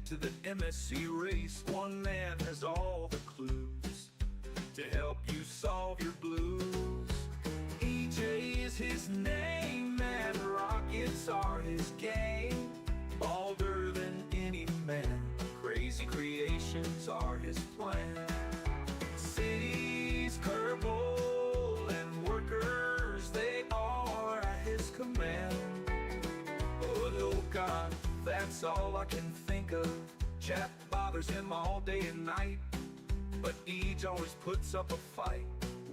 to the MSC race. One man has all the clues to help you solve your blues. EJ is his name and rockets are his game. Bolder than any man, crazy creations are his plan. Cities, Kerbal, and workers, they all are at his command. Oh God, that's all I can think of. Chat bothers him all day and night, but Eej always puts up a fight.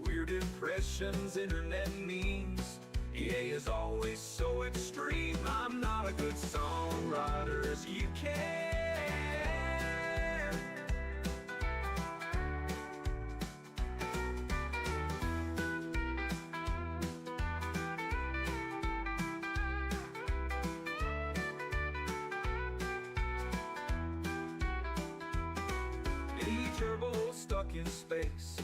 Weird impressions, internet memes, EA is always so extreme. I'm not a good songwriter as you can. Turbo stuck in space,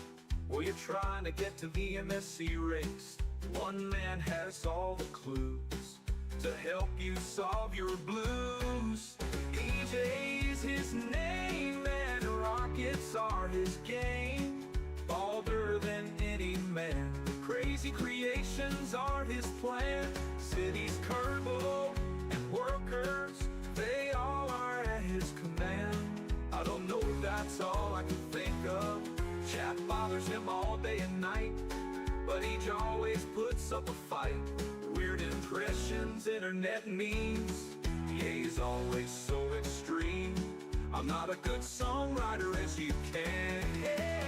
well, you're trying to get to the MSC race. One man has all the clues to help you solve your blues. EJ's his name and rockets are his game. Bolder than any man, crazy creations are his plan. Cities, Kerbal, and workers, they all are at his command. I don't know if that's all I can think of. Chat bothers him all day and night, but Eej always puts up a fight. Weird impressions, internet memes, EA's always so extreme. I'm not a good songwriter as you can hear.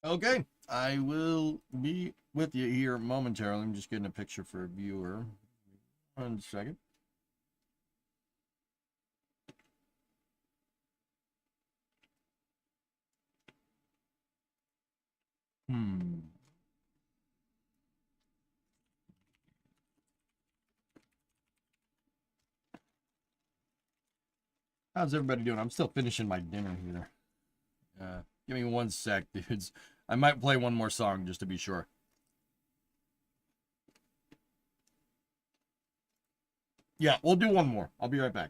Okay, I will be with you here momentarily. I'm just getting a picture for a viewer. 1 second. How's everybody doing? I'm still finishing my dinner here. Give me 1 sec, dudes. I might play one more song just to be sure. Yeah, we'll do one more. I'll be right back.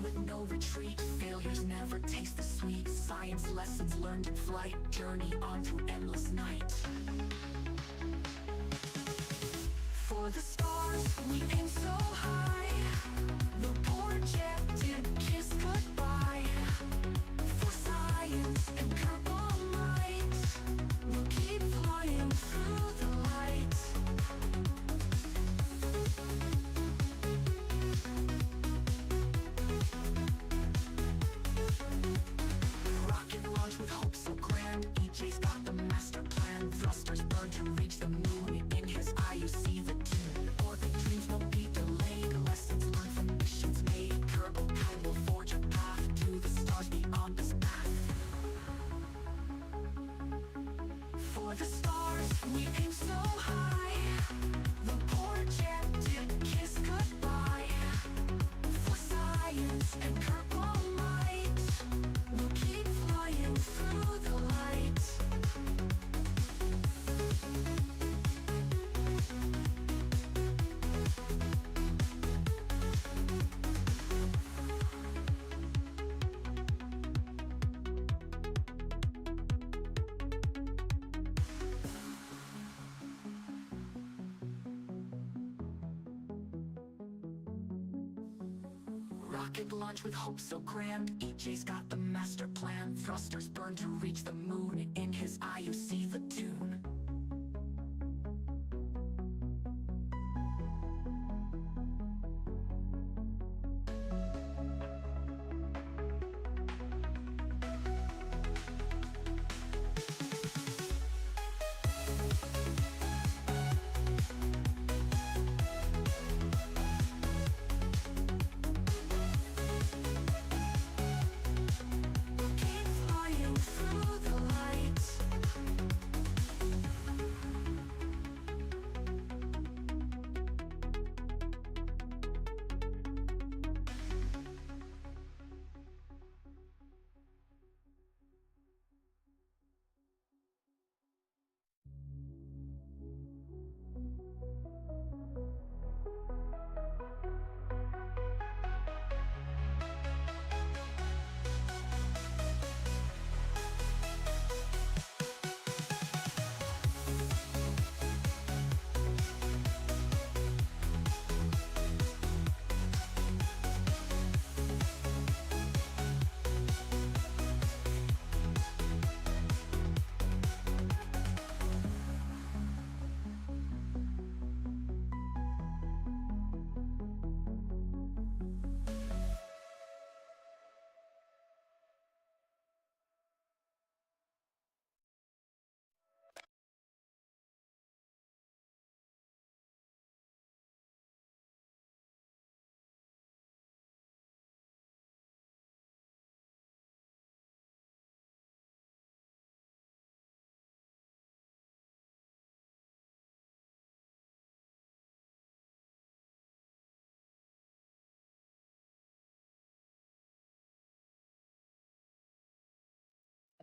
with no retreat. Failures never taste the sweet. Science lessons learned in flight. Journey on through endless night. For the stars, we aim so high. The poor jet did kiss goodbye. For science and purple light, we'll keep flying through the light. Rocket launch with hope so grand. EJ's got the master plan. Thrusters burn to reach the moon. In his eye you see the tune. Or the dreams won't be rocket launch with hope so grand. EJ's got the master plan. Thrusters burn to reach the moon. In his eye you see the dune. Keep flying through the light.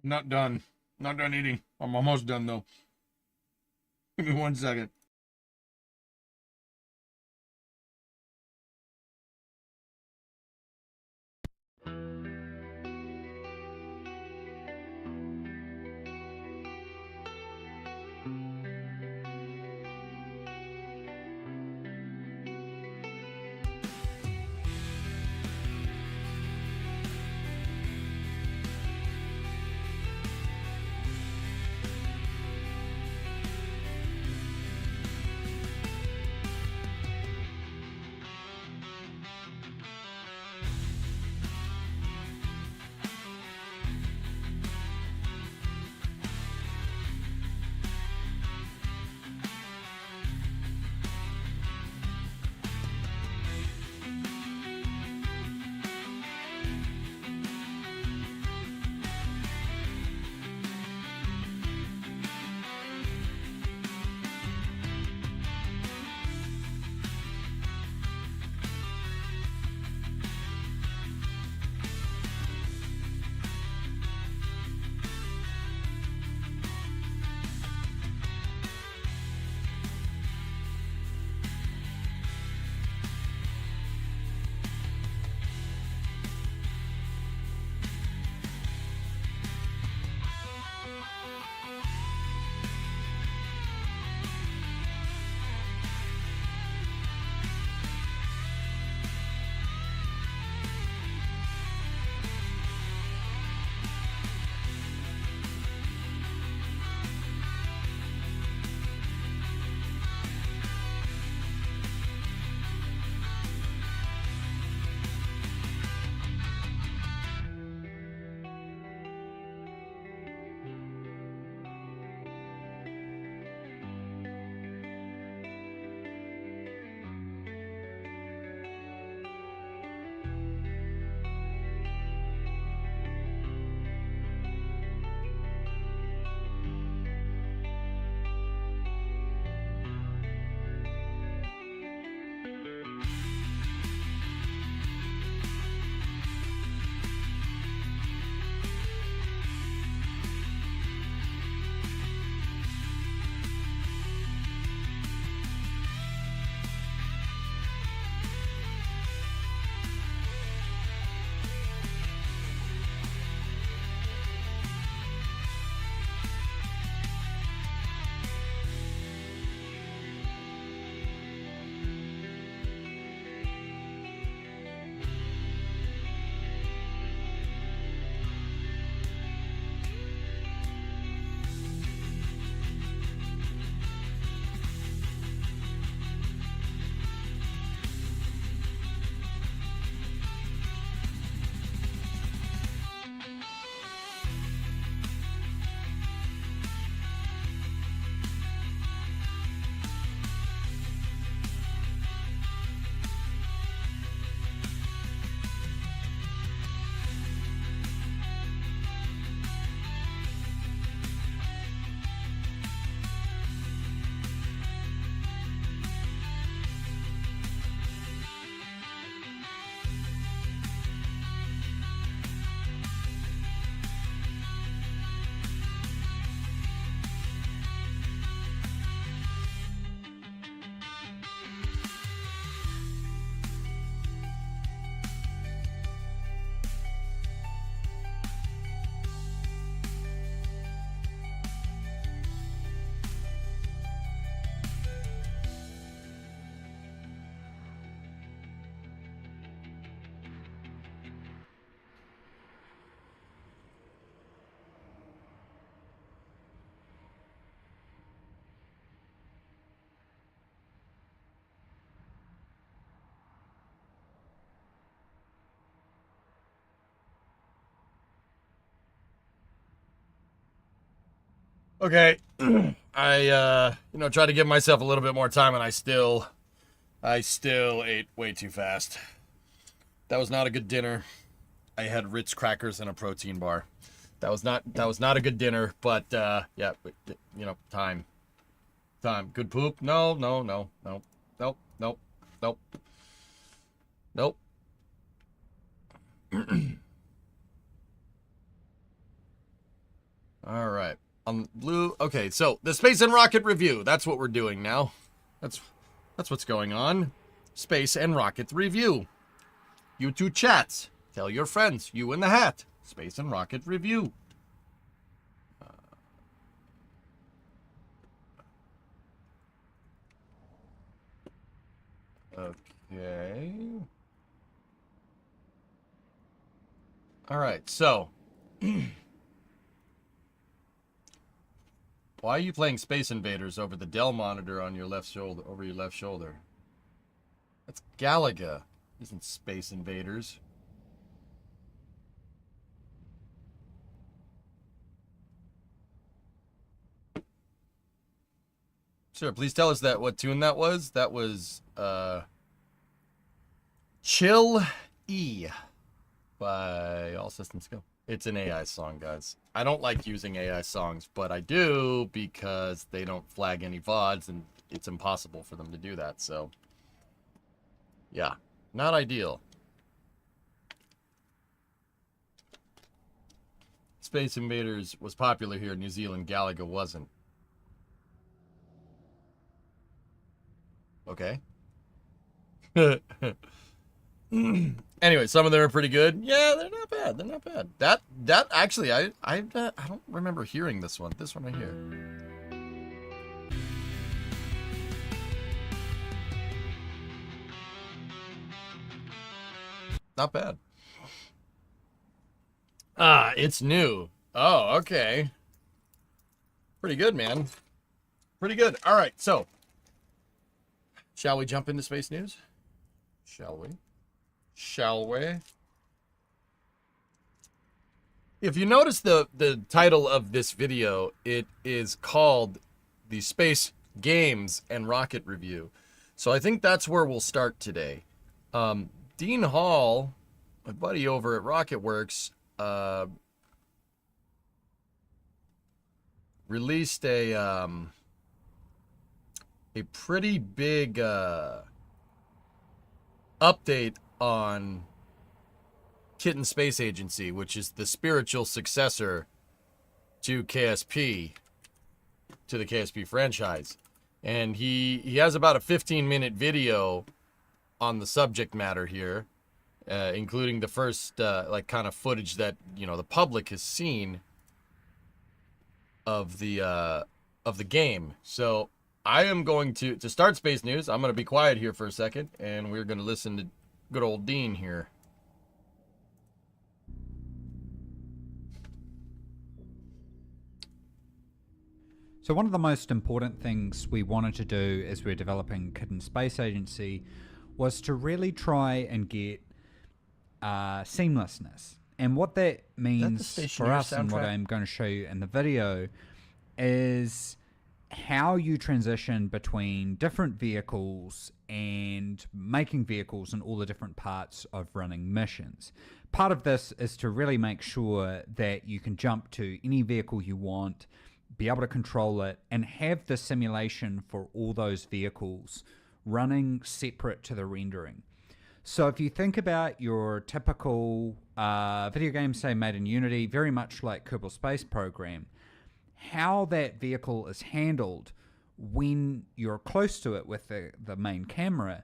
Not done. Not done eating. I'm almost done though. Give me 1 second. Okay. I tried to give myself a little bit more time, and I still ate way too fast. That was not a good dinner. I had Ritz crackers and a protein bar. That was not a good dinner, but yeah, time. Good poop? No. Nope. All right. On blue. Okay, so the Space and Rocket Review. That's what we're doing now. That's what's going on. Space and Rocket Review. YouTube chats. Tell your friends. You in the hat. Space and Rocket Review. Okay. All right, so why are you playing Space Invaders over the Dell monitor on your left shoulder, over your left shoulder? That's Galaga, isn't Space Invaders. Sure, please tell us what tune that was. That was Chill E by All Systems Go. It's an AI song, guys. I don't like using AI songs, but I do because they don't flag any VODs, and it's impossible for them to do that, so yeah, not ideal. Space Invaders was popular here in New Zealand. Galaga wasn't. Okay. Anyway, some of them are pretty good. Yeah, they're not bad. They're not bad. That actually, I don't remember hearing this one. This one right here. Not bad. Ah, it's new. Oh, okay. Pretty good, man. Pretty good. All right, so shall we jump into space news? Shall we? Shall we? If you notice the title of this video, it is called the Space Games and Rocket Review. So I think that's where we'll start today. Dean Hall, my buddy over at RocketWorks, released a pretty big update on Kitten Space Agency, which is the spiritual successor to KSP, to the KSP franchise. And he has about a 15-minute video on the subject matter here, including the first like kind of footage that the public has seen of the game. So I am going to start space news. I'm going to be quiet here for a second, and we're going to listen to good old Dean here. So one of the most important things we wanted to do as we're developing Kitten Space Agency was to really try and get seamlessness. And what that means for us, and what I'm going to show you in the video, is how you transition between different vehicles and making vehicles and all the different parts of running missions. Part of this is to really make sure that you can jump to any vehicle you want, be able to control it, and have the simulation for all those vehicles running separate to the rendering. So if you think about your typical video game, say made in Unity, very much like Kerbal Space Program, how that vehicle is handled when you're close to it with the main camera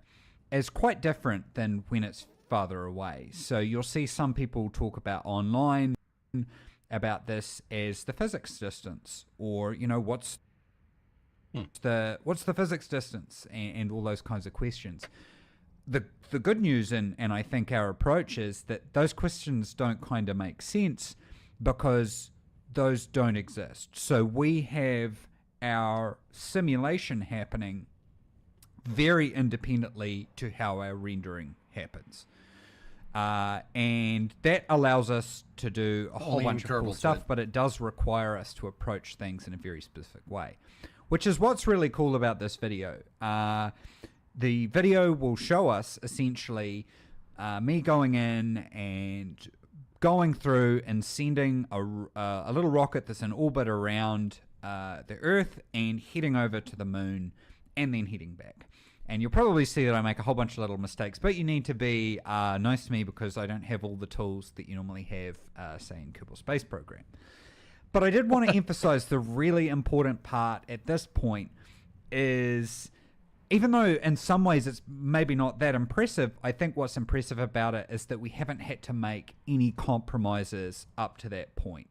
is quite different than when it's farther away. So you'll see some people talk about online about this as the physics distance, or what's the physics distance, and all those kinds of questions. The good news, and I think our approach, is that those questions don't kind of make sense because those don't exist. So we have our simulation happening very independently to how our rendering happens. And that allows us to do a whole Only bunch of cool incurable stuff, to it. but it does require us to approach things in a very specific way, which is what's really cool about this video. The video will show us essentially me going in and going through and sending a little rocket that's in orbit around the Earth and heading over to the moon and then heading back. And you'll probably see that I make a whole bunch of little mistakes, but you need to be nice to me because I don't have all the tools that you normally have, say, in Kerbal Space Program. But I did want to emphasize the really important part at this point is, even though in some ways it's maybe not that impressive, I think what's impressive about it is that we haven't had to make any compromises up to that point.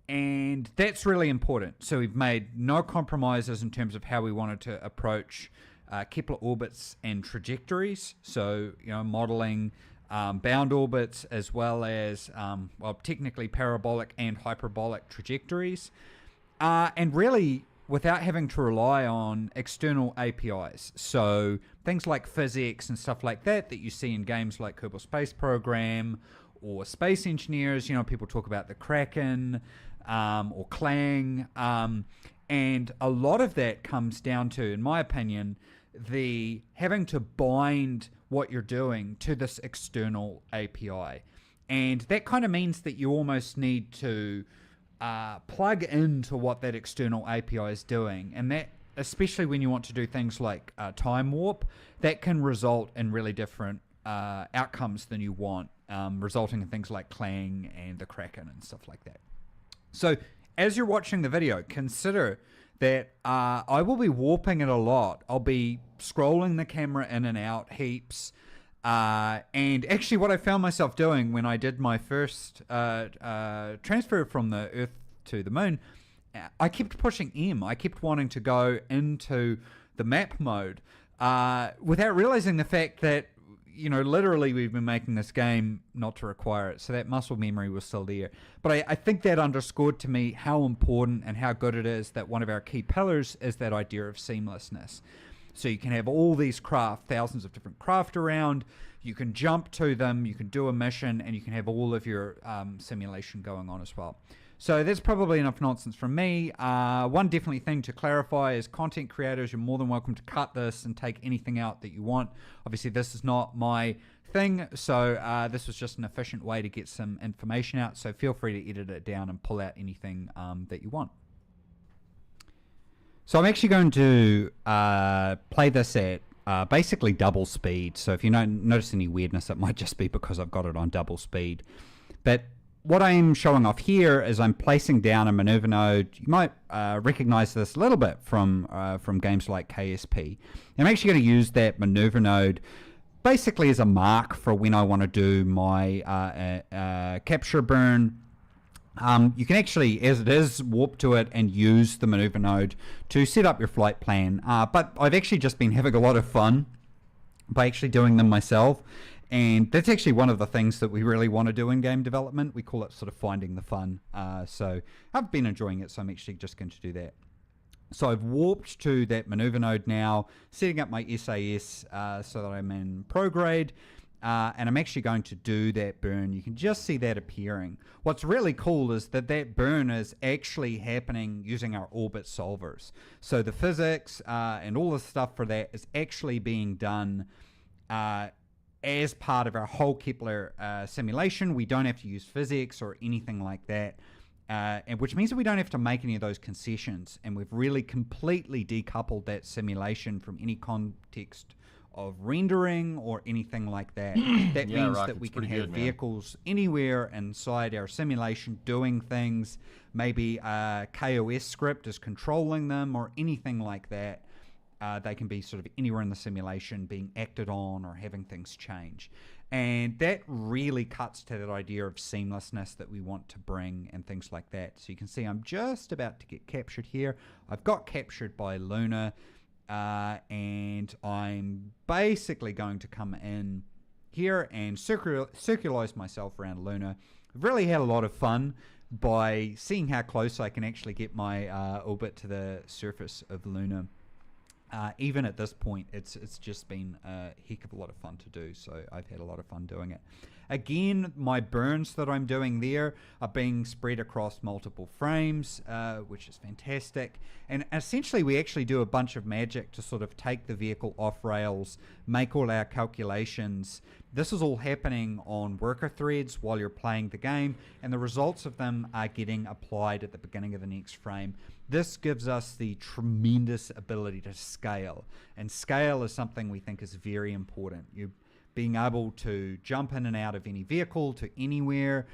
And that's really important. So we've made no compromises in terms of how we wanted to approach Kepler orbits and trajectories. So, modeling bound orbits as well as, technically parabolic and hyperbolic trajectories. And really, without having to rely on external APIs. So things like physics and stuff like that you see in games like Kerbal Space Program or Space Engineers. People talk about the Kraken or Clang. And a lot of that comes down to, in my opinion, the having to bind what you're doing to this external API. And that kind of means that you almost need to plug into what that external API is doing. And that, especially when you want to do things like time warp, that can result in really different outcomes than you want, resulting in things like Clang and the Kraken and stuff like that. So as you're watching the video, consider that I will be warping it a lot. I'll be scrolling the camera in and out heaps. And actually what I found myself doing when I did my first transfer from the Earth to the moon, I kept pushing M. I kept wanting to go into the map mode without realizing the fact that, literally we've been making this game not to require it. So that muscle memory was still there. But I think that underscored to me how important and how good it is that one of our key pillars is that idea of seamlessness. So you can have all these craft, thousands of different craft around. You can jump to them, you can do a mission, and you can have all of your simulation going on as well. So that's probably enough nonsense from me. One definitely thing to clarify is content creators, you're more than welcome to cut this and take anything out that you want. Obviously, this is not my thing, so this was just an efficient way to get some information out. So feel free to edit it down and pull out anything that you want. So I'm actually going to play this at basically double speed. So if you don't notice any weirdness, it might just be because I've got it on double speed. But what I'm showing off here is I'm placing down a maneuver node. You might recognize this a little bit from games like KSP. I'm actually going to use that maneuver node basically as a mark for when I want to do my capture burn. You can actually, as it is, warp to it and use the maneuver node to set up your flight plan. But I've actually just been having a lot of fun by actually doing them myself. And that's actually one of the things that we really want to do in game development. We call it sort of finding the fun. So I've been enjoying it, so I'm actually just going to do that. So I've warped to that maneuver node now, setting up my SAS so that I'm in prograde. And I'm actually going to do that burn. You can just see that appearing. What's really cool is that that burn is actually happening using our orbit solvers. So the physics and all the stuff for that is actually being done as part of our whole Kepler simulation. We don't have to use physics or anything like that, and which means that we don't have to make any of those concessions. And we've really completely decoupled that simulation from any context of rendering or anything like that. That Yeah, means Rock, that we it's can pretty have good, man. vehicles anywhere inside our simulation doing things. Maybe a KOS script is controlling them or anything like that. They can be sort of anywhere in the simulation being acted on or having things change. And that really cuts to that idea of seamlessness that we want to bring and things like that. So you can see I'm just about to get captured here. I've got captured by Luna. And I'm basically going to come in here and circularize myself around Luna. I've really had a lot of fun by seeing how close I can actually get my orbit to the surface of Luna. even at this point, it's just been a heck of a lot of fun to do. So I've had a lot of fun doing it. Again, my burns that I'm doing there are being spread across multiple frames, which is fantastic. And essentially, we actually do a bunch of magic to sort of take the vehicle off rails, make all our calculations. This is all happening on worker threads while you're playing the game, and the results of them are getting applied at the beginning of the next frame. This gives us the tremendous ability to scale, and scale is something we think is very important. You being able to jump in and out of any vehicle to anywhere,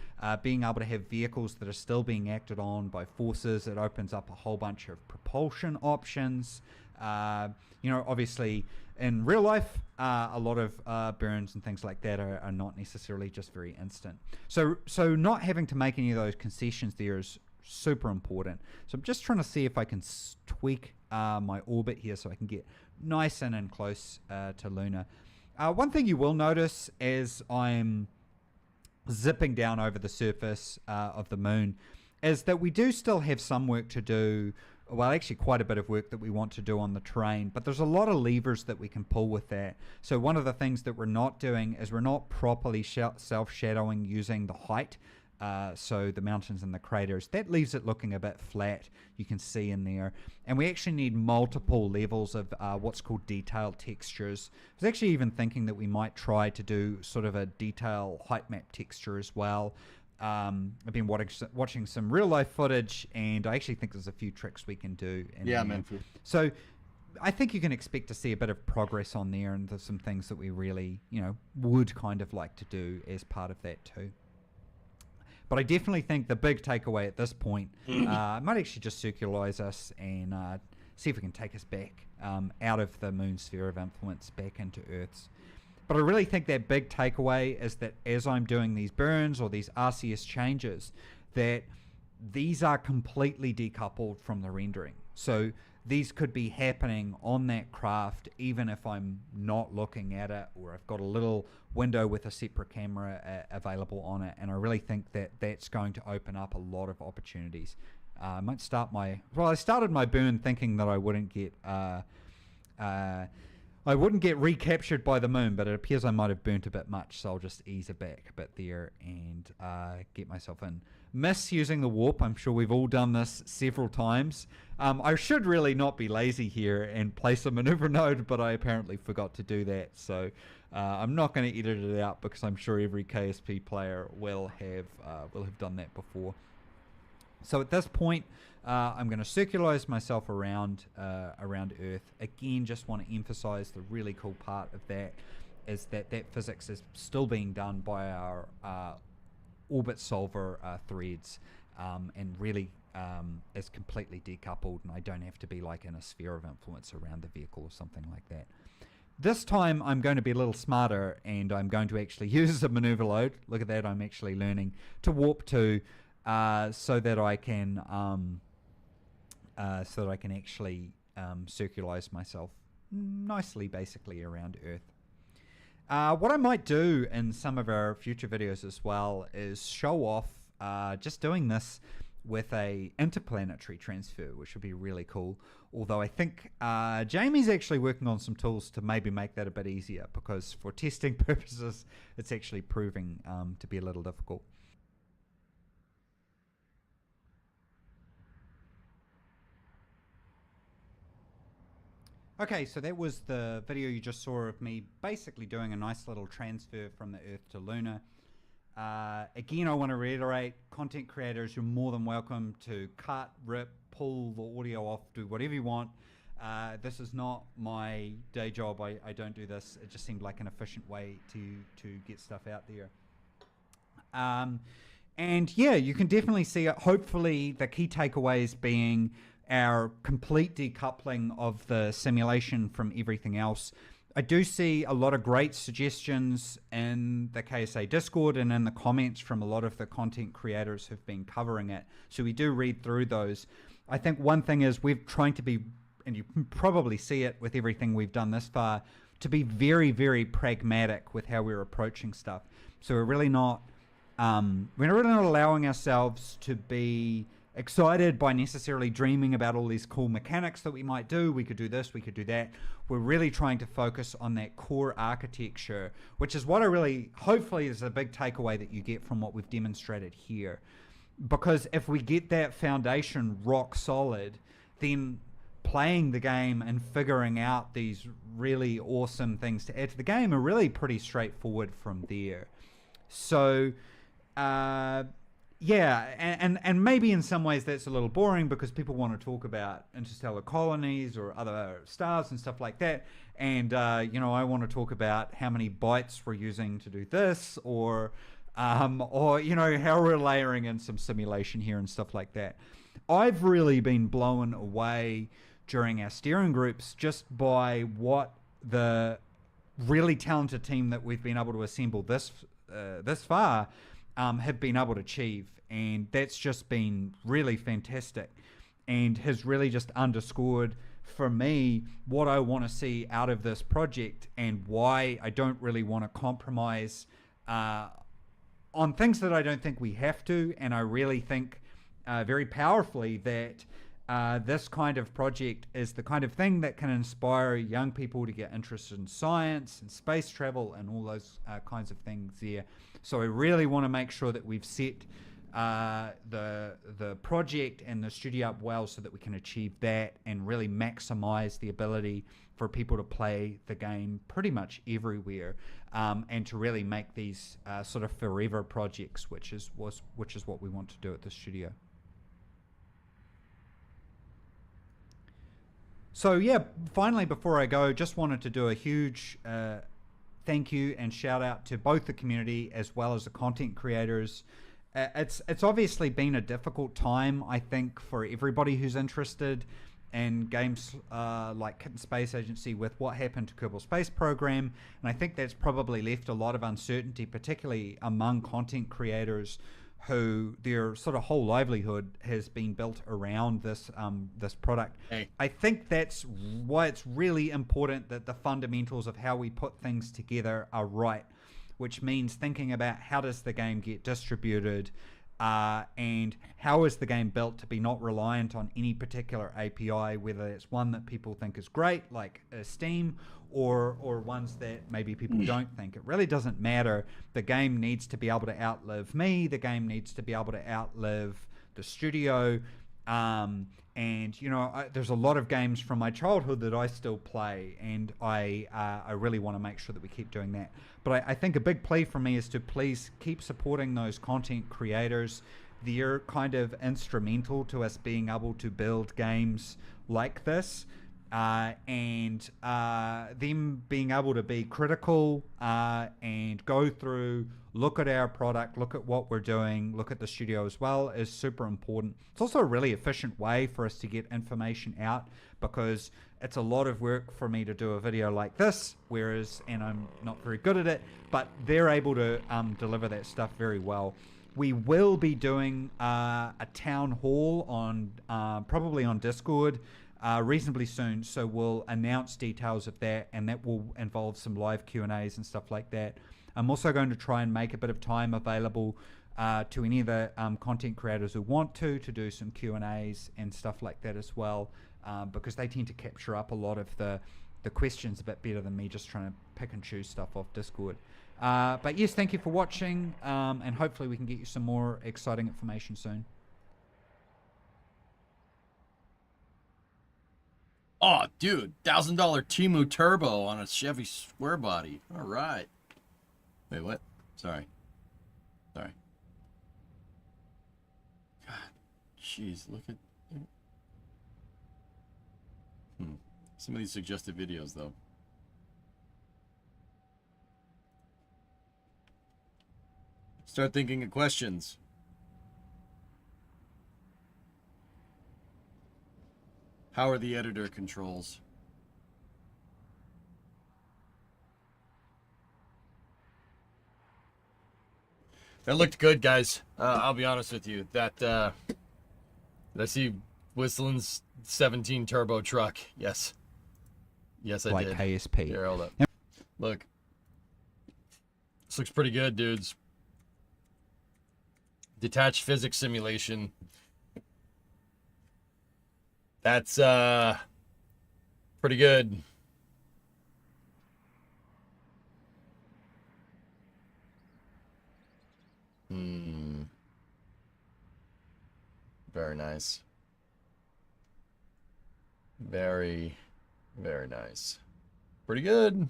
being able to have vehicles that are still being acted on by forces. It opens up a whole bunch of propulsion options. Obviously in real life, a lot of burns and things like that are not necessarily just very instant. So not having to make any of those concessions there is super important. So I'm just trying to see if I can tweak my orbit here so I can get nice in and close to Luna. One thing you will notice as I'm zipping down over the surface of the moon is that we do still have some work to do. Well, actually quite a bit of work that we want to do on the terrain, but there's a lot of levers that we can pull with that. So one of the things that we're not doing is we're not properly self-shadowing using the height. So the mountains and the craters, that leaves it looking a bit flat, you can see in there. And we actually need multiple levels of what's called detailed textures. I was actually even thinking that we might try to do sort of a detail height map texture as well. I've been watching some real life footage, and I actually think there's a few tricks we can do. So I think you can expect to see a bit of progress on there, and there's some things that we really, would kind of like to do as part of that too. But I definitely think the big takeaway at this point might actually just circularize us and see if we can take us back out of the moon's sphere of influence back into Earth's. But I really think that big takeaway is that as I'm doing these burns or these RCS changes, that these are completely decoupled from the rendering. So these could be happening on that craft even if I'm not looking at it, or I've got a little window with a separate camera available on it. And I really think that that's going to open up a lot of opportunities. I might start I started my burn thinking that I wouldn't get recaptured by the moon, but it appears I might have burnt a bit much, so I'll just ease it back a bit there and get myself in. Miss using the warp. I'm sure we've all done this several times. I should really not be lazy here and place a maneuver node, but I apparently forgot to do that, so I'm not going to edit it out because I'm sure every KSP player will have done that before. So at this point, I'm going to circularize myself around Earth. Again, just want to emphasize the really cool part of that is that physics is still being done by our orbit solver threads, and really is completely decoupled, and I don't have to be like in a sphere of influence around the vehicle or something like that. This time I'm going to be a little smarter, and I'm going to actually use a maneuver load. Look at that, I'm actually learning to warp to so that I can actually circularize myself nicely basically around Earth. What I might do in some of our future videos as well is show off just doing this with a interplanetary transfer, which would be really cool. Although I think Jamie's actually working on some tools to maybe make that a bit easier, because for testing purposes it's actually proving to be a little difficult. Okay, so that was the video you just saw of me basically doing a nice little transfer from the Earth to Luna. Again, I want to reiterate, content creators, you're more than welcome to cut, rip, pull the audio off, do whatever you want. This is not my day job. I don't do this. It just seemed like an efficient way to get stuff out there. And yeah, you can definitely see it. Hopefully the key takeaways being our complete decoupling of the simulation from everything else. I do see a lot of great suggestions in the KSA Discord and in the comments from a lot of the content creators who've been covering it. So we do read through those. I think one thing is we're trying to be, and you can probably see it with everything we've done this far, to be very, very pragmatic with how we're approaching stuff. So we're really not allowing ourselves to be excited by necessarily dreaming about all these cool mechanics that we might do. We could do this, we could do that. We're really trying to focus on that core architecture, which is what I really, hopefully is a big takeaway that you get from what we've demonstrated here. Because if we get that foundation rock solid, then playing the game and figuring out these really awesome things to add to the game are really pretty straightforward from there. So, yeah, and maybe in some ways that's a little boring because people want to talk about interstellar colonies or other stars and stuff like that. And, you know, I want to talk about how many bytes we're using to do this, or you know, how we're layering in some simulation here and stuff like that. I've really been blown away during our steering groups just by what the really talented team that we've been able to assemble this far have been able to achieve, and that's just been really fantastic and has really just underscored for me what I want to see out of this project and why I don't really want to compromise on things that I don't think we have to. And I really think very powerfully that this kind of project is the kind of thing that can inspire young people to get interested in science and space travel and all those kinds of things there. So I really want to make sure that we've set the project and the studio up well so that we can achieve that and really maximize the ability for people to play the game pretty much everywhere, and to really make these sort of forever projects, which is what we want to do at the studio. So yeah, finally, before I go, just wanted to do a huge thank you and shout out to both the community as well as the content creators. It's obviously been a difficult time, I think, for everybody who's interested in games like Kitten Space Agency with what happened to Kerbal Space Program, and I think that's probably left a lot of uncertainty, particularly among content creators who their sort of whole livelihood has been built around this this product. Hey. I think that's why it's really important that the fundamentals of how we put things together are right, which means thinking about how does the game get distributed, and how is the game built to be not reliant on any particular API, whether it's one that people think is great, like Steam, or ones that maybe people don't think. It really doesn't matter. The game needs to be able to outlive me. The game needs to be able to outlive the studio. And you know, there's a lot of games from my childhood that I still play, and I really want to make sure that we keep doing that. But I think a big plea from me is to please keep supporting those content creators. They're kind of instrumental to us being able to build games like this, and them being able to be critical and go through, look at our product, look at what we're doing, look at the studio as well is super important. It's also a really efficient way for us to get information out, because it's a lot of work for me to do a video like this, and I'm not very good at it, but they're able to deliver that stuff very well. We will be doing a town hall on probably on Discord reasonably soon, so we'll announce details of that, and that will involve some live Q&As and stuff like that. I'm also going to try and make a bit of time available to any of the content creators who want to do some Q&As and stuff like that as well, because they tend to capture up a lot of the questions a bit better than me just trying to pick and choose stuff off Discord. But yes, thank you for watching, and hopefully we can get you some more exciting information soon. Oh, dude, $1,000 Temu Turbo on a Chevy square body. All right. Wait, what? Sorry. God, jeez, look at... Some of these suggested videos, though. Start thinking of questions. How are the editor controls? That looked good, guys. I'll be honest with you. That did I see Whistlin's 17 turbo truck? Yes. Yes, I did. Like KSP. Here, hold up. Look. This looks pretty good, dudes. Detached physics simulation. That's pretty good. Very nice. Very, very nice. Pretty good.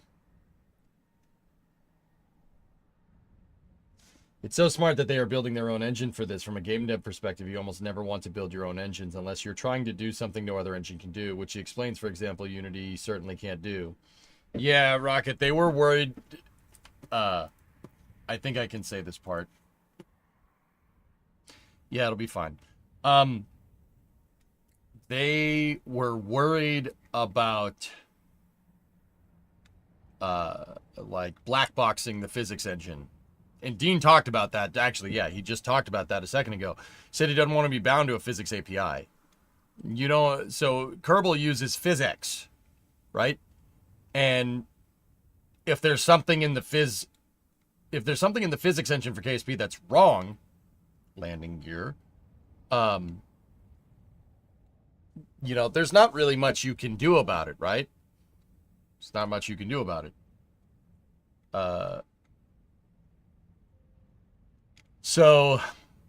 It's so smart that they are building their own engine for this. From a game dev perspective, you almost never want to build your own engines unless you're trying to do something no other engine can do, which he explains, for example, Unity certainly can't do. Yeah, Rocket, they were worried. I think I can say this part. Yeah, it'll be fine. They were worried about like blackboxing the physics engine. And Dean talked about that. Actually, yeah, he just talked about that a second ago. Said he doesn't want to be bound to a physics API. You know, so Kerbal uses physics, right? And if there's something in the physics engine for KSP that's wrong, landing gear, you know, there's not really much you can do about it, right? There's not much you can do about it. So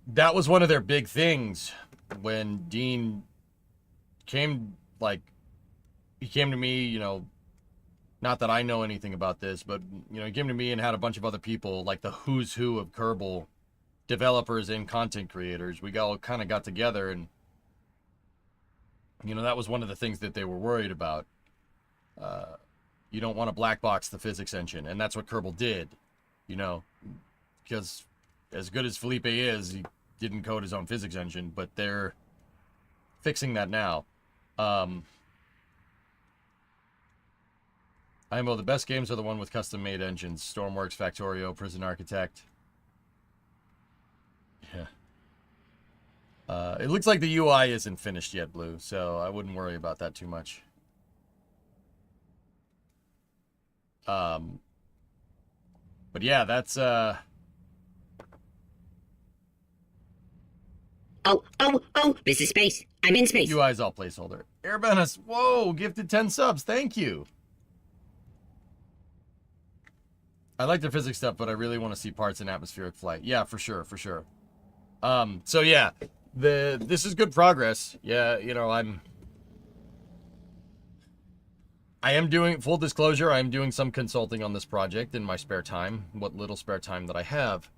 that was one of their big things when Dean came, like, he came to me, you know, not that I know anything about this, but, you know, he came to me and had a bunch of other people, like the who's who of Kerbal developers and content creators. We all kind of got together, and, you know, that was one of the things that they were worried about. You don't want to black box the physics engine, and that's what Kerbal did, you know, because as good as Felipe is, he didn't code his own physics engine, but they're fixing that now. IMO, the best games are the one with custom-made engines. Stormworks, Factorio, Prison Architect. Yeah. It looks like the UI isn't finished yet, Blue, so I wouldn't worry about that too much. But yeah, that's, Oh, this is space. I'm in space. UI's all placeholder. Airbanus, whoa, gifted 10 subs. Thank you. I like the physics stuff, but I really want to see parts in atmospheric flight. Yeah, for sure, for sure. So yeah, this is good progress. Yeah, you know, I am doing, full disclosure, I am doing some consulting on this project in my spare time, what little spare time that I have.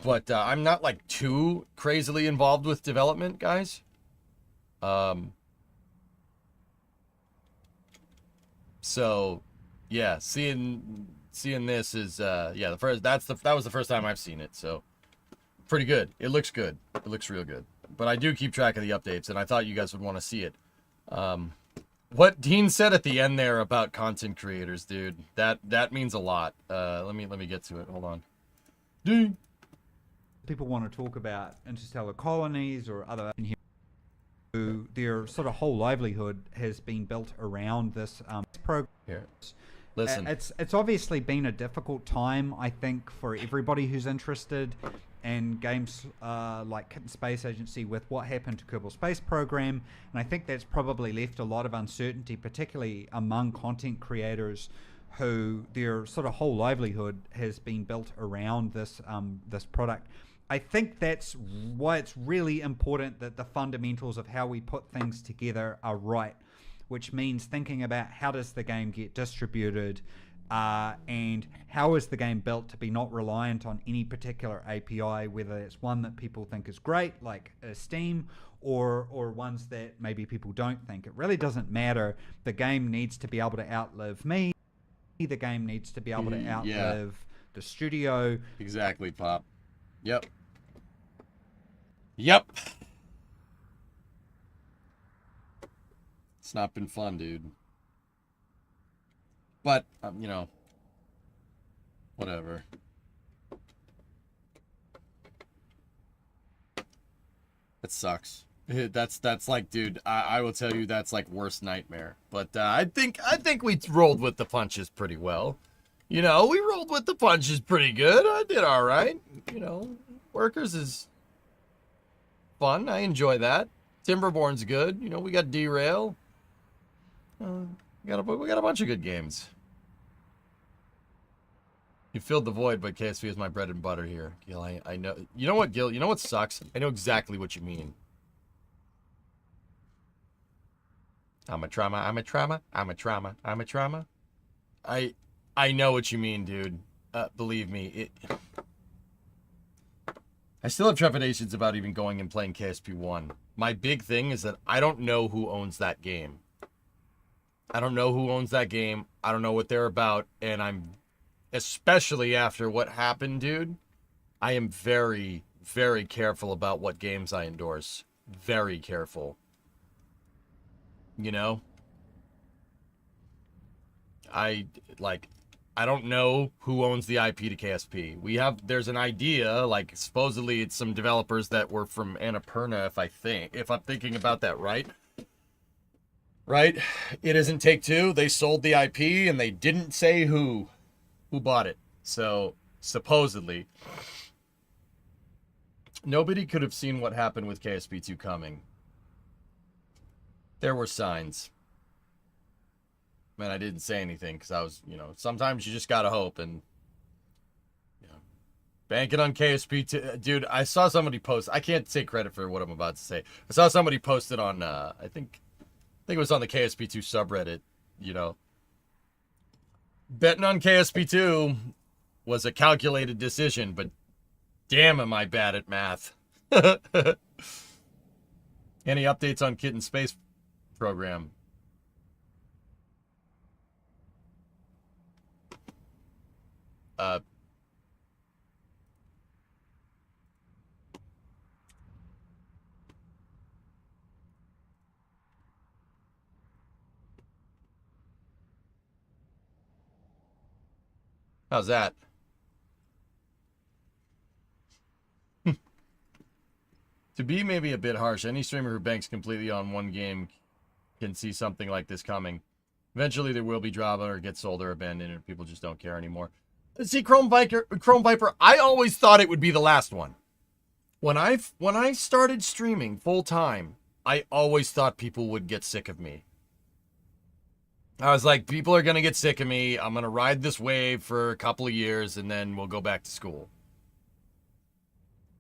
But I'm not like too crazily involved with development, guys. So yeah, seeing this is yeah, that was the first time I've seen it, so pretty good. It looks good. It looks real good. But I do keep track of the updates, and I thought you guys would want to see it. What Dean said at the end there about content creators, dude, that means a lot. Let me get to it. Hold on. Dean. People want to talk about interstellar colonies or other who their sort of whole livelihood has been built around this program. Here, listen. It's obviously been a difficult time, I think, for everybody who's interested in games like Kitten Space Agency with what happened to Kerbal Space Program, and I think that's probably left a lot of uncertainty, particularly among content creators who their sort of whole livelihood has been built around this this product. I think that's why it's really important that the fundamentals of how we put things together are right, which means thinking about how does the game get distributed and how is the game built to be not reliant on any particular API, whether it's one that people think is great, like Steam, or ones that maybe people don't think. It really doesn't matter. The game needs to be able to outlive me. The game needs to be able to outlive the studio. Exactly, Pop. Yep. Yep. It's not been fun, dude. But, you know, whatever. It sucks. That's like, dude, I will tell you that's like worst nightmare. But I think we rolled with the punches pretty well. You know, we rolled with the punches pretty good. I did all right. You know, Workers is fun. I enjoy that. Timberborn's good. You know, we got Derail. We got a bunch of good games. You filled the void, but KSP is my bread and butter here. Gil, I know. You know what, Gil? You know what sucks? I know exactly what you mean. I'm a trauma. I'm a trauma. I'm a trauma. I'm a trauma. I know what you mean, dude. Believe me. I still have trepidations about even going and playing KSP 1. My big thing is that I don't know who owns that game. I don't know who owns that game. I don't know what they're about. And I'm, especially after what happened, dude, I am very, very careful about what games I endorse. Very careful. You know? I don't know who owns the IP to KSP. There's an idea, like, supposedly it's some developers that were from Annapurna, if I'm thinking about that right. Right? It isn't Take-Two. They sold the IP, and they didn't say who bought it. So, supposedly, nobody could have seen what happened with KSP 2 coming. There were signs. Man, I didn't say anything because I was, sometimes you just gotta hope. And, banking on KSP 2. Dude, I saw somebody post. I can't take credit for what I'm about to say. I saw somebody posted on, I think it was on the KSP 2 subreddit, betting on KSP 2 was a calculated decision, but damn am I bad at math. Any updates on Kitten Space program? How's that? To be maybe a bit harsh, any streamer who banks completely on one game can see something like this coming. Eventually there will be drama or get sold or abandoned and people just don't care anymore. See, Chrome Viper, I always thought it would be the last one. When I started streaming full time, I always thought people would get sick of me. I was like, people are going to get sick of me. I'm going to ride this wave for a couple of years and then we'll go back to school.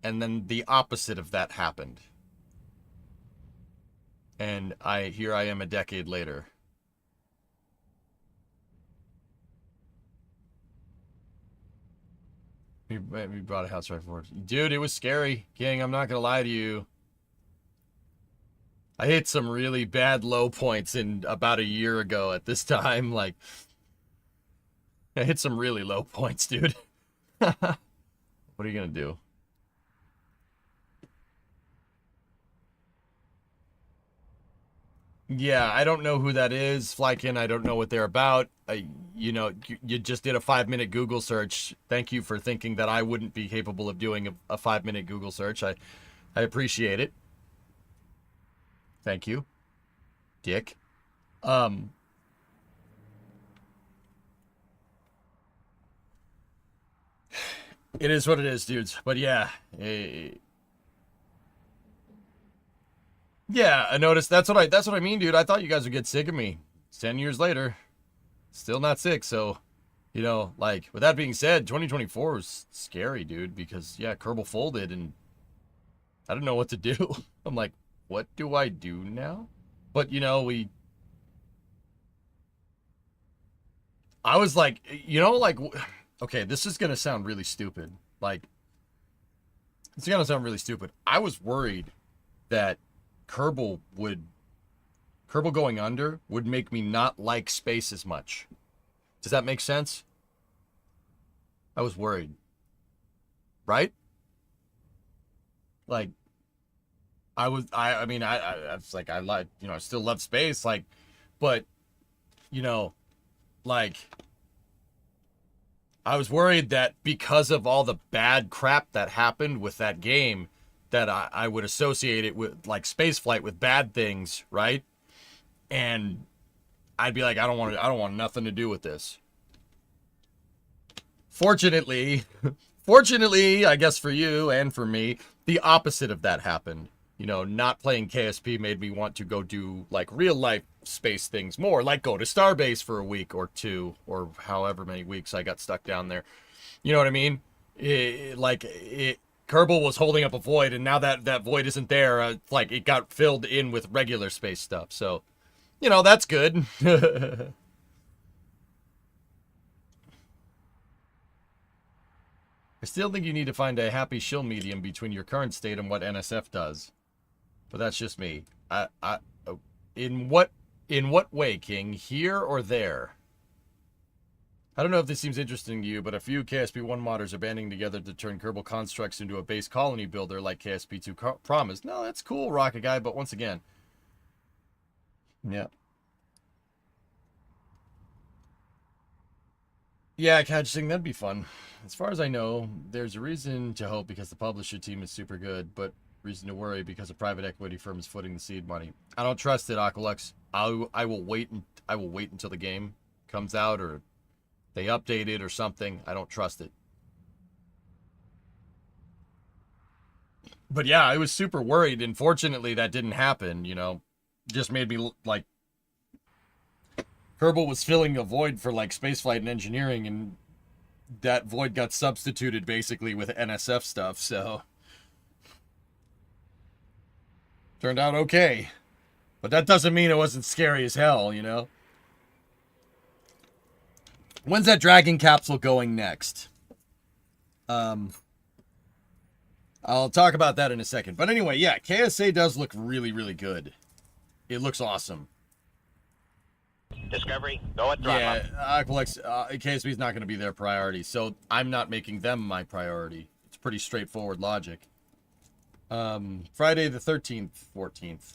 And then the opposite of that happened. And here I am a decade later. We brought a house right forward. Dude, it was scary. King, I'm not going to lie to you. I hit some really bad low points in about a year ago at this time. Like, I hit some really low points, dude. What are you going to do? Yeah, I don't know who that is, Flykin. I don't know what they're about. You just did a 5-minute Google search. Thank you for thinking that I wouldn't be capable of doing a 5-minute Google search. I appreciate it. Thank you, Dick. It is what it is, dudes. But yeah, yeah, I noticed. That's what I mean, dude. I thought you guys would get sick of me. 10 years later, still not sick. So, like, with that being said, 2024 was scary, dude, because yeah, Kerbal folded and I don't know what to do. I'm like, what do I do now? But I was like, okay, this is gonna sound really stupid. Like, it's gonna sound really stupid. I was worried that Kerbal going under would make me not like space as much. Does that make sense? I was worried. Right? Like, I was like, I like, I still love space, like, but, like, I was worried that because of all the bad crap that happened with that game, that I would associate it with, like, spaceflight with bad things, right? And I'd be like, I don't want nothing to do with this. Fortunately, Fortunately, I guess for you and for me, the opposite of that happened. You know, not playing KSP made me want to go do, like, real-life space things more, like go to Starbase for a week or two, or however many weeks I got stuck down there. You know what I mean? Kerbal was holding up a void, and now that void isn't there, like, it got filled in with regular space stuff, so, you know, that's good. I still think you need to find a happy shill medium between your current state and what NSF does. But that's just me. In what way, King? Here or there? I don't know if this seems interesting to you, but a few KSP-1 modders are banding together to turn Kerbal constructs into a base colony builder like KSP-2 promised. No, that's cool, Rocket Guy, but once again... Yeah. Yeah, catching, that'd be fun. As far as I know, there's a reason to hope because the publisher team is super good, but reason to worry because a private equity firm is footing the seed money. I don't trust it, Aqualux. I will wait until the game comes out or they update it or something. I don't trust it. But yeah, I was super worried, and fortunately that didn't happen, you know. Just made me like Kerbal was filling a void for like spaceflight and engineering, and that void got substituted basically with NSF stuff, so turned out okay. But that doesn't mean it wasn't scary as hell, you know? When's that Dragon capsule going next? I'll talk about that in a second. But anyway, yeah, KSA does look really, really good. It looks awesome. Discovery, go at throttle. Yeah, Aqualex, KSB is not going to be their priority, so I'm not making them my priority. It's pretty straightforward logic. Friday the 13th, 14th.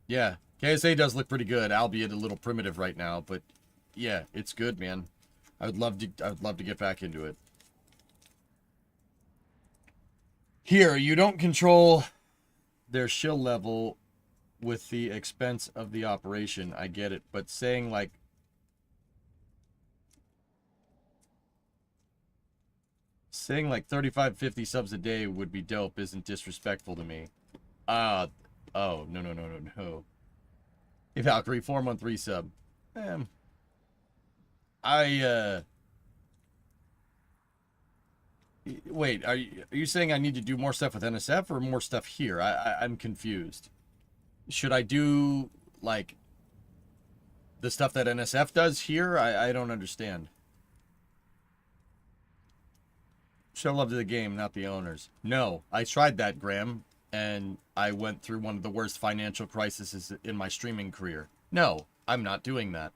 Yeah, KSA does look pretty good, albeit a little primitive right now, but yeah, it's good, man. I would love to get back into it. Here, you don't control their shill level with the expense of the operation. I get it, but saying like saying like 35, 50 subs a day would be dope isn't disrespectful to me. Oh, no. Hey, Valkyrie, 4-month resub. Wait, are you saying I need to do more stuff with NSF or more stuff here? I'm confused. Should I do, like, the stuff that NSF does here? I don't understand. Show love to the game, not the owners. No, I tried that, Graham, and I went through one of the worst financial crises in my streaming career. No, I'm not doing that.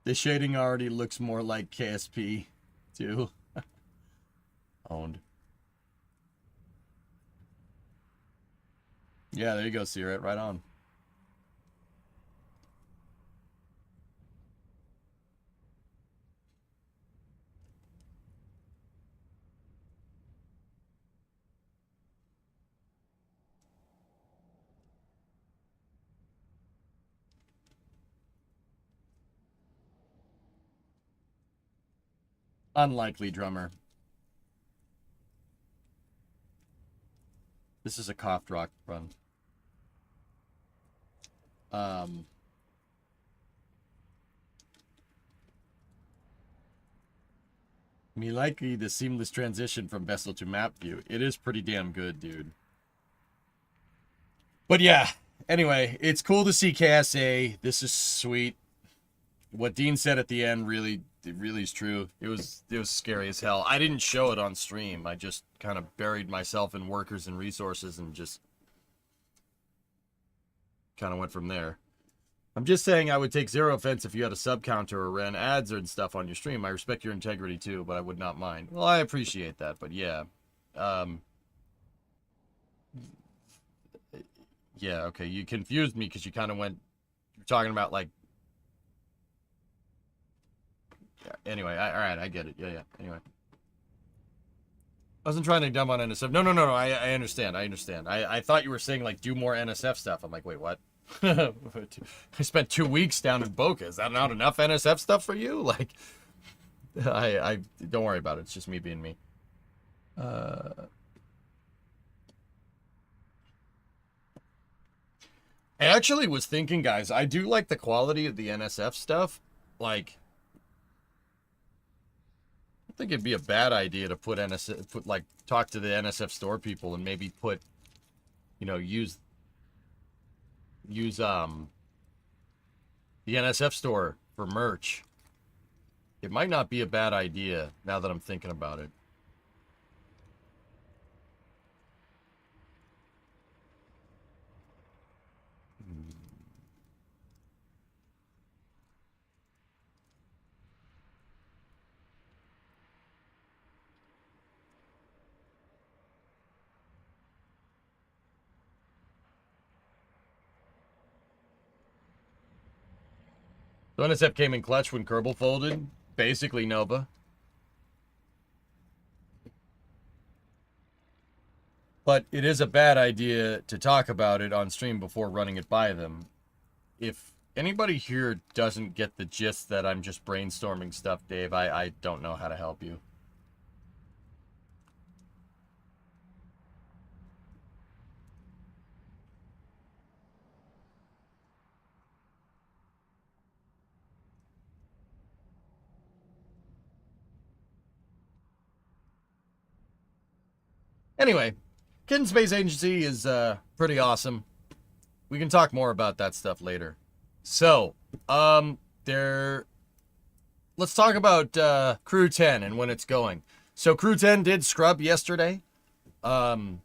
The shading already looks more like KSP, too. Owned. Yeah, there you go, Siret. Right on. Unlikely drummer. This is a coughed rock run. Me likely the seamless transition from vessel to map view. It is pretty damn good, dude. But yeah, anyway, it's cool to see KSA. This is sweet. What Dean said at the end really is true. It was scary as hell. I didn't show it on stream. I just kind of buried myself in workers and resources and just kind of went from there. I'm just saying I would take zero offense if you had a sub counter or ran ads and stuff on your stream. I respect your integrity too, but I would not mind. Well, I appreciate that, but yeah. Yeah, okay, you confused me because you kind of went, you're talking about like, yeah, anyway, alright, I get it. Yeah, anyway. I wasn't trying to dumb on NSF. No, I understand. I thought you were saying like do more NSF stuff. I'm like, wait, what? I spent 2 weeks down in Boca. Is that not enough NSF stuff for you? Like, I don't worry about it. It's just me being me. I actually was thinking, guys, I do like the quality of the NSF stuff. Like, I think it'd be a bad idea to put talk to the NSF store people and maybe put, you know, use the NSF store for merch. It might not be a bad idea now that I'm thinking about it. So NSF came in clutch when Kerbal folded. Basically, Nova. But it is a bad idea to talk about it on stream before running it by them. If anybody here doesn't get the gist that I'm just brainstorming stuff, Dave, I don't know how to help you. Anyway, Kitten Space Agency is pretty awesome. We can talk more about that stuff later. So, let's talk about Crew 10 and when it's going. So Crew 10 did scrub yesterday. Ooh,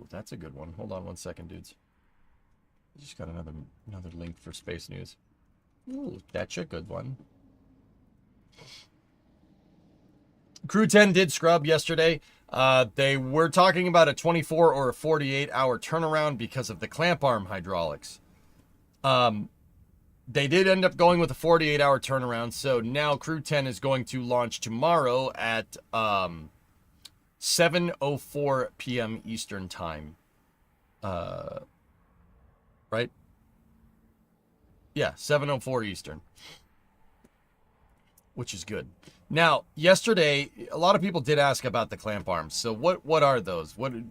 that's a good one. Hold on one second, dudes. Just got another link for space news. Ooh, that's a good one. Crew 10 did scrub yesterday. They were talking about a 24 or a 48 hour turnaround because of the clamp arm hydraulics. They did end up going with a 48 hour turnaround. So now Crew 10 is going to launch tomorrow at 7:04 p.m. Eastern time. Right? Yeah, 7:04 Eastern. Which is good. Now, yesterday, a lot of people did ask about the clamp arms. So what are those? I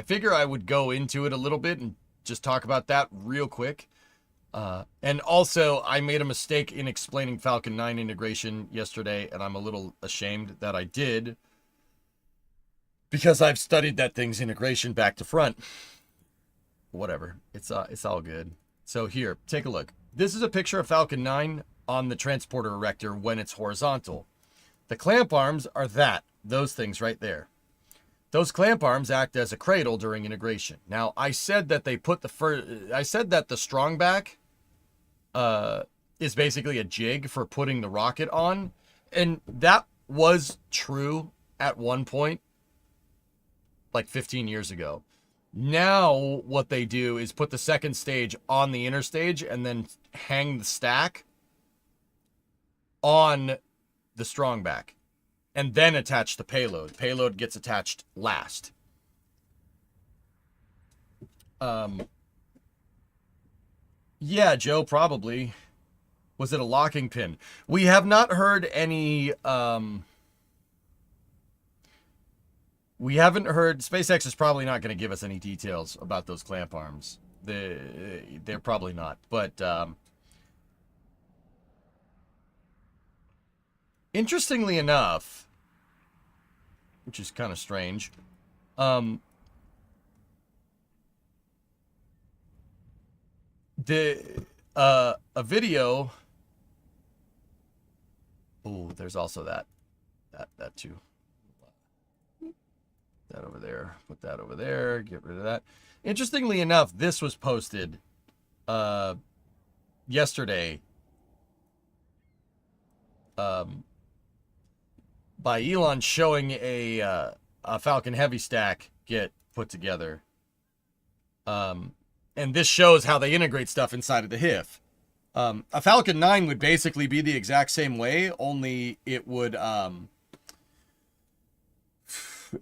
figure I would go into it a little bit and just talk about that real quick. And also, I made a mistake in explaining Falcon 9 integration yesterday, and I'm a little ashamed that I did, because I've studied that thing's integration back to front. Whatever. It's all good. So here, take a look. This is a picture of Falcon 9 on the transporter erector when it's horizontal. The clamp arms are those things right there. Those clamp arms act as a cradle during integration. Now, I said that the strong back is basically a jig for putting the rocket on, and that was true at one point, like 15 years ago. Now, what they do is put the second stage on the inner stage and then hang the stack on the strong back and then attach the payload. Payload gets attached last. Yeah, Joe, probably. Was it a locking pin? We have not heard any, we haven't heard, SpaceX is probably not going to give us any details about those clamp arms. They're probably not, but, interestingly enough, which is kind of strange, a video. Oh, there's also that too. That over there. Put that over there. Get rid of that. Interestingly enough, this was posted yesterday. By Elon, showing a Falcon Heavy stack get put together. And this shows how they integrate stuff inside of the HIF. A Falcon 9 would basically be the exact same way, only it would,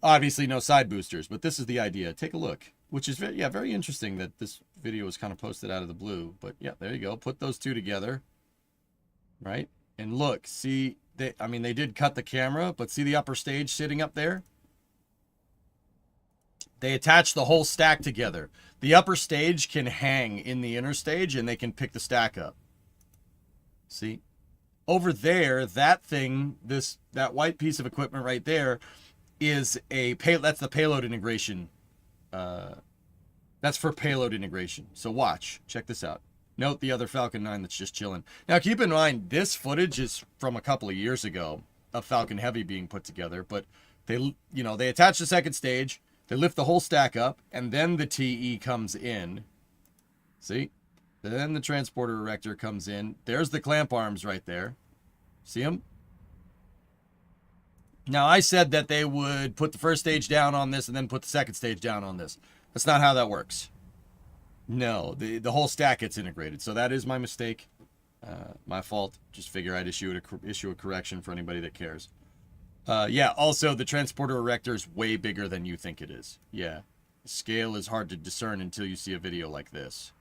Obviously no side boosters, but this is the idea. Take a look, which is very, yeah, very interesting that this video was kind of posted out of the blue. But yeah, there you go. Put those two together, right? And look, see, I mean, they did cut the camera, but see the upper stage sitting up there? They attach the whole stack together. The upper stage can hang in the inner stage, and they can pick the stack up. See? Over there, that thing, that white piece of equipment right there, is that's the payload integration. That's for payload integration. So watch. Check this out. Note the other Falcon 9 that's just chilling. Now, keep in mind, this footage is from a couple of years ago of Falcon Heavy being put together, but they attach the second stage, they lift the whole stack up, and then the TE comes in. See? Then the transporter erector comes in. There's the clamp arms right there. See them? Now, I said that they would put the first stage down on this and then put the second stage down on this. That's not how that works. No, the whole stack gets integrated. So that is my mistake. My fault. Just figure I'd issue a correction for anybody that cares. Yeah, also, the transporter erector is way bigger than you think it is. Yeah. Scale is hard to discern until you see a video like this.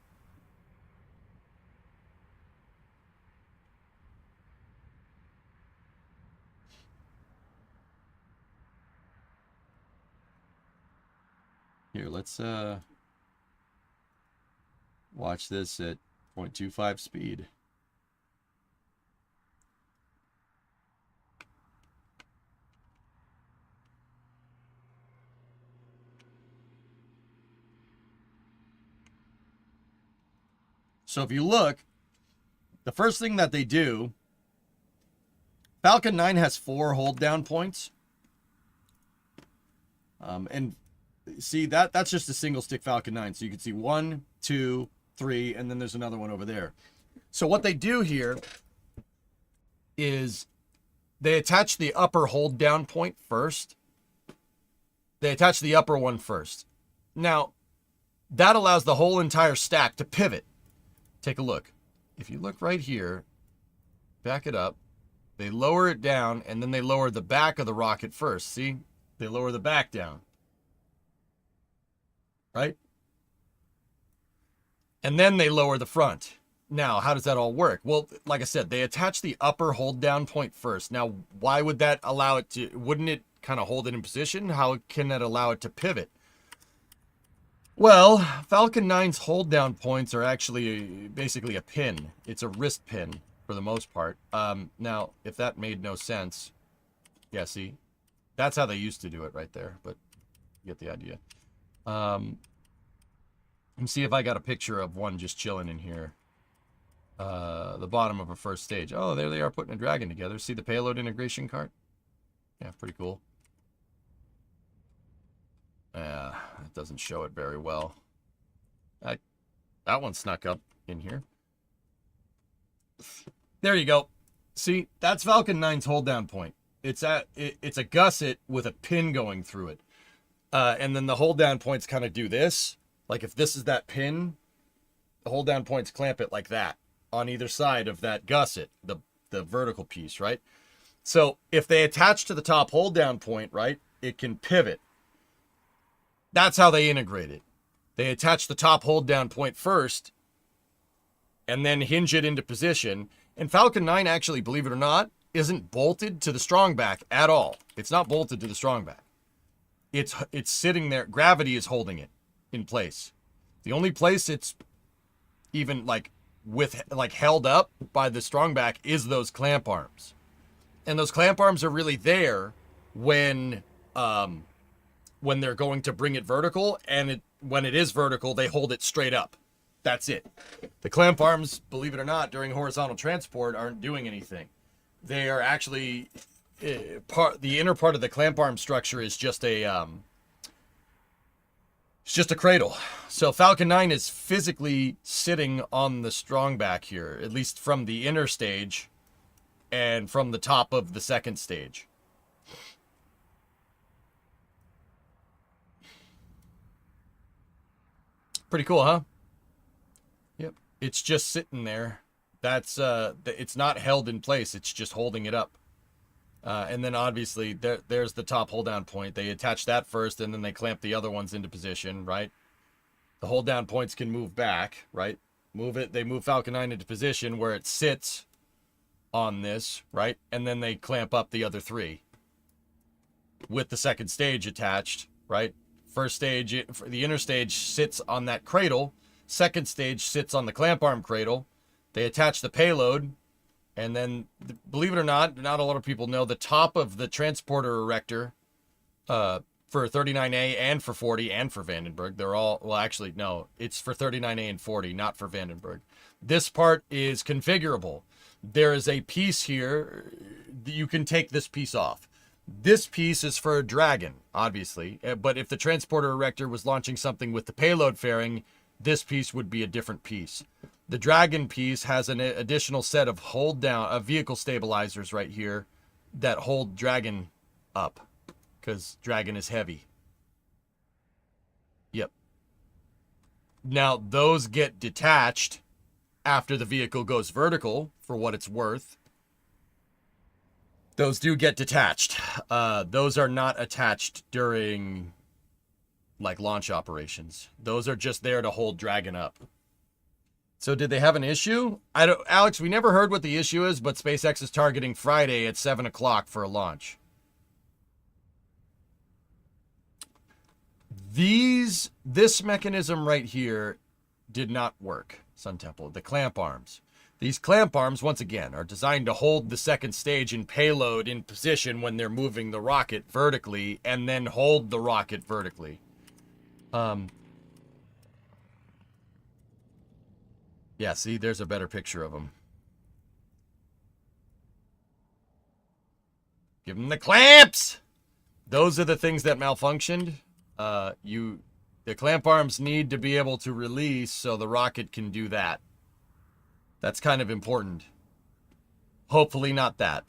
Here, let's watch this at 0.25 speed. So if you look, the first thing that they do, Falcon 9 has 4 hold down points. And see, that's just a single stick Falcon 9. So you can see 1, 2, 3, and then there's another one over there. So what they do here is they attach the upper hold down point first. They attach the upper one first. Now, that allows the whole entire stack to pivot. Take a look. If you look right here, back it up, they lower it down, and then they lower the back of the rocket first. See? They lower the back down. Right? And then they lower the front. Now, how does that all work? Well, like I said, they attach the upper hold down point first. Now, why would that allow it to, wouldn't it kind of hold it in position? How can that allow it to pivot? Well, Falcon 9's hold down points are actually basically a pin. It's a wrist pin for the most part. Now, if that made no sense, yeah, see, that's how they used to do it right there, but you get the idea. Let me see if I got a picture of one just chilling in here. The bottom of a first stage. Oh, there they are putting a Dragon together. See the payload integration cart? Yeah, pretty cool. Yeah, it doesn't show it very well. That one snuck up in here. There you go. See, that's Falcon 9's hold down point. It's a gusset with a pin going through it. And then the hold down points kind of do this. Like if this is that pin, the hold down points clamp it like that on either side of that gusset, the vertical piece, right? So if they attach to the top hold down point, right, it can pivot. That's how they integrate it. They attach the top hold down point first and then hinge it into position. And Falcon 9 actually, believe it or not, isn't bolted to the strong back at all. It's not bolted to the strong back. It's sitting there. Gravity is holding it in place. The only place it's even like held up by the strong back is those clamp arms. And those clamp arms are really there when they're going to bring it vertical, and when it is vertical, they hold it straight up. That's it. The clamp arms, believe it or not, during horizontal transport aren't doing anything. They are actually the inner part of the clamp arm structure is just a cradle. So Falcon 9 is physically sitting on the strong back here, at least from the inner stage and from the top of the second stage. Pretty cool, huh? Yep. It's just sitting there. That's it's not held in place. It's just holding it up. And then obviously there's the top hold down point. They attach that first and then they clamp the other ones into position, right? The hold down points can move back, right? They move Falcon 9 into position where it sits on this, right? And then they clamp up the other three with the second stage attached, right? First stage, the inner stage sits on that cradle. Second stage sits on the clamp arm cradle. They attach the payload. And then, believe it or not a lot of people know, the top of the transporter erector for 39A and for 40 and for Vandenberg, they're all, well, actually, no, it's for 39A and 40, not for Vandenberg. This part is configurable. There is a piece here, you can take this piece off. This piece is for a Dragon, obviously, but if the transporter erector was launching something with the payload fairing, this piece would be a different piece. The Dragon piece has an additional set of vehicle stabilizers right here that hold Dragon up, because Dragon is heavy. Yep. Now, those get detached after the vehicle goes vertical, for what it's worth. Those do get detached. Those are not attached during, like, launch operations. Those are just there to hold Dragon up. So did they have an issue? Alex, we never heard what the issue is, but SpaceX is targeting Friday at 7 o'clock for a launch. This mechanism right here did not work, Sun Temple. The clamp arms. These clamp arms, once again, are designed to hold the second stage and payload in position when they're moving the rocket vertically, and then hold the rocket vertically. Yeah, see, there's a better picture of them. Give them the clamps! Those are the things that malfunctioned. The clamp arms need to be able to release so the rocket can do that. That's kind of important. Hopefully not that.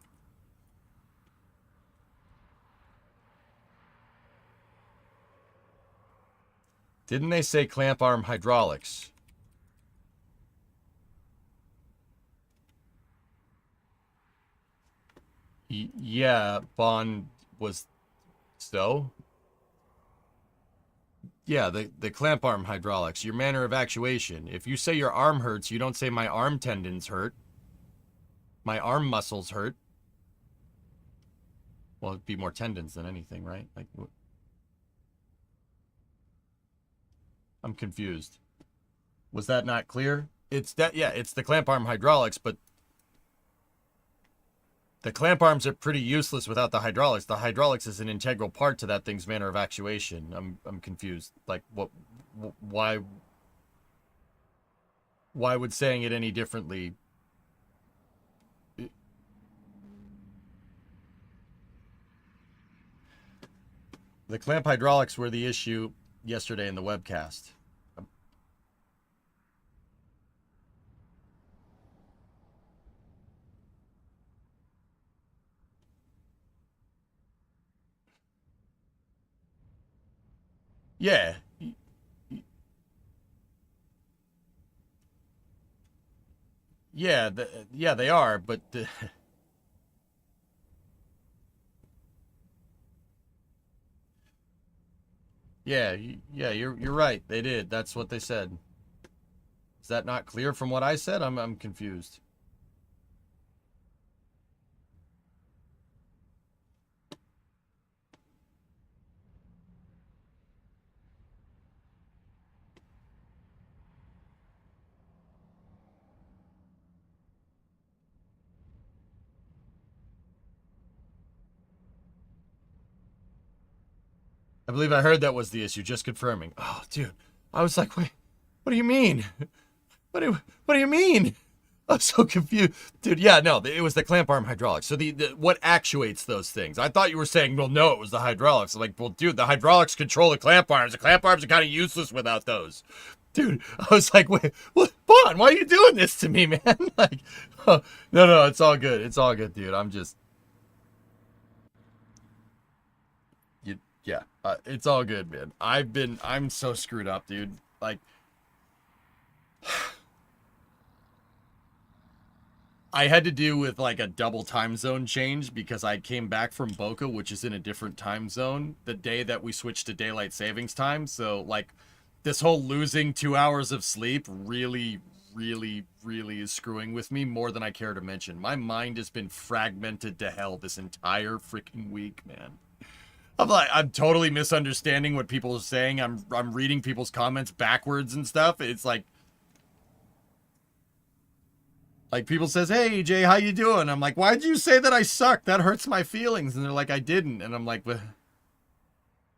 Didn't they say clamp arm hydraulics? Yeah, Bond was so. Yeah, the clamp arm hydraulics, your manner of actuation. If you say your arm hurts, you don't say my arm tendons hurt. My arm muscles hurt. Well, it'd be more tendons than anything, right? Like, I'm confused. Was that not clear? It's the clamp arm hydraulics, but the clamp arms are pretty useless without the hydraulics. The hydraulics is an integral part to that thing's manner of actuation. I'm confused. Like, why would saying it any differently? The clamp hydraulics were the issue yesterday in the webcast. Yeah. Yeah, they are, but yeah, you're right. They did. That's what they said. Is that not clear from what I said? I'm confused. I believe I heard that was the issue, just confirming. Oh, dude. I was like, wait, what do you mean? What do you mean? I'm so confused. Dude, yeah, no, it was the clamp arm hydraulics. So what actuates those things? I thought you were saying, well, no, it was the hydraulics. I'm like, well, dude, the hydraulics control the clamp arms. The clamp arms are kind of useless without those. Dude, I was like, wait, what? Bon, why are you doing this to me, man? Like, oh, no, it's all good. It's all good, dude. I'm just... Yeah, it's all good, man. I'm so screwed up, dude. Like, I had to do with like a double time zone change because I came back from Boca, which is in a different time zone, the day that we switched to daylight savings time. So like this whole losing 2 hours of sleep really is screwing with me more than I care to mention. My mind has been fragmented to hell this entire freaking week, man. I'm totally misunderstanding what people are saying. I'm reading people's comments backwards and stuff. It's like people says, "Hey, Jay, how you doing?" I'm like, "Why'd you say that I suck? That hurts my feelings." And they're like, "I didn't." And I'm like, "Well,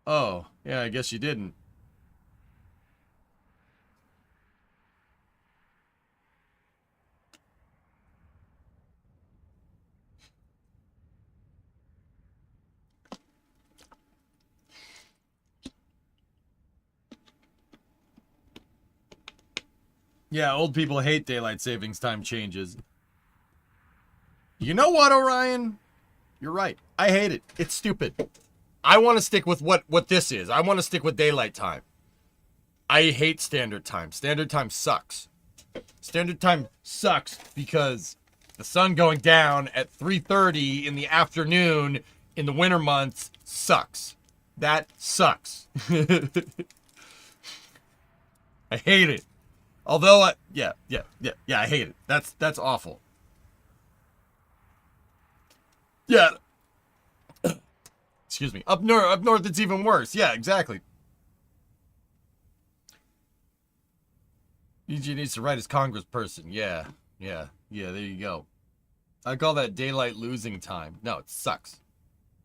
oh, yeah, I guess you didn't." Yeah, old people hate daylight savings time changes. You know what, Orion? You're right. I hate it. It's stupid. I want to stick with what this is. I want to stick with daylight time. I hate standard time. Standard time sucks. Standard time sucks because the sun going down at 3:30 in the afternoon in the winter months sucks. That sucks. I hate it. Although, yeah, I hate it. That's awful. Yeah. Excuse me. Up north, it's even worse. Yeah, exactly. EG needs to write as congressperson. Yeah, there you go. I call that daylight losing time. No, it sucks.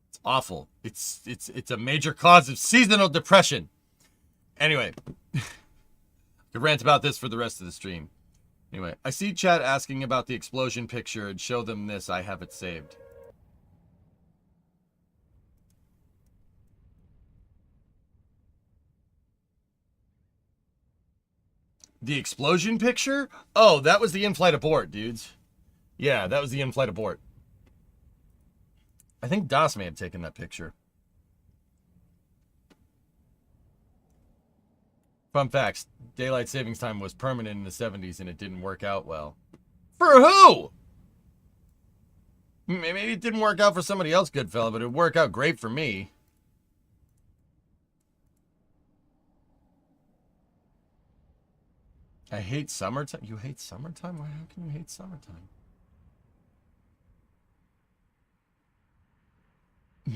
It's awful. It's a major cause of seasonal depression. Anyway. Could rant about this for the rest of the stream. Anyway, I see chat asking about the explosion picture and show them this. I have it saved. The explosion picture? Oh, that was the in-flight abort, dudes. Yeah, that was the in-flight abort. I think Das may have taken that picture. Fun facts. Daylight savings time was permanent in the 70s and it didn't work out well. For who? Maybe it didn't work out for somebody else, good fella, but it would work out great for me. I hate summertime. You hate summertime? How can you hate summertime?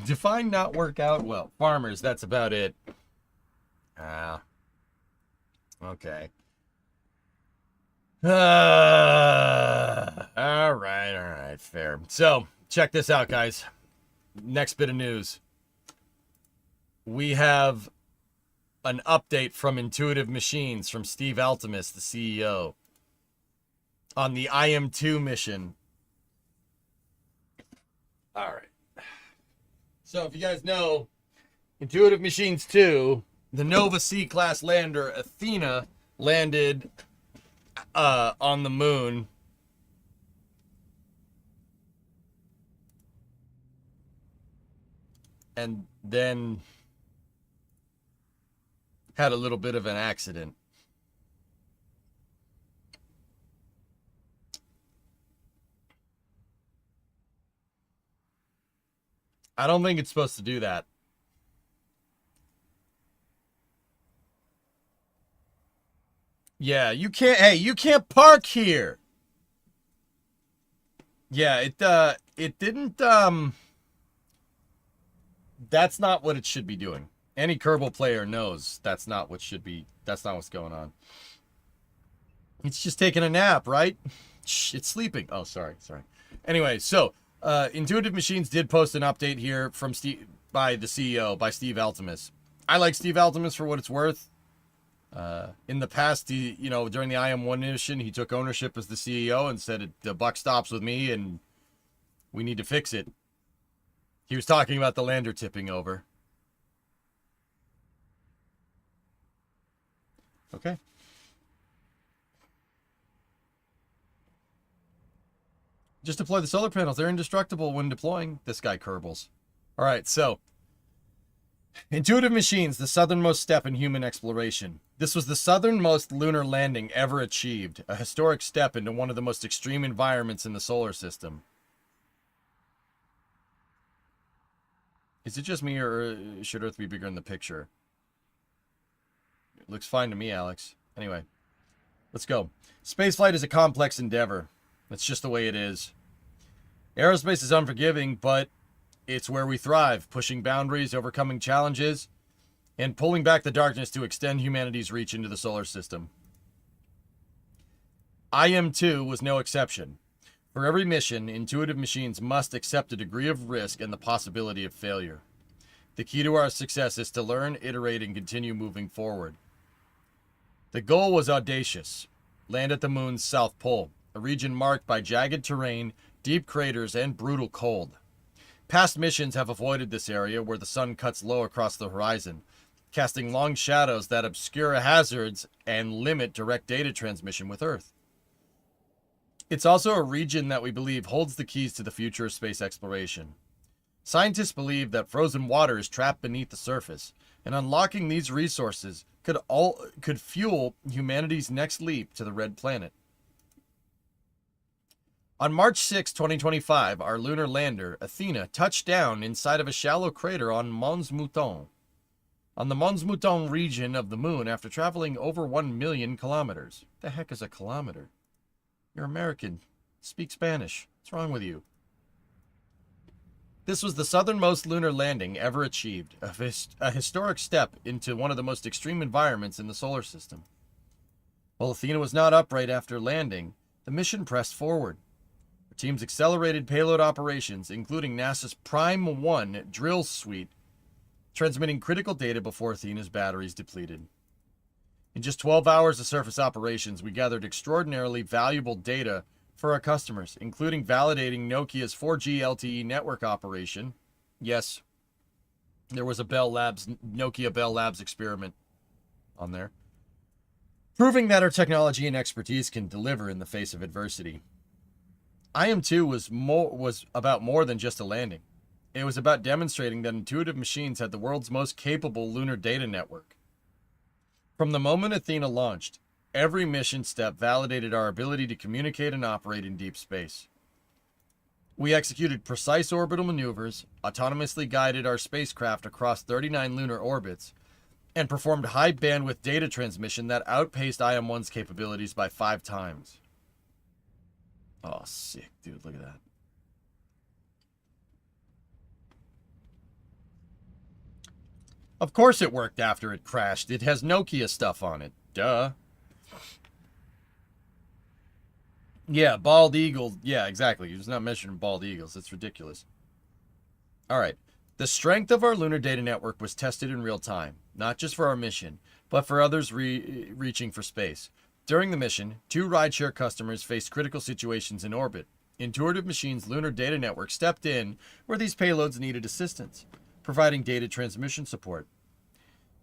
Define not work out well. Farmers, that's about it. Ah. Okay. All right, fair. So, check this out, guys. Next bit of news. We have an update from Intuitive Machines from Steve Altemus, the CEO, on the IM-2 mission. All right. So, if you guys know, Intuitive Machines 2, the Nova C-class lander Athena landed on the moon. And then had a little bit of an accident. I don't think it's supposed to do that. Yeah, you can't, hey, you can't park here. Yeah, it didn't, that's not what it should be doing. Any Kerbal player knows that's not what's going on. It's just taking a nap, right? Shh, it's sleeping. Oh, sorry. Anyway, so, Intuitive Machines did post an update here from by the CEO, by Steve Altemus. I like Steve Altemus for what it's worth. In the past, during the IM-1 mission, he took ownership as the CEO and said, the buck stops with me and we need to fix it. He was talking about the lander tipping over. Okay. Just deploy the solar panels. They're indestructible when deploying. This guy Kerbals. All right, so Intuitive Machines, the southernmost step in human exploration. This was the southernmost lunar landing ever achieved, a historic step into one of the most extreme environments in the solar system. Is it just me, or should Earth be bigger in the picture? It looks fine to me, Alex. Anyway, let's go. Spaceflight is a complex endeavor. That's just the way it is. Aerospace is unforgiving, but it's where we thrive, pushing boundaries, overcoming challenges, and pulling back the darkness to extend humanity's reach into the solar system. IM-2 was no exception. For every mission, Intuitive Machines must accept a degree of risk and the possibility of failure. The key to our success is to learn, iterate, and continue moving forward. The goal was audacious. Land at the moon's south pole, a region marked by jagged terrain, deep craters, and brutal cold. Past missions have avoided this area where the sun cuts low across the horizon, casting long shadows that obscure hazards and limit direct data transmission with Earth. It's also a region that we believe holds the keys to the future of space exploration. Scientists believe that frozen water is trapped beneath the surface, and unlocking these resources could fuel humanity's next leap to the Red Planet. On March 6, 2025, our lunar lander, Athena, touched down inside of a shallow crater on Mons Mouton, on the Mons Mouton region of the moon after traveling over 1 million kilometers. What the heck is a kilometer? You're American. Speak Spanish. What's wrong with you? This was the southernmost lunar landing ever achieved, a historic step into one of the most extreme environments in the solar system. While Athena was not upright after landing, the mission pressed forward. Our team's accelerated payload operations, including NASA's Prime 1 drill suite, transmitting critical data before Athena's batteries depleted. In just 12 hours of surface operations, we gathered extraordinarily valuable data for our customers, including validating Nokia's 4G LTE network operation. Yes, there was a Nokia Bell Labs experiment on there, proving that our technology and expertise can deliver in the face of adversity. IM-2 was about more than just a landing. It was about demonstrating that Intuitive Machines had the world's most capable lunar data network. From the moment Athena launched, every mission step validated our ability to communicate and operate in deep space. We executed precise orbital maneuvers, autonomously guided our spacecraft across 39 lunar orbits, and performed high bandwidth data transmission that outpaced IM-1's capabilities by 5 times. Oh, sick, dude. Look at that. Of course it worked after it crashed. It has Nokia stuff on it. Duh. Yeah, bald eagle. Yeah, exactly. He was not measuring bald eagles. It's ridiculous. All right. The strength of our lunar data network was tested in real time, not just for our mission, but for others reaching for space. During the mission, 2 rideshare customers faced critical situations in orbit. Intuitive Machines' lunar data network stepped in where these payloads needed assistance, providing data transmission support.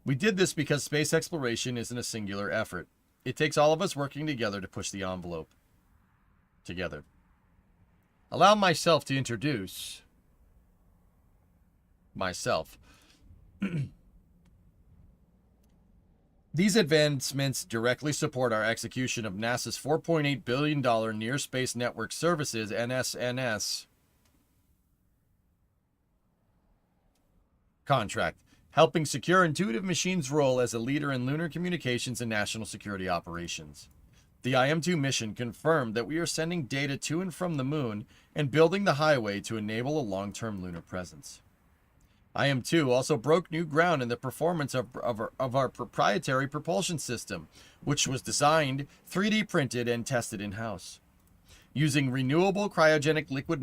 We did this because space exploration isn't a singular effort. It takes all of us working together to push the envelope. Together. Allow myself to introduce myself. These advancements directly support our execution of NASA's $4.8 billion Near Space Network Services, NSNS, contract, helping secure Intuitive Machines' role as a leader in lunar communications and national security operations. The IM-2 mission confirmed that we are sending data to and from the moon and building the highway to enable a long-term lunar presence. IM-2 also broke new ground in the performance of our proprietary propulsion system, which was designed, 3D printed, and tested in-house. Using renewable cryogenic liquid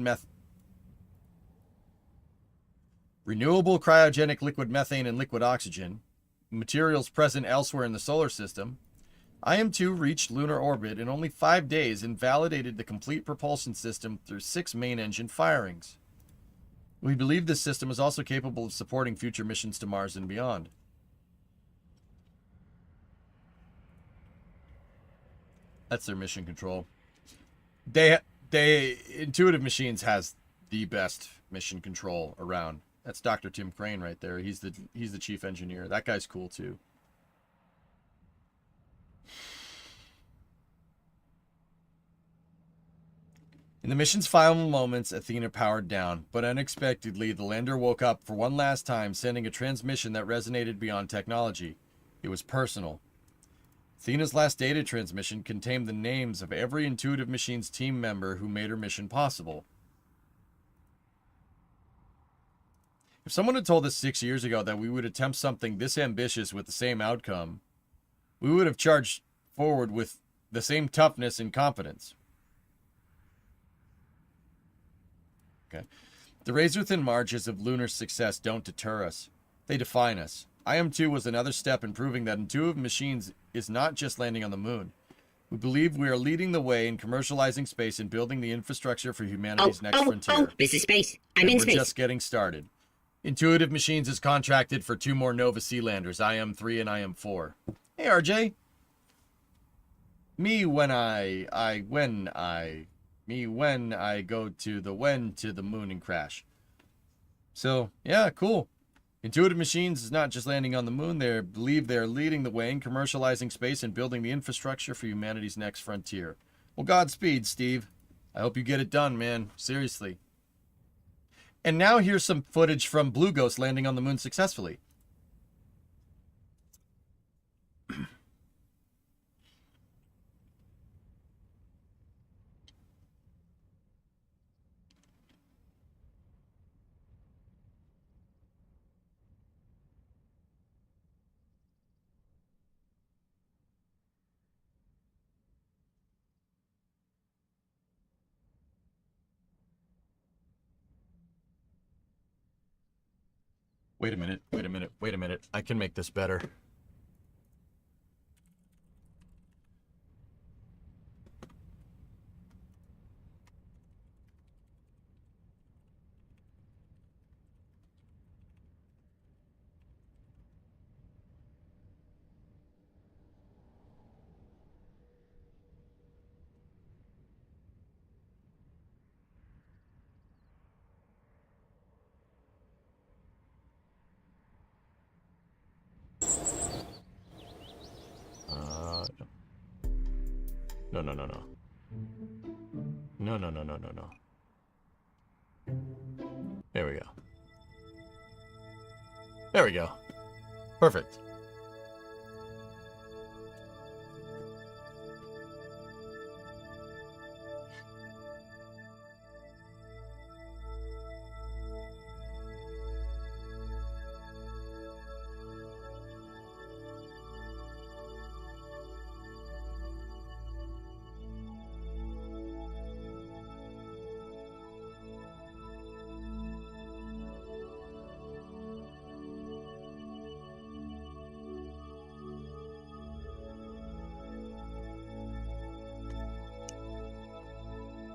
methane and liquid oxygen, materials present elsewhere in the solar system, IM-2 reached lunar orbit in only 5 days and validated the complete propulsion system through 6 main engine firings. We believe this system is also capable of supporting future missions to Mars and beyond. That's their mission control. Intuitive Machines has the best mission control around. That's Dr. Tim Crane right there. He's the chief engineer. That guy's cool too. In the mission's final moments, Athena powered down, but unexpectedly, the lander woke up for one last time, sending a transmission that resonated beyond technology. It was personal. Athena's last data transmission contained the names of every Intuitive Machines team member who made her mission possible. If someone had told us 6 years ago that we would attempt something this ambitious with the same outcome, we would have charged forward with the same toughness and confidence. Okay. The razor-thin margins of lunar success don't deter us. They define us. IM-2 was another step in proving that Intuitive Machines is not just landing on the moon. We believe we are leading the way in commercializing space and building the infrastructure for humanity's next frontier. This is space. I'm in space. We're just getting started. Intuitive Machines is contracted for 2 more Nova Sea landers, IM-3 and IM-4. Hey, RJ. Me when I go to the moon and crash. So, yeah, cool. Intuitive Machines is not just landing on the moon. They believe they're leading the way in commercializing space and building the infrastructure for humanity's next frontier. Well, Godspeed, Steve. I hope you get it done, man. Seriously. And now here's some footage from Blue Ghost landing on the moon successfully. Wait a minute. I can make this better. No. There we go. Perfect.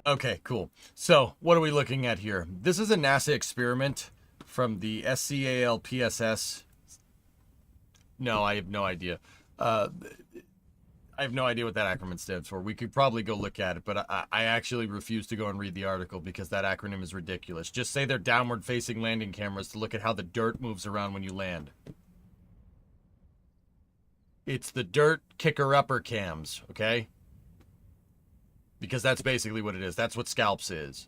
Okay, cool. So, what are we looking at here? This is a NASA experiment from the SCALPSS. No, I have no idea. I have no idea what that acronym stands for. We could probably go look at it, but I actually refuse to go and read the article because that acronym is ridiculous. Just say they're downward-facing landing cameras to look at how the dirt moves around when you land. It's the dirt kicker-upper cams, okay? Because that's basically what it is. That's what SCALPS is.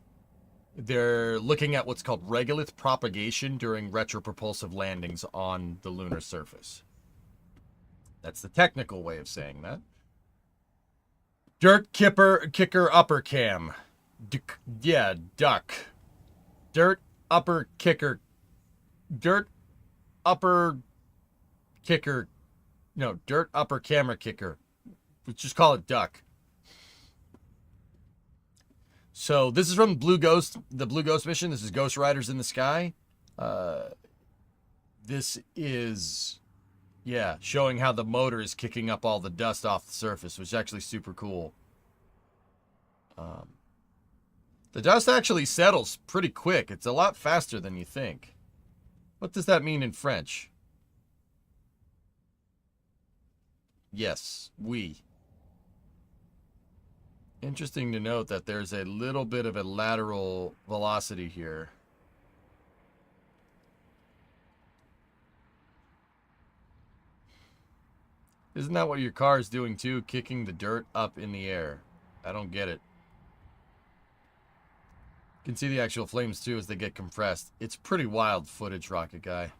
They're looking at what's called regolith propagation during retropropulsive landings on the lunar surface. That's the technical way of saying that. Dirt kicker upper cam. Duck. Dirt upper kicker. Dirt upper kicker. No, dirt upper camera kicker. Let's just call it duck. So this is from Blue Ghost, the Blue Ghost mission. This is Ghost Riders in the Sky. This is, yeah, showing how the motor is kicking up all the dust off the surface, which is actually super cool. The dust actually settles pretty quick. It's a lot faster than you think. What does that mean in French? Yes, oui. Interesting to note that there's a little bit of a lateral velocity here. Isn't that what your car is doing too? Kicking the dirt up in the air. I don't get it. You can see the actual flames too as they get compressed. It's pretty wild footage, Rocket Guy.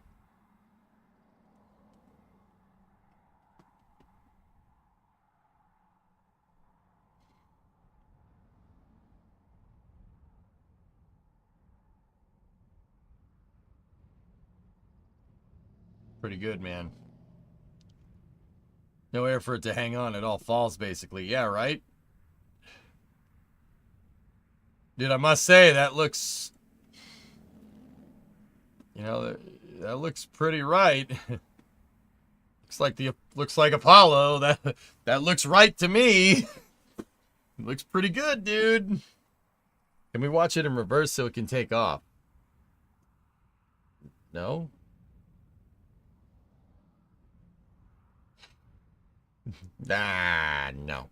Pretty good, man. No air for it to hang on. It all falls, basically. Yeah, right? Dude, I must say, that looks... You know, that looks pretty right. looks like Apollo. That looks right to me. It looks pretty good, dude. Can we watch it in reverse so it can take off? No? No.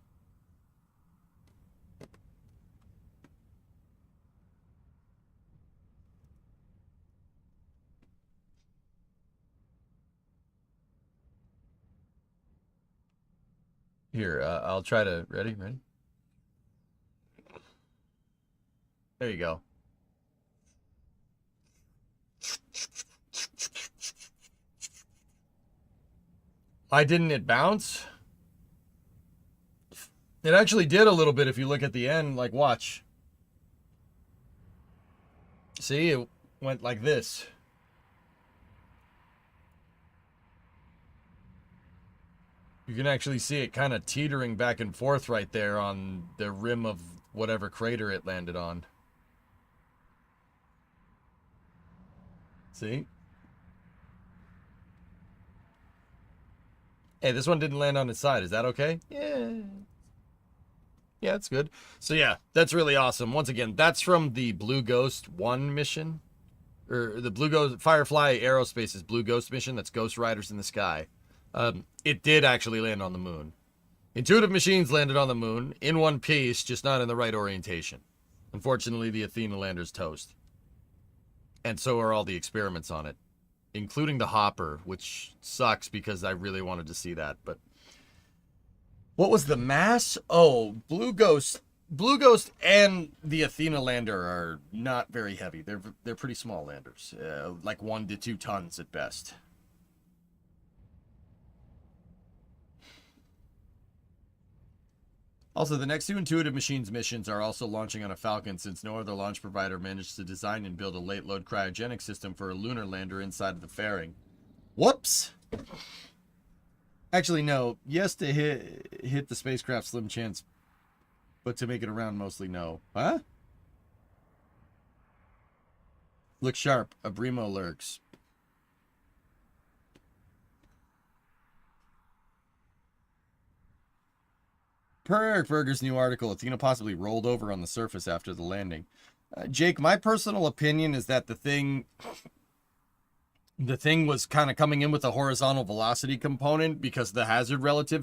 Here, I'll try to... Ready? There you go. Why didn't it bounce? It actually did a little bit if you look at the end. Like, watch. See, it went like this. You can actually see it kind of teetering back and forth right there on the rim of whatever crater it landed on. See? Hey, this one didn't land on its side. Is that okay? Yeah. Yeah, that's good. So yeah, that's really awesome. Once again, that's from the Blue Ghost 1 mission. Or the Blue Ghost Firefly Aerospace's Blue Ghost mission. That's Ghost Riders in the Sky. It did actually land on the moon. Intuitive Machines landed on the moon in one piece, just not in the right orientation. Unfortunately, the Athena lander's toast. And so are all the experiments on it, including the hopper, which sucks because I really wanted to see that. But what was the mass? Oh, Blue Ghost and the Athena lander are not very heavy. They're pretty small landers, like 1 to 2 tons at best. Also, the next 2 Intuitive Machines missions are also launching on a Falcon, since no other launch provider managed to design and build a late-load cryogenic system for a lunar lander inside of the fairing. Whoops! Actually, no. Yes to hit the spacecraft, slim chance, but to make it around, mostly no. Huh? Look sharp. Abrimo lurks. Per Eric Berger's new article, Athena possibly rolled over on the surface after the landing. Jake, my personal opinion is that the thing was kind of coming in with a horizontal velocity component because of the hazard relative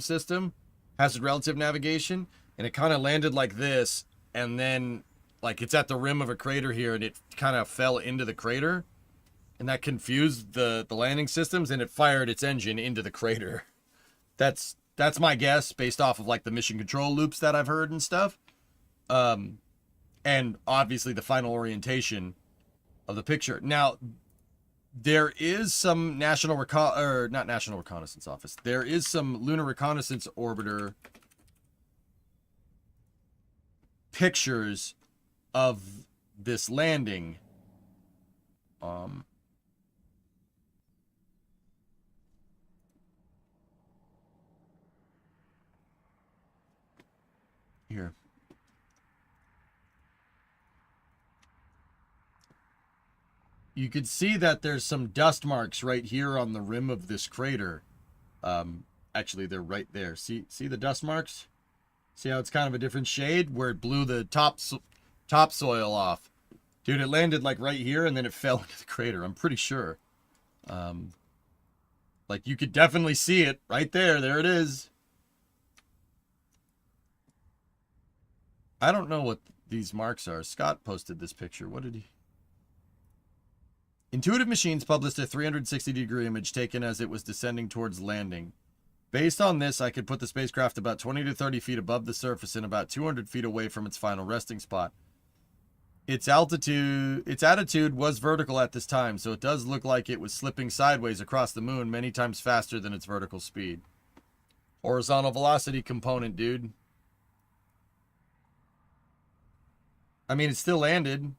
navigation, and it kind of landed like this, and then like it's at the rim of a crater here, and it kind of fell into the crater, and that confused the landing systems, and it fired its engine into the crater. That's my guess based off of like the mission control loops that I've heard and stuff. And obviously the final orientation of the picture. Now, there is some not National Reconnaissance Office. There is some Lunar Reconnaissance Orbiter pictures of this landing. Here. You could see that there's some dust marks right here on the rim of this crater. Actually, they're right there. See the dust marks? See how it's kind of a different shade where it blew the topsoil off? Dude, it landed like right here and then it fell into the crater. I'm pretty sure. Like you could definitely see it right there. There it is. I don't know what these marks are. Scott posted this picture. What did he... Intuitive Machines published a 360-degree image taken as it was descending towards landing. Based on this, I could put the spacecraft about 20 to 30 feet above the surface and about 200 feet away from its final resting spot. Its attitude was vertical at this time, so it does look like it was slipping sideways across the moon many times faster than its vertical speed. Horizontal velocity component, dude. I mean, it still landed.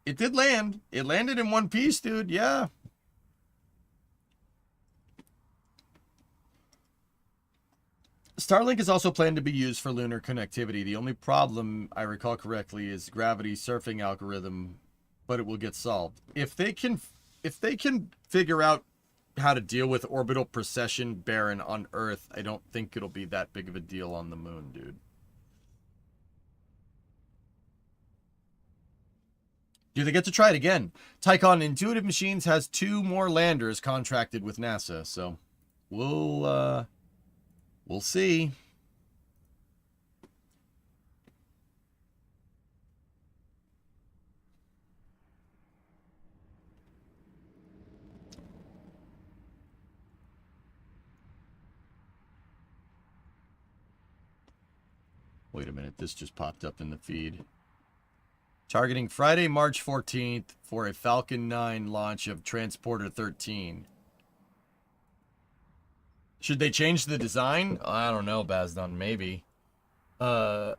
It did land. It landed in one piece, dude. Yeah. Starlink is also planned to be used for lunar connectivity. The only problem, I recall correctly, is gravity surfing algorithm, but it will get solved. If they can figure out how to deal with orbital precession barren on Earth, I don't think it'll be that big of a deal on the moon, dude. Do they get to try it again? Tycon Intuitive Machines has 2 more landers contracted with NASA, so we'll see. Wait a minute, this just popped up in the feed. Targeting Friday, March 14th for a Falcon 9 launch of Transporter 13. Should they change the design? I don't know, Bazdon, maybe. Oh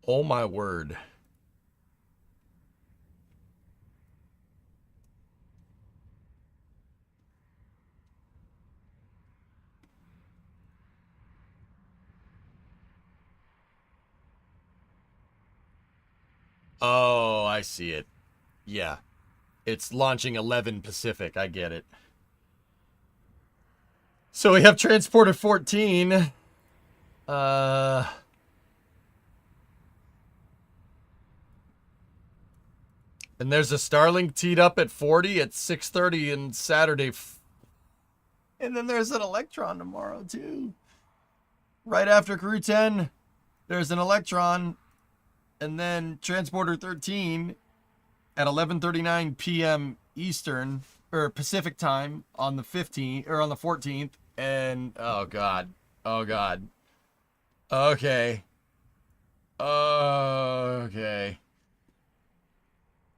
my word. Oh, I see it. Yeah. It's launching 11 Pacific. I get it. So we have Transporter 14. And there's a Starlink teed up at 40 at 6:30 and Saturday. And then there's an Electron tomorrow, too. Right after Crew 10, there's an Electron. And then Transporter 13 at 11:39 p.m. Eastern or Pacific time on the 15th or on the 14th. And oh god, okay.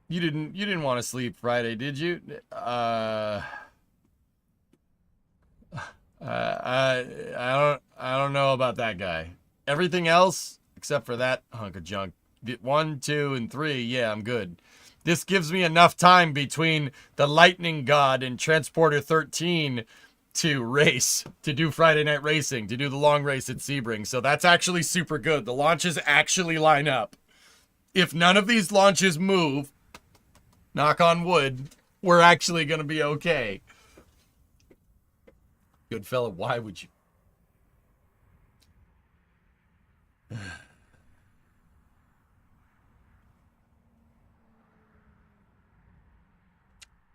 You didn't want to sleep Friday, did you? I don't know about that guy. Everything else except for that hunk of junk. 1, 2, and 3, yeah, I'm good. This gives me enough time between the Lightning God and Transporter 13 to race, to do Friday night racing, to do the long race at Sebring. So that's actually super good. The launches actually line up. If none of these launches move, knock on wood, we're actually going to be okay. Good fella, why would you?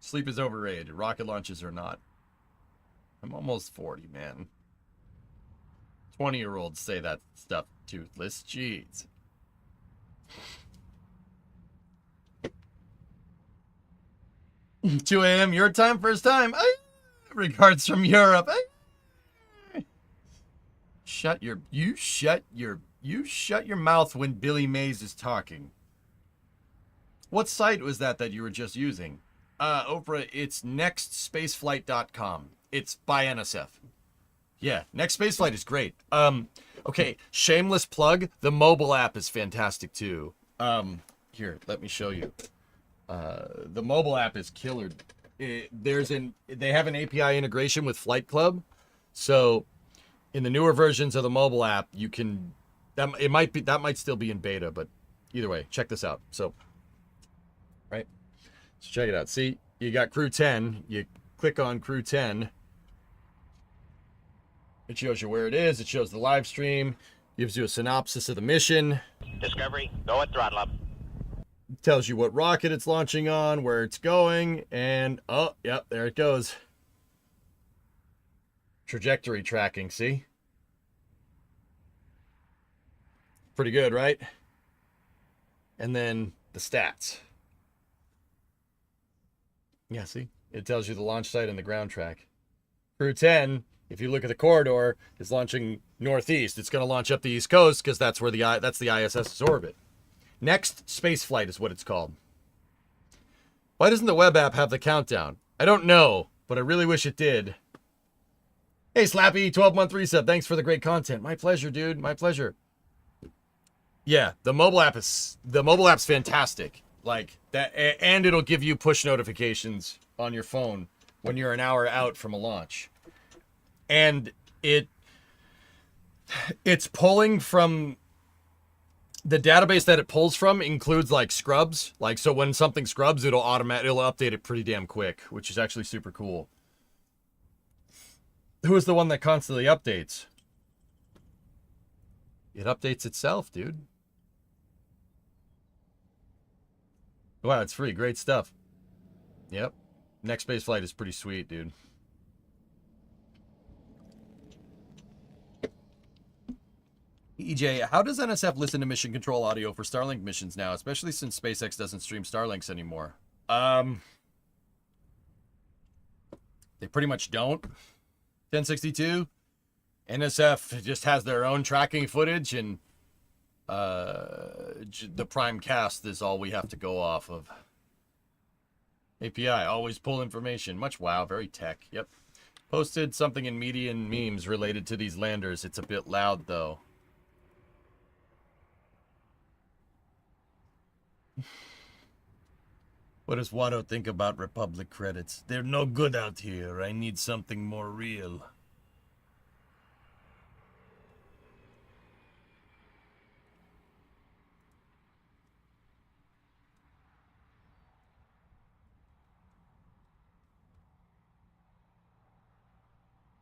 Sleep is overrated. Rocket launches are not. I'm almost 40, man. 20-year-olds say that stuff toothless. Jeez. Two a.m. your time, first time. Regards from Europe. You shut your mouth when Billy Mays is talking. What site was that you were just using? Oprah, it's nextspaceflight.com. It's by NSF. Yeah, Next Spaceflight is great. Okay, shameless plug. The mobile app is fantastic too. Here, let me show you. The mobile app is killer. They have an API integration with Flight Club, so in the newer versions of the mobile app, you can. That might still be in beta, but either way, check this out. So, right. So check it out. See, you got Crew 10. You click on Crew 10. It shows you where it is. It shows the live stream. Gives you a synopsis of the mission. Discovery, go at throttle up. Tells you what rocket it's launching on, where it's going, and oh, yep, there it goes. Trajectory tracking, see? Pretty good, right? And then the stats. Yeah, see? It tells you the launch site and the ground track. Crew 10, if you look at the corridor, is launching northeast. It's going to launch up the east coast because that's where that's the ISS's orbit. Next space flight is what it's called. Why doesn't the web app have the countdown? I don't know, but I really wish it did. Hey, Slappy, 12-month reset. Thanks for the great content. My pleasure, dude. My pleasure. Yeah, the mobile app's fantastic. Like that, and it'll give you push notifications on your phone when you're an hour out from a launch. And it's pulling from the database that it pulls from includes like scrubs. Like, so when something scrubs, it'll update it pretty damn quick, which is actually super cool. Who is the one that constantly updates? It updates itself, dude. Wow, it's free. Great stuff. Yep. Next space flight is pretty sweet, dude. EJ, how does NSF listen to mission control audio for Starlink missions now, especially since SpaceX doesn't stream Starlinks anymore? They pretty much don't. 1062. NSF just has their own tracking footage, and the prime cast is all we have to go off of. API, always pull information. Much wow, very tech. Yep. Posted something in media and memes related to these landers. It's a bit loud, though. What does Watto think about Republic credits? They're no good out here. I need something more real.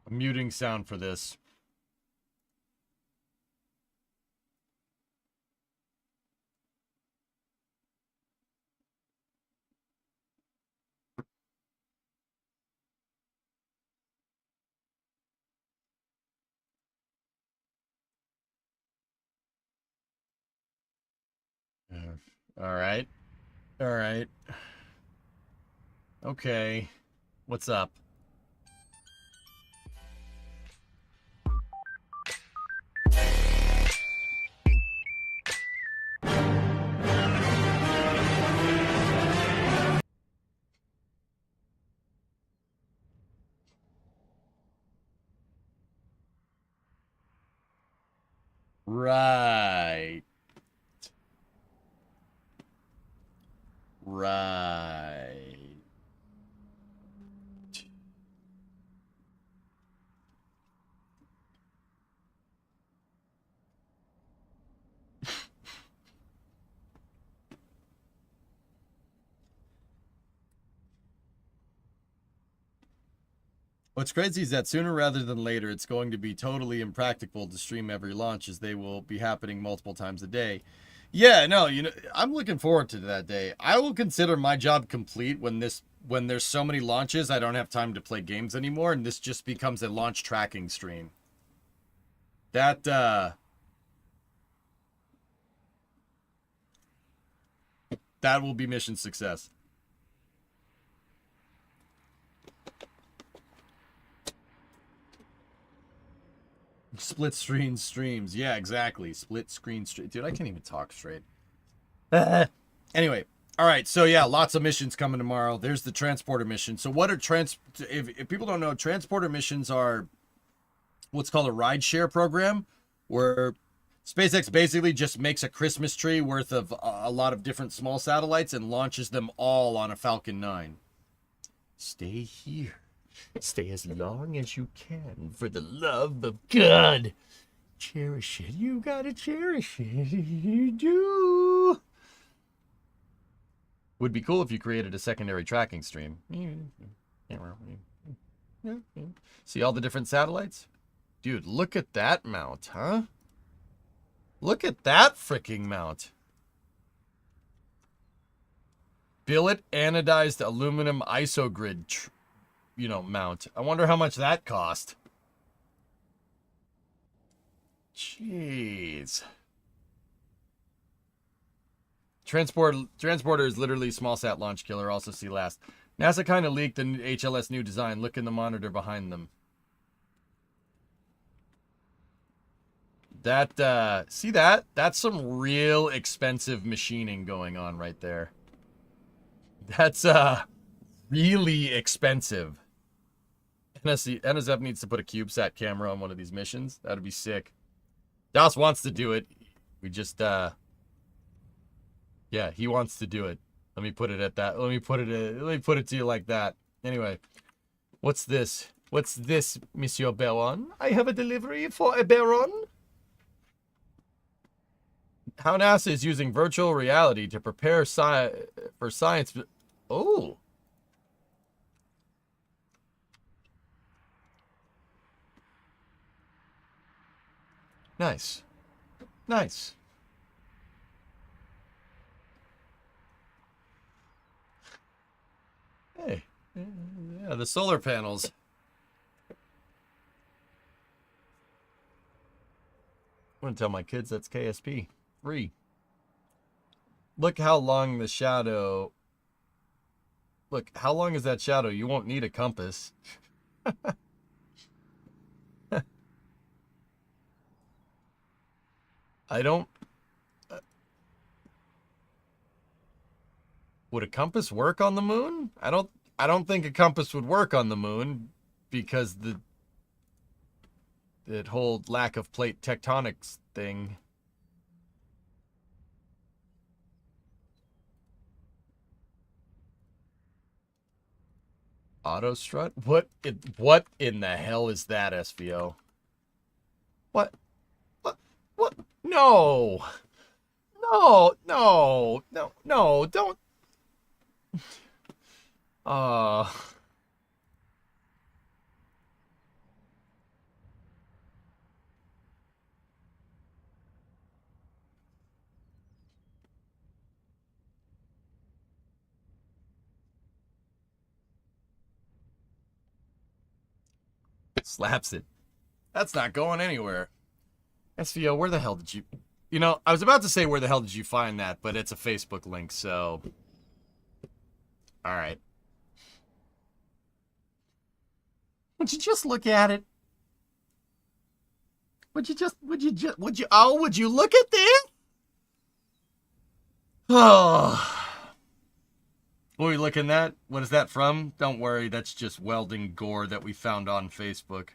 A muting sound for this. All right. All right. Okay. What's up? Right. Right. What's crazy is that sooner rather than later, it's going to be totally impractical to stream every launch, as they will be happening multiple times a day. Yeah, no, I'm looking forward to that day. I will consider my job complete when there's so many launches, I don't have time to play games anymore, and this just becomes a launch tracking stream. That will be mission success. Split screen streams. Yeah, exactly. Split screen stream. Dude, I can't even talk straight. Anyway. All right. So, yeah, lots of missions coming tomorrow. There's the transporter mission. So, what are if people don't know, transporter missions are what's called a rideshare program, where SpaceX basically just makes a Christmas tree worth of a lot of different small satellites and launches them all on a Falcon 9. Stay here. Stay as long as you can, for the love of God. Cherish it. You gotta cherish it. You do. Would be cool if you created a secondary tracking stream. See all the different satellites? Dude, look at that mount, huh? Look at that freaking mount. Billet anodized aluminum isogrid mount. I wonder how much that cost. Jeez. Transporter is literally small sat launch killer. Also see last. NASA kind of leaked the HLS new design. Look in the monitor behind them. That, see that? That's some real expensive machining going on right there. That's, really expensive. NSF needs to put a CubeSat camera on one of these missions. That'd be sick. Das wants to do it. We just, yeah, he wants to do it. Let me put it at that. Let me put it to you like that. Anyway, what's this? What's this, Monsieur Baron? I have a delivery for a Baron. How NASA is using virtual reality to prepare for science. Oh. Nice. Nice. Hey. Yeah, the solar panels. I'm going to tell my kids that's KSP. 3. Look how long the shadow... Look, how long is that shadow? You won't need a compass. I don't... would a compass work on the moon? I don't think a compass would work on the moon because that whole lack of plate tectonics thing. Auto strut? What in the hell is that, SVO? What? What? No. No, no, no, no, don't. Slaps it. That's not going anywhere. SVO, where the hell did you... You know, I was about to say where the hell did you find that, but it's a Facebook link, so... Alright. Would you just look at it? Would you look at this? Oh. What are we looking at? What is that from? Don't worry, that's just welding gore that we found on Facebook.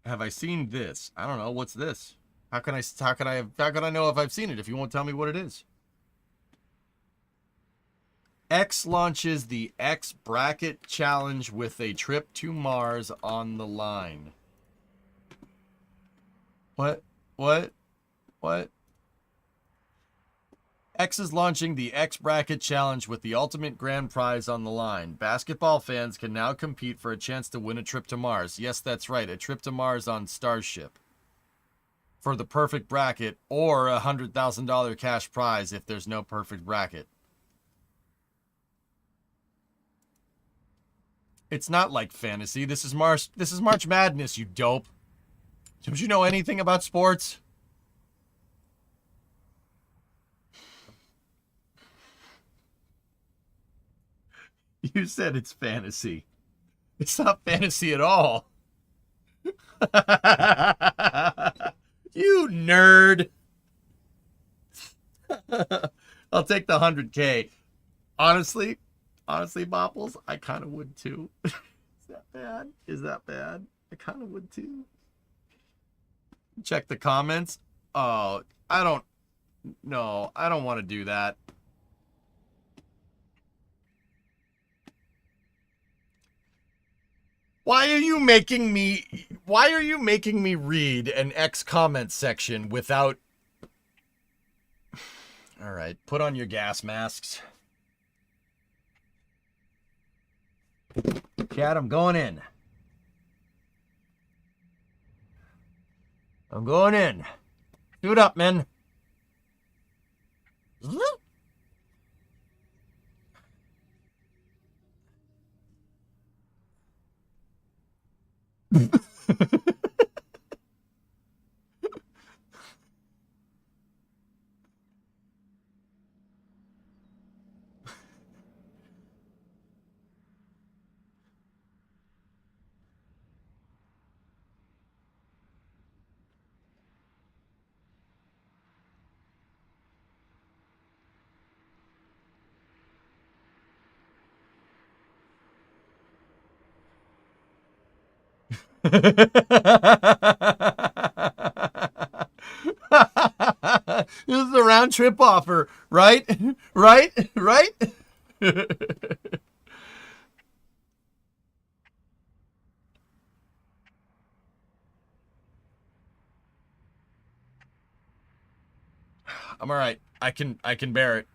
Have I seen this? I don't know. What's this? How can I know if I've seen it if you won't tell me what it is? X launches the X bracket challenge with a trip to Mars on the line. What? X is launching the X Bracket Challenge with the ultimate grand prize on the line. Basketball fans can now compete for a chance to win a trip to Mars. Yes, that's right, a trip to Mars on Starship. For the perfect bracket, or a $100,000 cash prize if there's no perfect bracket. It's not like fantasy. This is March Madness, you dope. Don't you know anything about sports? You said it's fantasy. It's not fantasy at all. You nerd. I'll take the 100K. Honestly, Bopples, I kind of would too. Is that bad? Is that bad? I kind of would too. Check the comments. Oh, I don't want to do that. Why are you making me read an X comment section without... All right, put on your gas masks. Chad, I'm going in. I'm going in. Suit up, men. This is a round trip offer, right? Right? Right? I'm all right. I can bear it.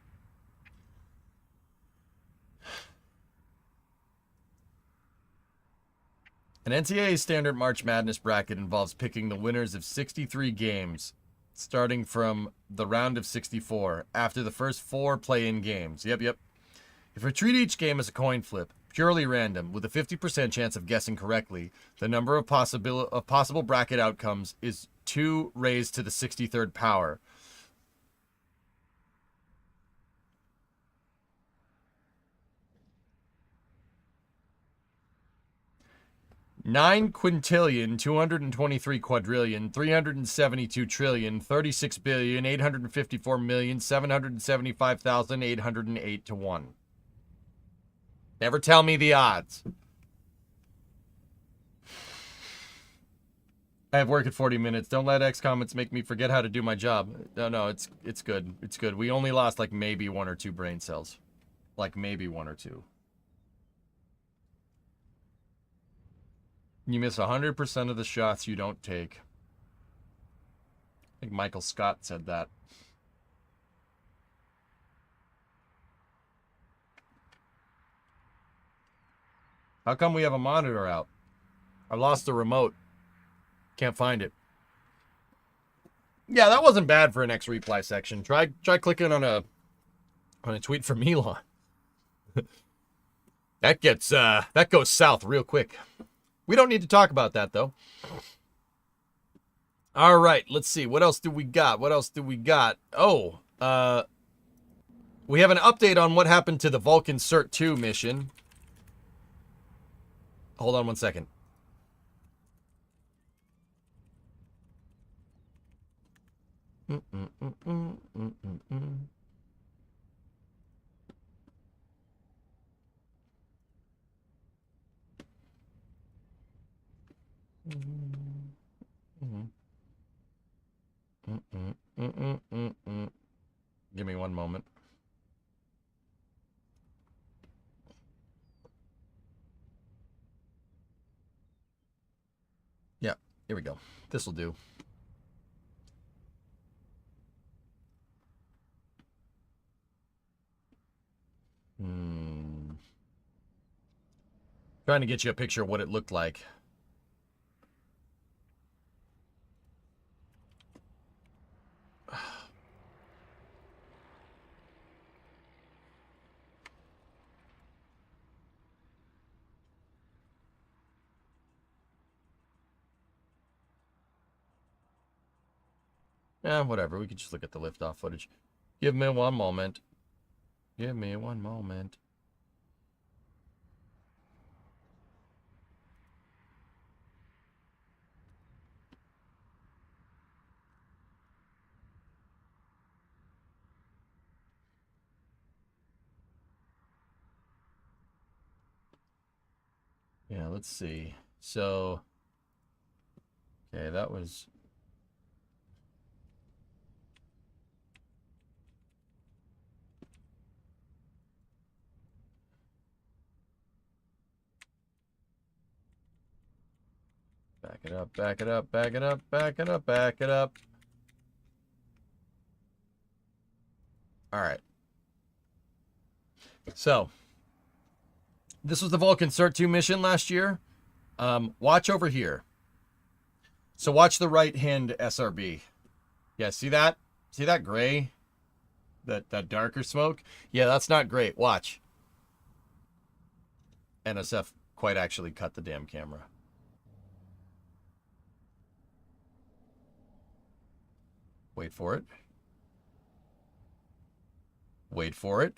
An NCAA standard March Madness bracket involves picking the winners of 63 games, starting from the round of 64, after the first 4 play-in games. Yep. If we treat each game as a coin flip, purely random, with a 50% chance of guessing correctly, the number of possible bracket outcomes is 2 raised to the 63rd power. Nine quintillion, 223 quadrillion, 372 trillion, 36 billion, 854 million, 775,808 to 1. Never tell me the odds. I have work at 40 minutes. Don't let X comments make me forget how to do my job. No, it's good. It's good. We only lost like maybe 1 or 2 brain cells. Like maybe 1 or 2. You miss 100% of the shots you don't take. I think Michael Scott said that. How come we have a monitor out? I lost the remote. Can't find it. Yeah, that wasn't bad for an X reply section. Try clicking on a tweet from Elon. That goes south real quick. We don't need to talk about that, though. All right, let's see. What else do we got? Oh, we have an update on what happened to the Vulcan Cert 2 mission. Hold on one second. Give me one moment. Yeah, here we go. This will do. Trying to get you a picture of what it looked like. Yeah, whatever. We could just look at the liftoff footage. Give me one moment. Give me one moment. Yeah, let's see. So, okay, that was... Back it up, back it up, back it up, back it up, back it up. All right. So, this was the Vulcan Cert 2 mission last year. Watch over here. So watch the right-hand SRB. Yeah, see that? See that gray? That darker smoke? Yeah, that's not great. Watch. NSF quite actually cut the damn camera. Wait for it. Wait for it.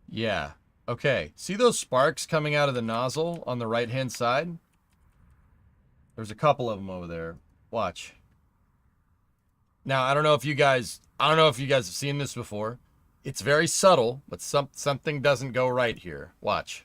Yeah. Okay. See those sparks coming out of the nozzle on the right-hand side? There's a couple of them over there. Watch. Now, I don't know if you guys have seen this before, It's very subtle, but something doesn't go right here. Watch.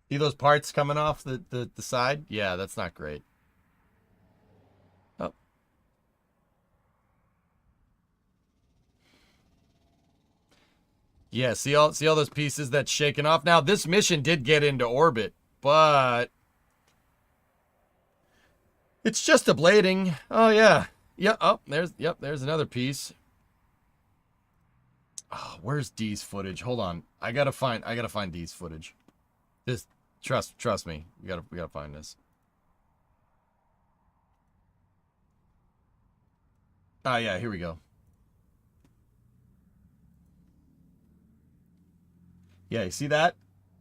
See those parts coming off the side? Yeah, that's not great. Oh. Yeah, see all those pieces that's shaking off? Now, this mission did get into orbit, but it's just ablating. Oh yeah. Yeah, oh, there's another piece. Oh, where's D's footage? Hold on. I gotta find D's footage. This trust me. We gotta find this. Ah, yeah, here we go. Yeah, you see that?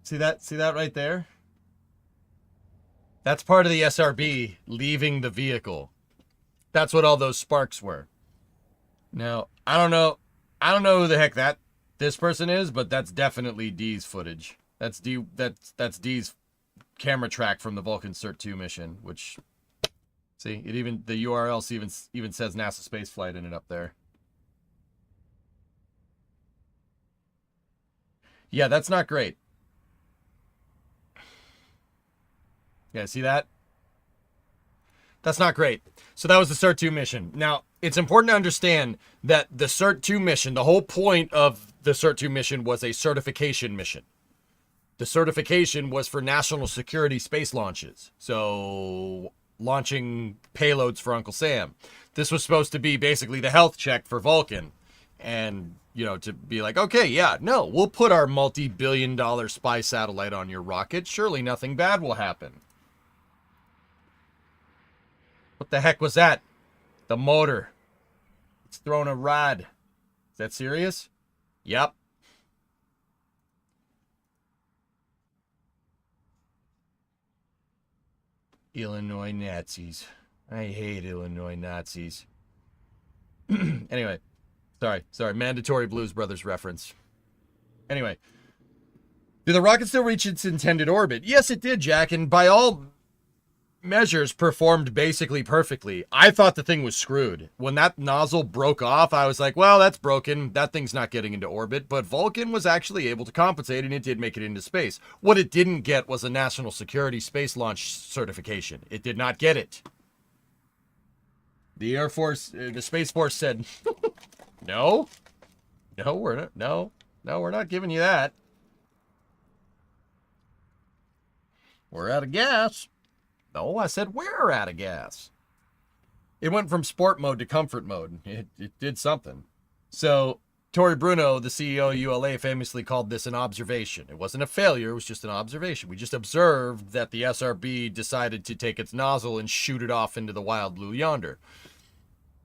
See that right there? That's part of the SRB leaving the vehicle. That's what all those sparks were. Now, I don't know who the heck this person is, but that's definitely D's footage. That's D's camera track from the Vulcan Cert 2 mission, which, see, the URL even says NASA spaceflight in it up there. Yeah, that's not great. Yeah, see that? That's not great. So that was the Cert 2 mission. Now, it's important to understand that the Cert 2 mission, the whole point of the Cert 2 mission was a certification mission. The certification was for national security space launches. So, launching payloads for Uncle Sam. This was supposed to be basically the health check for Vulcan. And, to be like, okay, yeah, no, we'll put our multi-billion-dollar spy satellite on your rocket. Surely nothing bad will happen. What the heck was that? The motor. It's throwing a rod. Is that serious? Yep. Illinois Nazis. I hate Illinois Nazis. Anyway. Sorry. Mandatory Blues Brothers reference. Anyway. Did the rocket still reach its intended orbit? Yes, it did, Jack. And by all measures, performed basically perfectly. I thought the thing was screwed. When that nozzle broke off, I was like, well, that's broken. That thing's not getting into orbit. But Vulcan was actually able to compensate, and it did make it into space. What it didn't get was a national security space launch certification. It did not get it. The Air Force, the Space Force said, no, we're not giving you that. We're out of gas. No, I said we're out of gas. It went from sport mode to comfort mode. It did something. So, Tory Bruno, the CEO of ULA, famously called this an observation. It wasn't a failure, it was just an observation. We just observed that the SRB decided to take its nozzle and shoot it off into the wild blue yonder.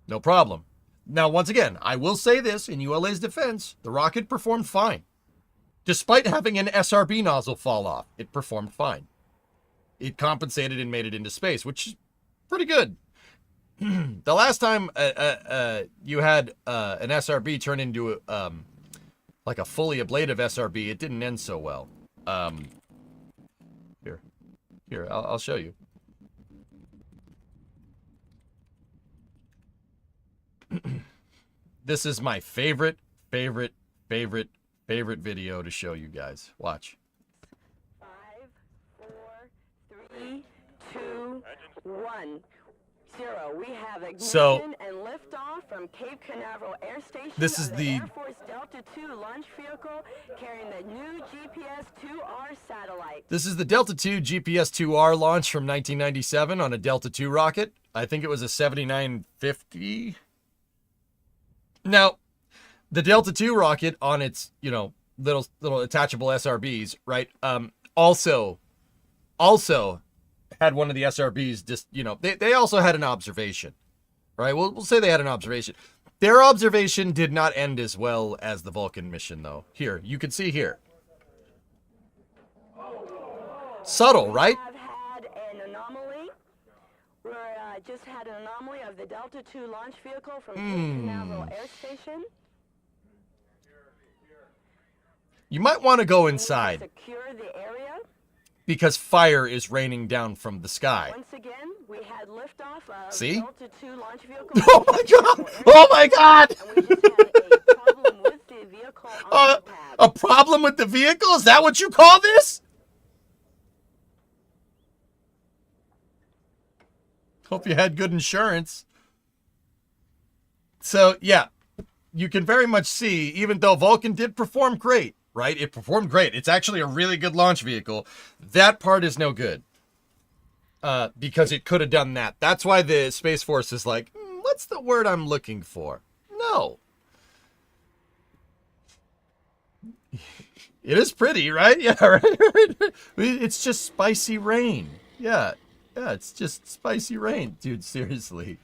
No problem. Now, once again, I will say this in ULA's defense, the rocket performed fine. Despite having an SRB nozzle fall off, it performed fine. It compensated and made it into space, which is pretty good. The last time you had an SRB turn into like a fully ablative SRB, it didn't end so well. Here, I'll show you. This is my favorite video to show you guys. Watch. 5, 4, 3, 2, 1, 0. We have ignition and liftoff from Cape Canaveral Air Station. This is the Air Force Delta II launch vehicle carrying the new GPS-2R satellite. This is the Delta II GPS-2R launch from 1997 on a Delta II rocket. I think it was a 7950. Now, the Delta II rocket on its, little attachable SRBs, right? Also had one of the SRBs just, they also had an observation, right? We'll say they had an observation. Their observation did not end as well as the Vulcan mission, though. Here, you can see here. Subtle, right? We have had an anomaly. We just had an anomaly of the Delta II launch vehicle from Cape Canaveral Air Station. You might want to go inside Secure the area. because fire is raining down from the sky. Once again, we had liftoff of See? Delta II launch vehicle. Oh my god! Oh my god! And we just had a problem with the vehicle on the pad. A problem with the vehicle? Is that what you call this? Hope you had good insurance. So, yeah, you can very much see, even though Vulcan did perform great, right? It performed great. It's actually a really good launch vehicle. That part is no good. Because it could have done that. That's why the Space Force is like, what's the word I'm looking for? No. It is pretty, right? Yeah, right. It's just spicy rain. Yeah, it's just spicy rain. Dude, seriously.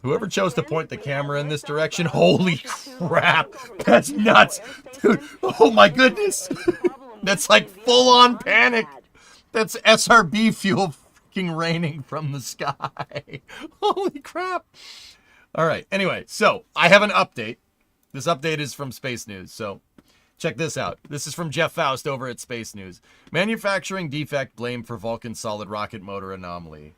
Whoever chose to point the camera in this direction, holy crap. That's nuts. Dude, oh my goodness. That's like full-on panic. That's SRB fuel freaking raining from the sky. Holy crap. All right, anyway, so I have an update. This update is from Space News, so check this out. This is from Jeff Faust over at Space News. Manufacturing defect blamed for Vulcan solid rocket motor anomaly.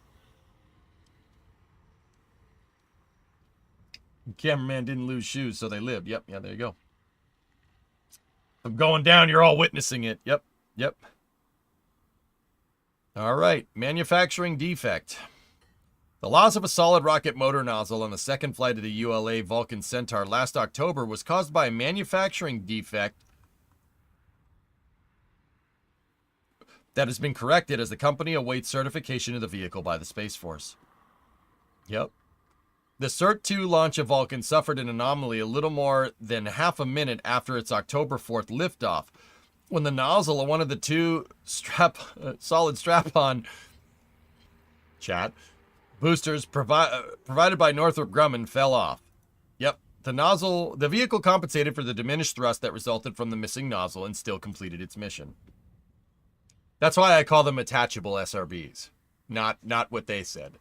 Cameraman didn't lose shoes, so they lived. Yep, yeah, there you go. I'm going down, you're all witnessing it. Yep. All right, manufacturing defect. The loss of a solid rocket motor nozzle on the second flight of the ULA Vulcan Centaur last October was caused by a manufacturing defect that has been corrected as the company awaits certification of the vehicle by the Space Force. Yep. The Cert-2 launch of Vulcan suffered an anomaly a little more than half a minute after its October 4th liftoff, when the nozzle of one of the two solid strap-on boosters provided by Northrop Grumman fell off. Yep, the vehicle compensated for the diminished thrust that resulted from the missing nozzle and still completed its mission. That's why I call them attachable SRBs, not what they said.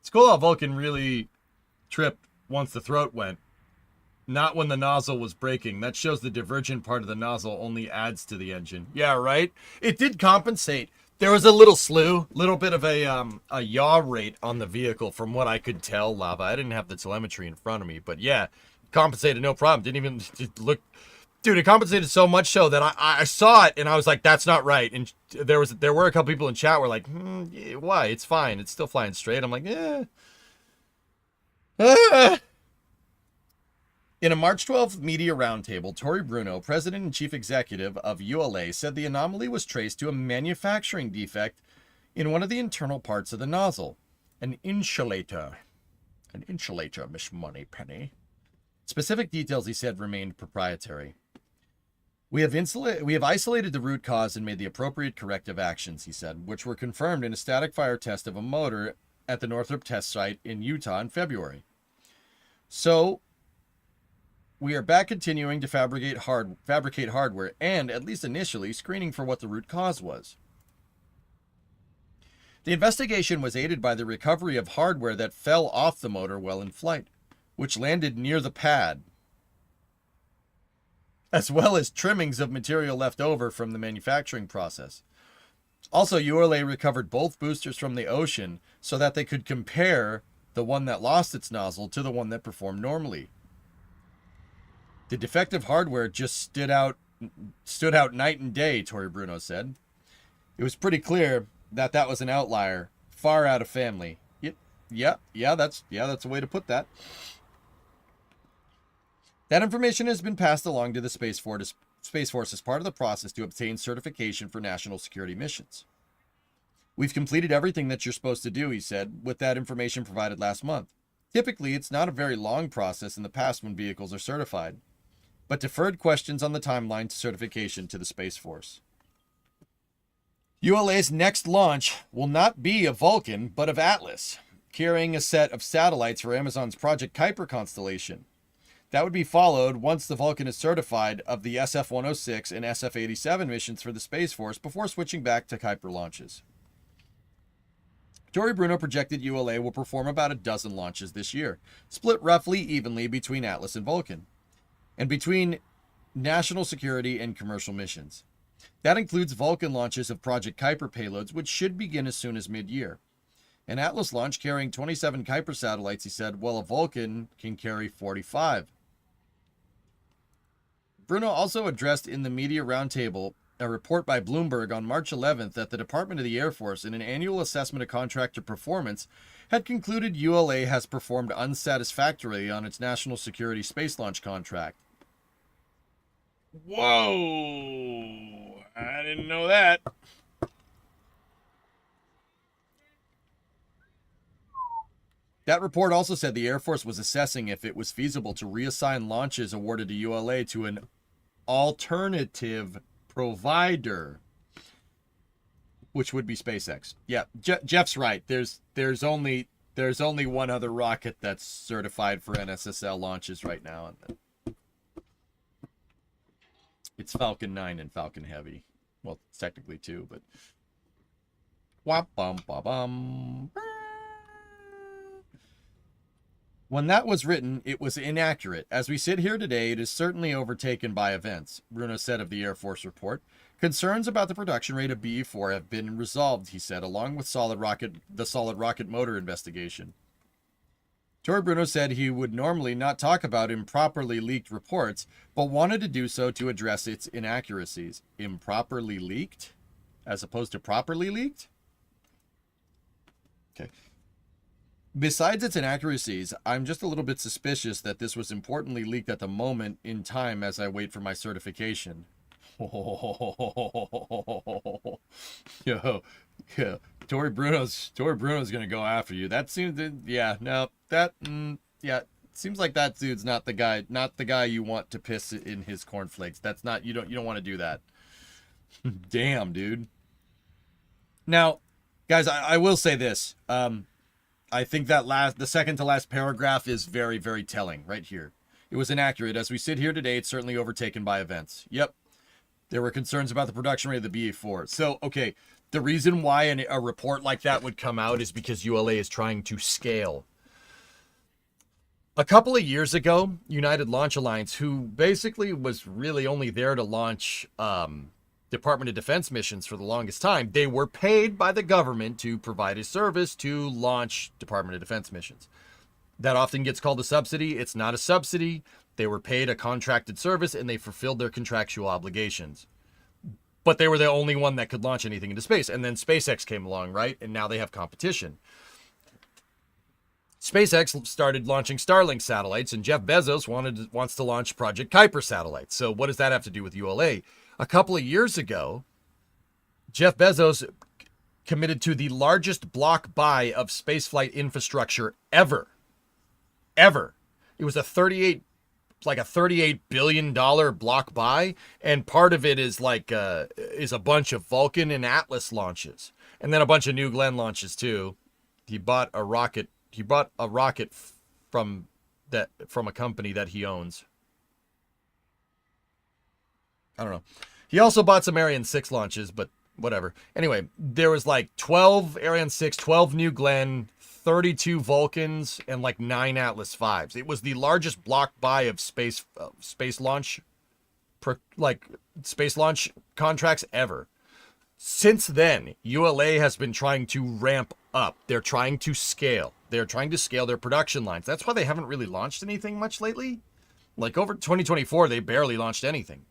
It's cool how Vulcan really tripped once the throat went. Not when the nozzle was breaking. That shows the divergent part of the nozzle only adds to the engine. Yeah, right? It did compensate. There was a little bit of a yaw rate on the vehicle from what I could tell, Lava. I didn't have the telemetry in front of me, but yeah, compensated no problem. Didn't even look. Dude, it compensated so much so that I saw it and I was like, that's not right. And there were a couple people in chat were like, why? It's fine. It's still flying straight. I'm like, In a March 12th media roundtable, Tori Bruno, president and chief executive of ULA, said the anomaly was traced to a manufacturing defect in one of the internal parts of the nozzle. An insulator, Miss Moneypenny. Specific details, he said, remained proprietary. We have isolated the root cause and made the appropriate corrective actions, he said, which were confirmed in a static fire test of a motor at the Northrop test site in Utah in February. So, we are back continuing to fabricate hardware and, at least initially, screening for what the root cause was. The investigation was aided by the recovery of hardware that fell off the motor while in flight, which landed near the pad, as well as trimmings of material left over from the manufacturing process. Also, ULA recovered both boosters from the ocean so that they could compare the one that lost its nozzle to the one that performed normally. The defective hardware just stood out night and day, Tori Bruno said. It was pretty clear that was an outlier, far out of family. Yeah, that's a way to put that. That information has been passed along to the Space Force as part of the process to obtain certification for national security missions. We've completed everything that you're supposed to do, he said, with that information provided last month. Typically, it's not a very long process in the past when vehicles are certified, but deferred questions on the timeline to certification to the Space Force. ULA's next launch will not be of Vulcan, but of Atlas, carrying a set of satellites for Amazon's Project Kuiper constellation. That would be followed, once the Vulcan is certified, of the SF-106 and SF-87 missions for the Space Force before switching back to Kuiper launches. Tory Bruno projected ULA will perform about a dozen launches this year, split roughly evenly between Atlas and Vulcan, and between national security and commercial missions. That includes Vulcan launches of Project Kuiper payloads, which should begin as soon as mid-year. An Atlas launch carrying 27 Kuiper satellites, he said, while a Vulcan can carry 45. Bruno also addressed in the media roundtable a report by Bloomberg on March 11th that the Department of the Air Force, in an annual assessment of contractor performance, had concluded ULA has performed unsatisfactorily on its national security space launch contract. Whoa! I didn't know that. That report also said the Air Force was assessing if it was feasible to reassign launches awarded to ULA to an alternative provider, which would be SpaceX. Yeah, Jeff's right. There's only one other rocket that's certified for NSSL launches right now, and it's Falcon 9 and Falcon Heavy. Well, it's technically two, but wop bum ba bum. When that was written, it was inaccurate. As we sit here today, it is certainly overtaken by events, Bruno said of the Air Force report. Concerns about the production rate of BE-4 have been resolved, he said, along with the solid rocket motor investigation. Tory Bruno said he would normally not talk about improperly leaked reports, but wanted to do so to address its inaccuracies. Improperly leaked? As opposed to properly leaked? Okay. Besides its inaccuracies, I'm just a little bit suspicious that this was importantly leaked at the moment in time as I wait for my certification. Yo, Tory Bruno's gonna go after you. That seems, seems like that dude's not the guy you want to piss in his cornflakes. That's not, you don't want to do that. Damn, dude. Now, guys, I will say this. I think that the second to last paragraph is very, very telling right here. It was inaccurate. As we sit here today, it's certainly overtaken by events. Yep. There were concerns about the production rate of the BA-4. So, okay, the reason why a report like that would come out is because ULA is trying to scale. A couple of years ago, United Launch Alliance, who basically was really only there to launch Department of Defense missions for the longest time, they were paid by the government to provide a service to launch Department of Defense missions. That often gets called a subsidy. It's not a subsidy. They were paid a contracted service and they fulfilled their contractual obligations. But they were the only one that could launch anything into space. And then SpaceX came along, right? And now they have competition. SpaceX started launching Starlink satellites, and Jeff Bezos wants to launch Project Kuiper satellites. So what does that have to do with ULA? A couple of years ago, Jeff Bezos committed to the largest block buy of spaceflight infrastructure ever. Ever. It was a $38 billion block buy, and part of it is is a bunch of Vulcan and Atlas launches, and then a bunch of New Glenn launches too. He bought a rocket from a company that he owns. I don't know. He also bought some Ariane 6 launches, but whatever. Anyway, there was 12 Ariane 6, 12 New Glenn, 32 Vulcans, and 9 Atlas 5s. It was the largest block buy of space launch contracts ever. Since then, ULA has been trying to ramp up. They're trying to scale. They're trying to scale their production lines. That's why they haven't really launched anything much lately. Over 2024, they barely launched anything.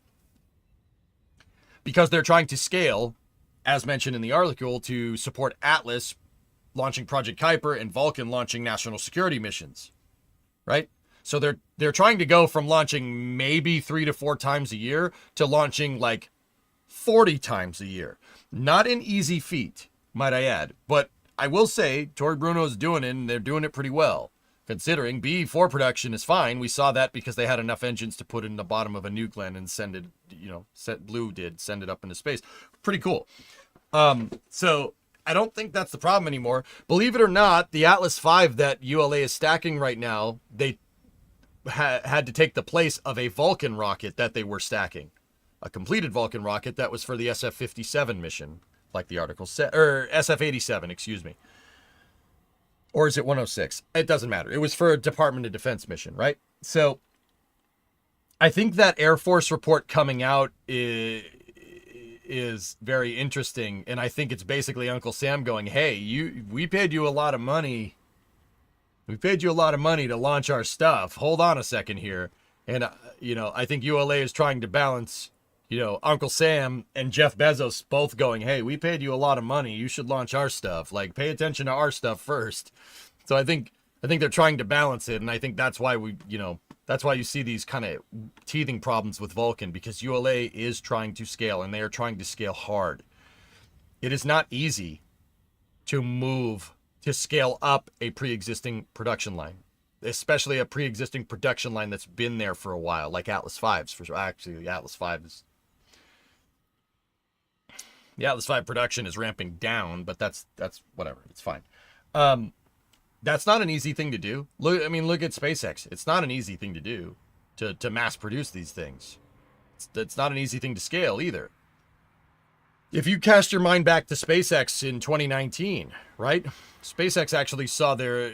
Because they're trying to scale, as mentioned in the article, to support Atlas launching Project Kuiper and Vulcan launching national security missions, right? So they're trying to go from launching maybe 3 to 4 times a year to launching 40 times a year. Not an easy feat, might I add, but I will say Tory Bruno's doing it, and they're doing it pretty well. Considering BE-4 production is fine. We saw that because they had enough engines to put in the bottom of a New Glenn and send it, send it up into space. Pretty cool. So I don't think that's the problem anymore. Believe it or not, the Atlas V that ULA is stacking right now, they had to take the place of a Vulcan rocket that they were stacking. A completed Vulcan rocket that was for the SF-57 mission, like the article said, or SF-87, excuse me. Or is it 106? It doesn't matter. It was for a Department of Defense mission, right? So I think that Air Force report coming out is very interesting. And I think it's basically Uncle Sam going, hey, we paid you a lot of money. We paid you a lot of money to launch our stuff. Hold on a second here. And, I think ULA is trying to balance, Uncle Sam and Jeff Bezos both going, hey, we paid you a lot of money. You should launch our stuff. Like, pay attention to our stuff first. So I think they're trying to balance it. And I think that's why that's why you see these kind of teething problems with Vulcan, because ULA is trying to scale, and they are trying to scale hard. It is not easy to scale up a pre-existing production line, especially a pre-existing production line that's been there for a while, like Atlas V's. Actually, Atlas V the Atlas V production is ramping down, but that's whatever. It's fine. That's not an easy thing to do. Look at SpaceX. It's not an easy thing to do to mass produce these things. It's not an easy thing to scale either. If you cast your mind back to SpaceX in 2019, right? SpaceX actually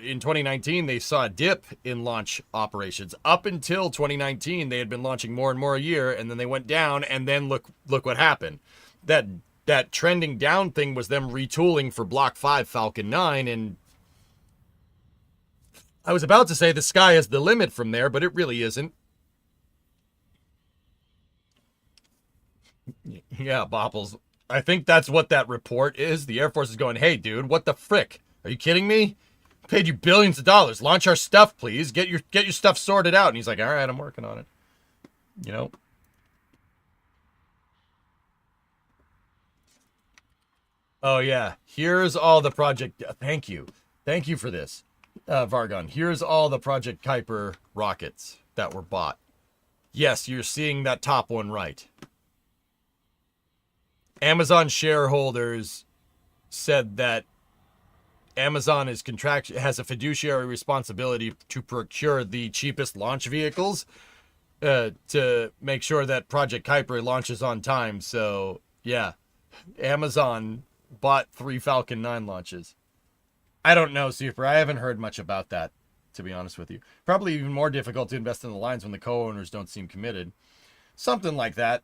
in 2019, they saw a dip in launch operations. Up until 2019, they had been launching more and more a year, and then they went down, and then look what happened. That trending down thing was them retooling for Block 5 Falcon 9, and I was about to say the sky is the limit from there, but it really isn't. Yeah, Bopples. I think that's what that report is. The Air Force is going, hey, dude, what the frick? Are you kidding me? Paid you billions of dollars. Launch our stuff, please. Get your stuff sorted out. And he's like, all right, I'm working on it. Oh, yeah. Here's all the project. Thank you. Thank you for this, Vargon. Here's all the Project Kuiper rockets that were bought. Yes, you're seeing that top one right. Amazon shareholders said that Amazon has a fiduciary responsibility to procure the cheapest launch vehicles to make sure that Project Kuiper launches on time. So, yeah, Amazon bought 3 Falcon 9 launches. I don't know, Super. I haven't heard much about that, to be honest with you. Probably even more difficult to invest in the lines when the co-owners don't seem committed. Something like that.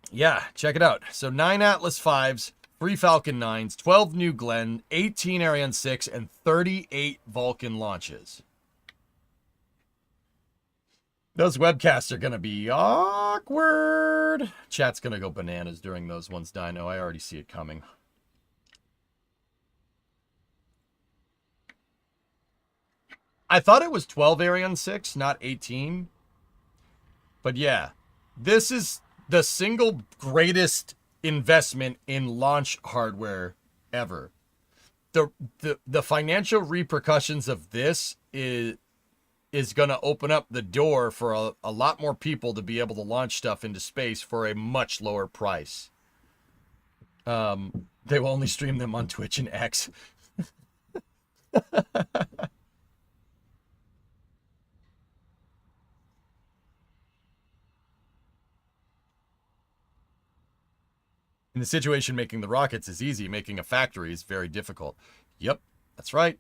Yeah, check it out. So 9 Atlas 5s, 3 Falcon 9s, 12 New Glenn, 18 Ariane 6, and 38 Vulcan launches. Those webcasts are going to be awkward. Chat's going to go bananas during those ones, Dino. I already see it coming. I thought it was 12 Ariane 6, not 18. But yeah, this is the single greatest investment in launch hardware ever. The financial repercussions of this is going to open up the door for a lot more people to be able to launch stuff into space for a much lower price. They will only stream them on Twitch and X. In the situation, making the rockets is easy. Making a factory is very difficult. Yep, that's right.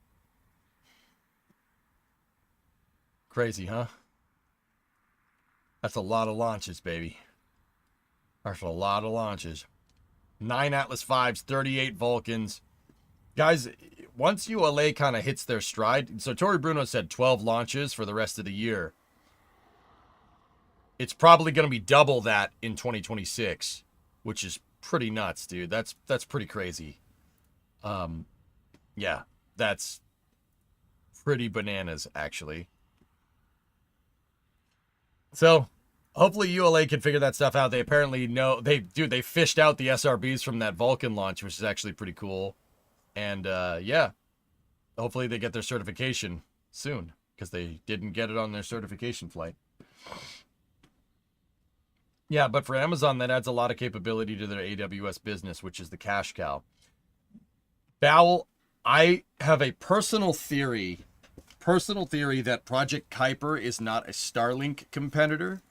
Crazy, huh? That's a lot of launches, baby. That's a lot of launches. 9 Atlas 5s, 38 Vulcans. Guys, once ULA kind of hits their stride, so Tori Bruno said 12 launches for the rest of the year. It's probably going to be double that in 2026, which is pretty nuts, dude. That's pretty crazy. Yeah, that's pretty bananas, actually. So, hopefully ULA can figure that stuff out. They apparently know, they fished out the SRBs from that Vulcan launch, which is actually pretty cool. And, yeah, hopefully they get their certification soon, because they didn't get it on their certification flight. Yeah, but for Amazon, that adds a lot of capability to their AWS business, which is the cash cow. Bowel, I have a personal theory that Project Kuiper is not a Starlink competitor.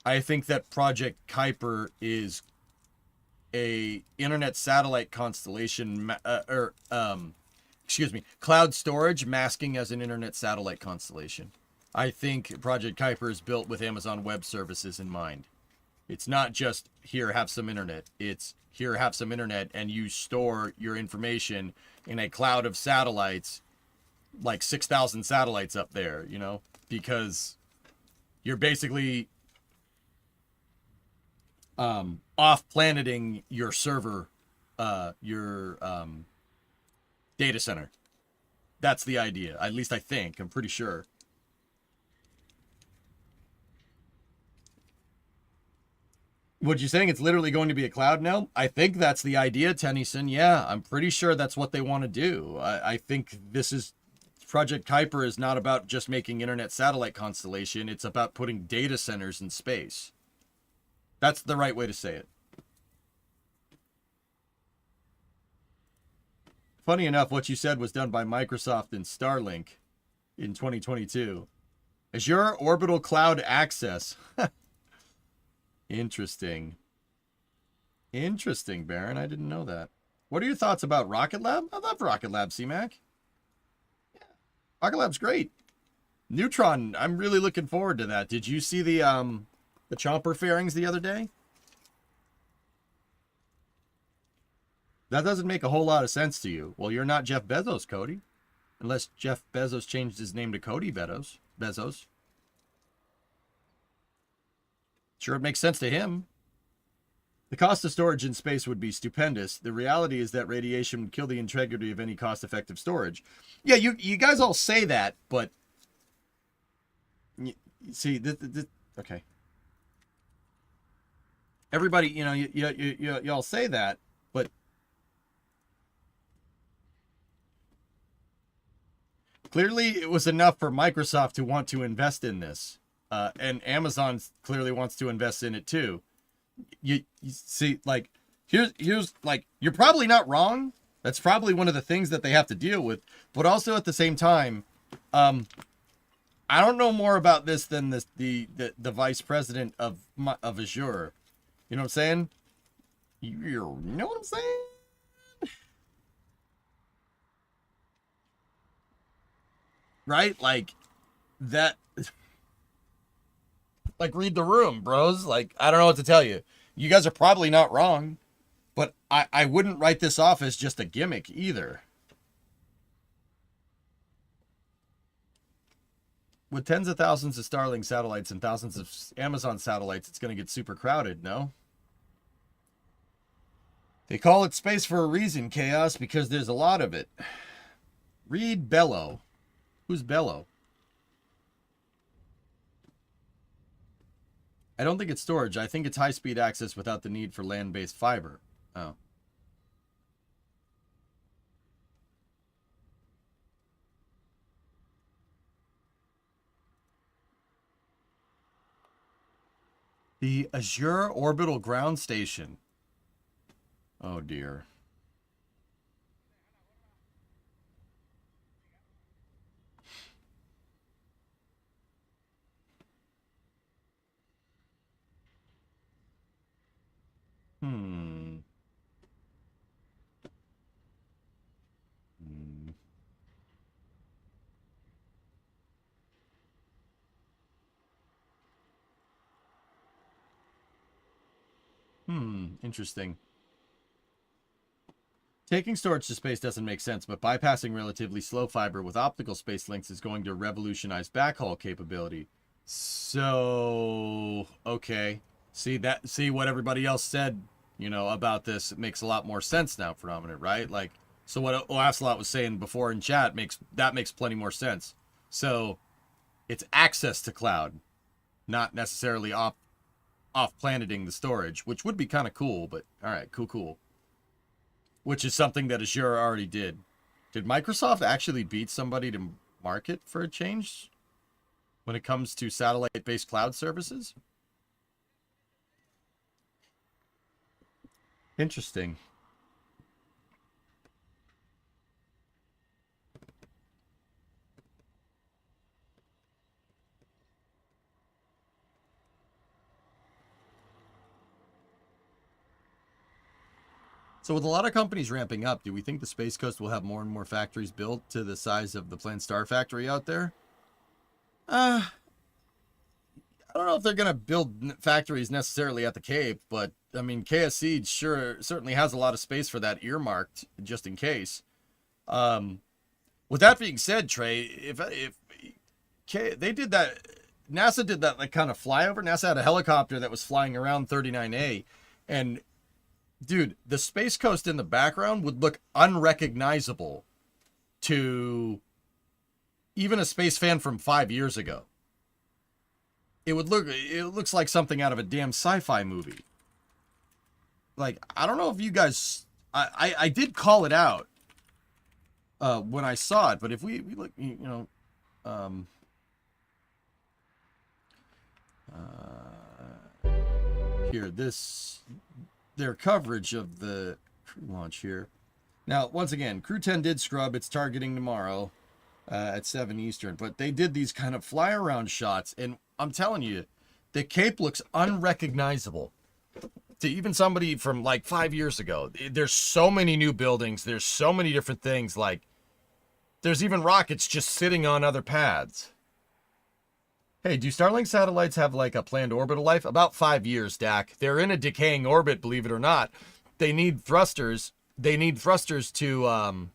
I think that Project Kuiper is a internet satellite constellation, excuse me, cloud storage masking as an internet satellite constellation. I think Project Kuiper is built with Amazon Web Services in mind. It's not just here, have some internet. It's here, have some internet, and you store your information in a cloud of satellites, like 6,000 satellites up there, you know, because you're basically off-planeting your server, your data center. That's the idea. At least I think. I'm pretty sure. What you saying? It's literally going to be a cloud now? I think that's the idea, Tennyson. Yeah, I'm pretty sure that's what they want to do. I think this is... Project Kuiper is not about just making internet satellite constellation. It's about putting data centers in space. That's the right way to say it. Funny enough, what you said was done by Microsoft and Starlink in 2022. Azure Orbital Cloud Access. Interesting. Interesting, Baron. I didn't know that. What are your thoughts about Rocket Lab? I love Rocket Lab, C-Mac. Yeah. Rocket Lab's great. Neutron, I'm really looking forward to that. Did you see the chomper fairings the other day? That doesn't make a whole lot of sense to you. Well, you're not Jeff Bezos, Cody. Unless Jeff Bezos changed his name to Cody Bezos. Sure, it makes sense to him. The cost of storage in space would be stupendous. The reality is that radiation would kill the integrity of any cost-effective storage. Yeah, you guys all say that, but... see, okay. Everybody, you know, you all say that, but... clearly, it was enough for Microsoft to want to invest in this. And Amazon clearly wants to invest in it too. You see, like, here's like, you're probably not wrong. That's probably one of the things that they have to deal with. But also at the same time, I don't know more about this than the vice president of Azure. You know what I'm saying? You know what I'm saying? Right? Like, that... like, read the room, bros. Like, I don't know what to tell you. You guys are probably not wrong, but I wouldn't write this off as just a gimmick either. With tens of thousands of Starlink satellites and thousands of Amazon satellites, it's going to get super crowded, no? They call it space for a reason, Chaos, because there's a lot of it. Read Bello. Who's Bello? I don't think it's storage. I think it's high-speed access without the need for land-based fiber. Oh. The Azure Orbital Ground Station. Oh, dear. Hmm. Interesting. Taking storage to space doesn't make sense, but bypassing relatively slow fiber with optical space links is going to revolutionize backhaul capability. So, okay. See what everybody else said, you know, about this. It makes a lot more sense now, Phenomenon, right? Like, so what Ocelot was saying before in chat makes plenty more sense. So, it's access to cloud, not necessarily off-planeting the storage, which would be kind of cool, but all right, cool. Which is something that Azure already did. Did Microsoft actually beat somebody to market for a change when it comes to satellite-based cloud services? Interesting. So with a lot of companies ramping up, do we think the Space Coast will have more and more factories built to the size of the planned Star Factory out there? I don't know if they're going to build factories necessarily at the Cape, but I mean, KSC certainly has a lot of space for that earmarked just in case. With that being said, Trey, if they did that, NASA did that like kind of flyover. NASA had a helicopter that was flying around 39A, and dude, the Space Coast in the background would look unrecognizable to even a space fan from 5 years ago. It looks like something out of a damn sci-fi movie. Like, I don't know if you guys, I did call it out when I saw it, but if we look, here, their coverage of the crew launch here. Now, once again, Crew 10 did scrub. It's targeting tomorrow at 7 Eastern, but they did these kind of fly around shots, and I'm telling you, the Cape looks unrecognizable to even somebody from like 5 years ago. There's so many new buildings. There's so many different things. Like, there's even rockets just sitting on other pads. Hey, do Starlink satellites have like a planned orbital life? About 5 years, Dak. They're in a decaying orbit, believe it or not. They need thrusters. They need thrusters to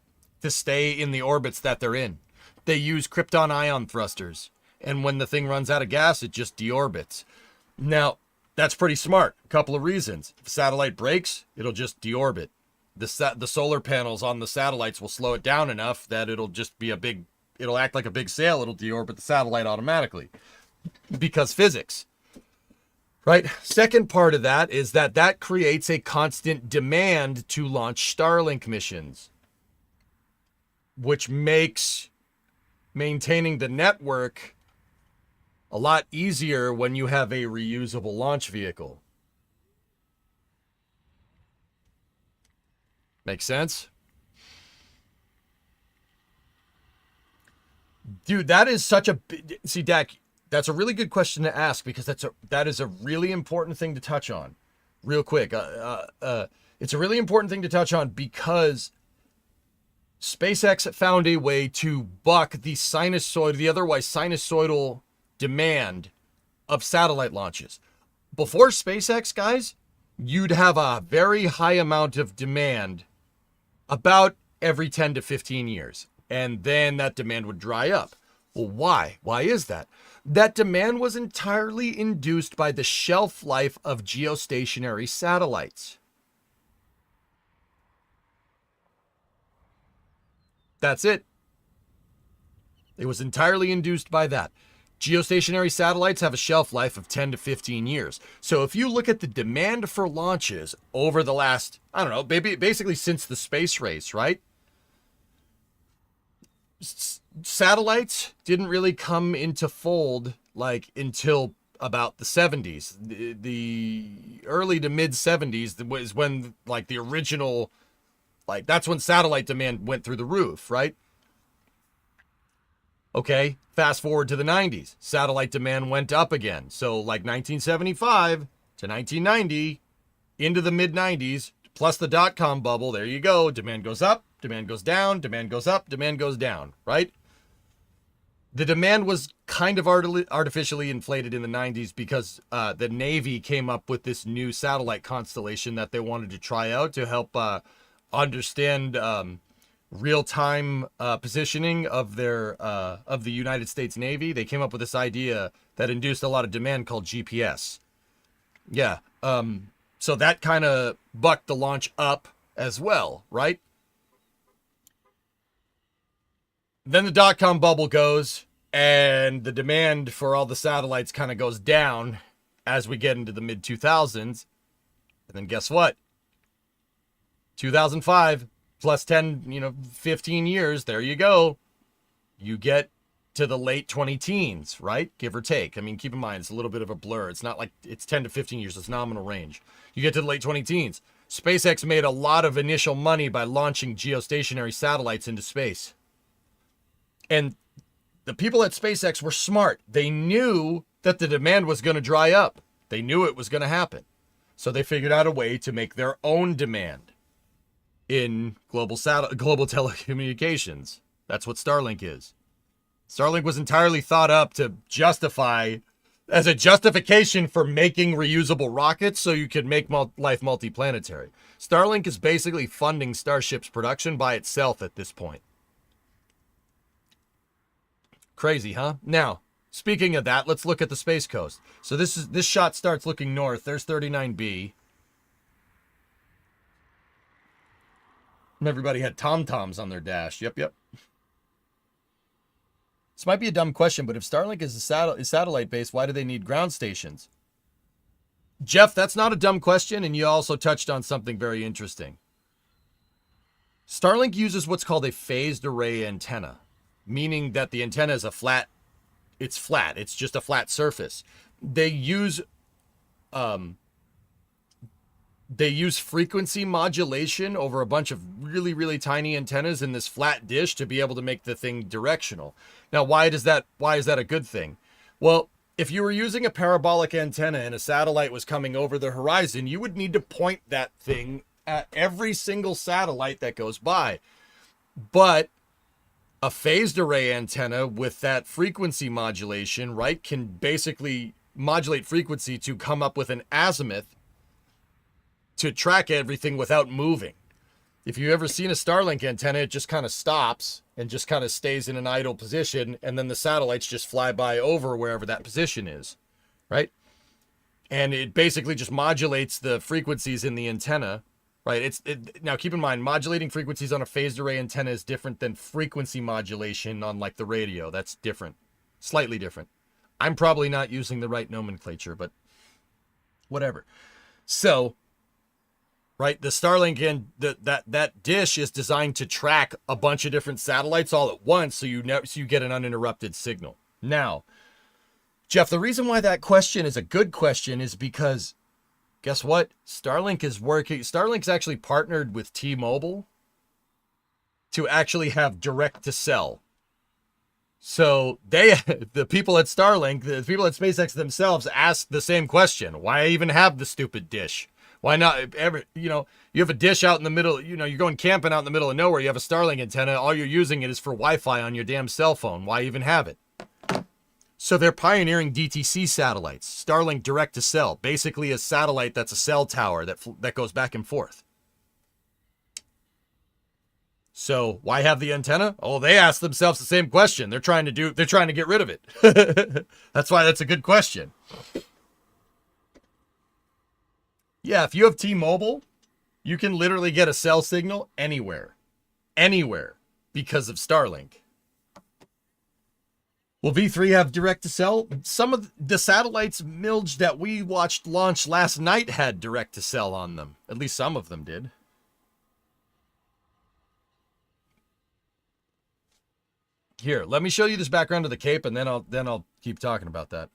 stay in the orbits that they're in. They use krypton ion thrusters. And when the thing runs out of gas, it just deorbits. Now, that's pretty smart. A couple of reasons. If a satellite breaks, it'll just deorbit. The solar panels on the satellites will slow it down enough that it'll just be it'll act like a big sail. It'll deorbit the satellite automatically. Because physics. Right? Second part of that is that creates a constant demand to launch Starlink missions, which makes maintaining the network a lot easier when you have a reusable launch vehicle. Make sense? Dude, that is such a... See, Dak, that's a really good question to ask, because that is a really important thing to touch on. Real quick. It's a really important thing to touch on because SpaceX found a way to buck the otherwise sinusoidal demand of satellite launches. Before SpaceX, guys, you'd have a very high amount of demand about every 10 to 15 years. And then that demand would dry up. Well, why? Why is that? That demand was entirely induced by the shelf life of geostationary satellites. That's it. It was entirely induced by that. Geostationary satellites have a shelf life of 10 to 15 years. So if you look at the demand for launches over the last, I don't know, basically since the space race, right? Satellites didn't really come into fold like until about the 70s. The early to mid 70s was when like the original, like that's when satellite demand went through the roof, right? Okay, fast forward to the 90s. Satellite demand went up again. So like 1975 to 1990, into the mid 90s, plus the dot-com bubble, there you go. Demand goes up, demand goes down, demand goes up, demand goes down, right? The demand was kind of artificially inflated in the 90s because the Navy came up with this new satellite constellation that they wanted to try out to help understand real-time positioning of the United States Navy. They came up with this idea that induced a lot of demand called GPS. Yeah. So that kind of bucked the launch up as well, right? Then the dot-com bubble goes, and the demand for all the satellites kind of goes down as we get into the mid-2000s. And then guess what? 2005 plus 10, 15 years, there you go. You get to the late 20-teens, right? Give or take. I mean, keep in mind, it's a little bit of a blur. It's not like it's 10 to 15 years. It's nominal range. You get to the late 20-teens. SpaceX made a lot of initial money by launching geostationary satellites into space. And the people at SpaceX were smart. They knew that the demand was going to dry up. They knew it was going to happen. So they figured out a way to make their own demand. in global telecommunications. That's what Starlink is. Starlink was entirely thought up to justify, as a justification for making reusable rockets so you could make life multiplanetary. Starlink is basically funding Starship's production by itself at this point. Crazy, huh? Now, speaking of that, let's look at the Space Coast. So this shot starts looking north. There's 39B. And everybody had TomToms on their dash. Yep. This might be a dumb question, but if Starlink is satellite-based, why do they need ground stations? Jeff, that's not a dumb question, and you also touched on something very interesting. Starlink uses what's called a phased array antenna, meaning that the antenna is flat. It's just a flat surface. They use frequency modulation over a bunch of really, really tiny antennas in this flat dish to be able to make the thing directional. Now, why is that a good thing? Well, if you were using a parabolic antenna and a satellite was coming over the horizon, you would need to point that thing at every single satellite that goes by. But a phased array antenna with that frequency modulation, right, can basically modulate frequency to come up with an azimuth to track everything without moving. If you've ever seen a Starlink antenna, it just kind of stops and just kind of stays in an idle position, and then the satellites just fly by over wherever that position is, right? And it basically just modulates the frequencies in the antenna, right? Now keep in mind, modulating frequencies on a phased array antenna is different than frequency modulation on like the radio. That's different, slightly different. I'm probably not using the right nomenclature, but whatever. So, right, the Starlink and that dish is designed to track a bunch of different satellites all at once, so you get an uninterrupted signal. Now, Jeff, the reason why that question is a good question is because, guess what? Starlink's actually partnered with T-Mobile to actually have direct to cell. So the people at Starlink, the people at SpaceX themselves asked the same question. Why even have the stupid dish? Why not you have a dish out in the middle, you're going camping out in the middle of nowhere, you have a Starlink antenna, all you're using it is for Wi-Fi on your damn cell phone. Why even have it? So they're pioneering DTC satellites, Starlink direct to cell, basically a satellite that's a cell tower that goes back and forth. So why have the antenna? Oh, they asked themselves the same question. They're trying to get rid of it. That's why that's a good question. Yeah, if you have T-Mobile, you can literally get a cell signal anywhere because of Starlink. Will V3 have direct to cell? Some of the satellites Milge that we watched launch last night had direct to cell on them. At least some of them did. Here, let me show you this background of the Cape, and then I'll keep talking about that.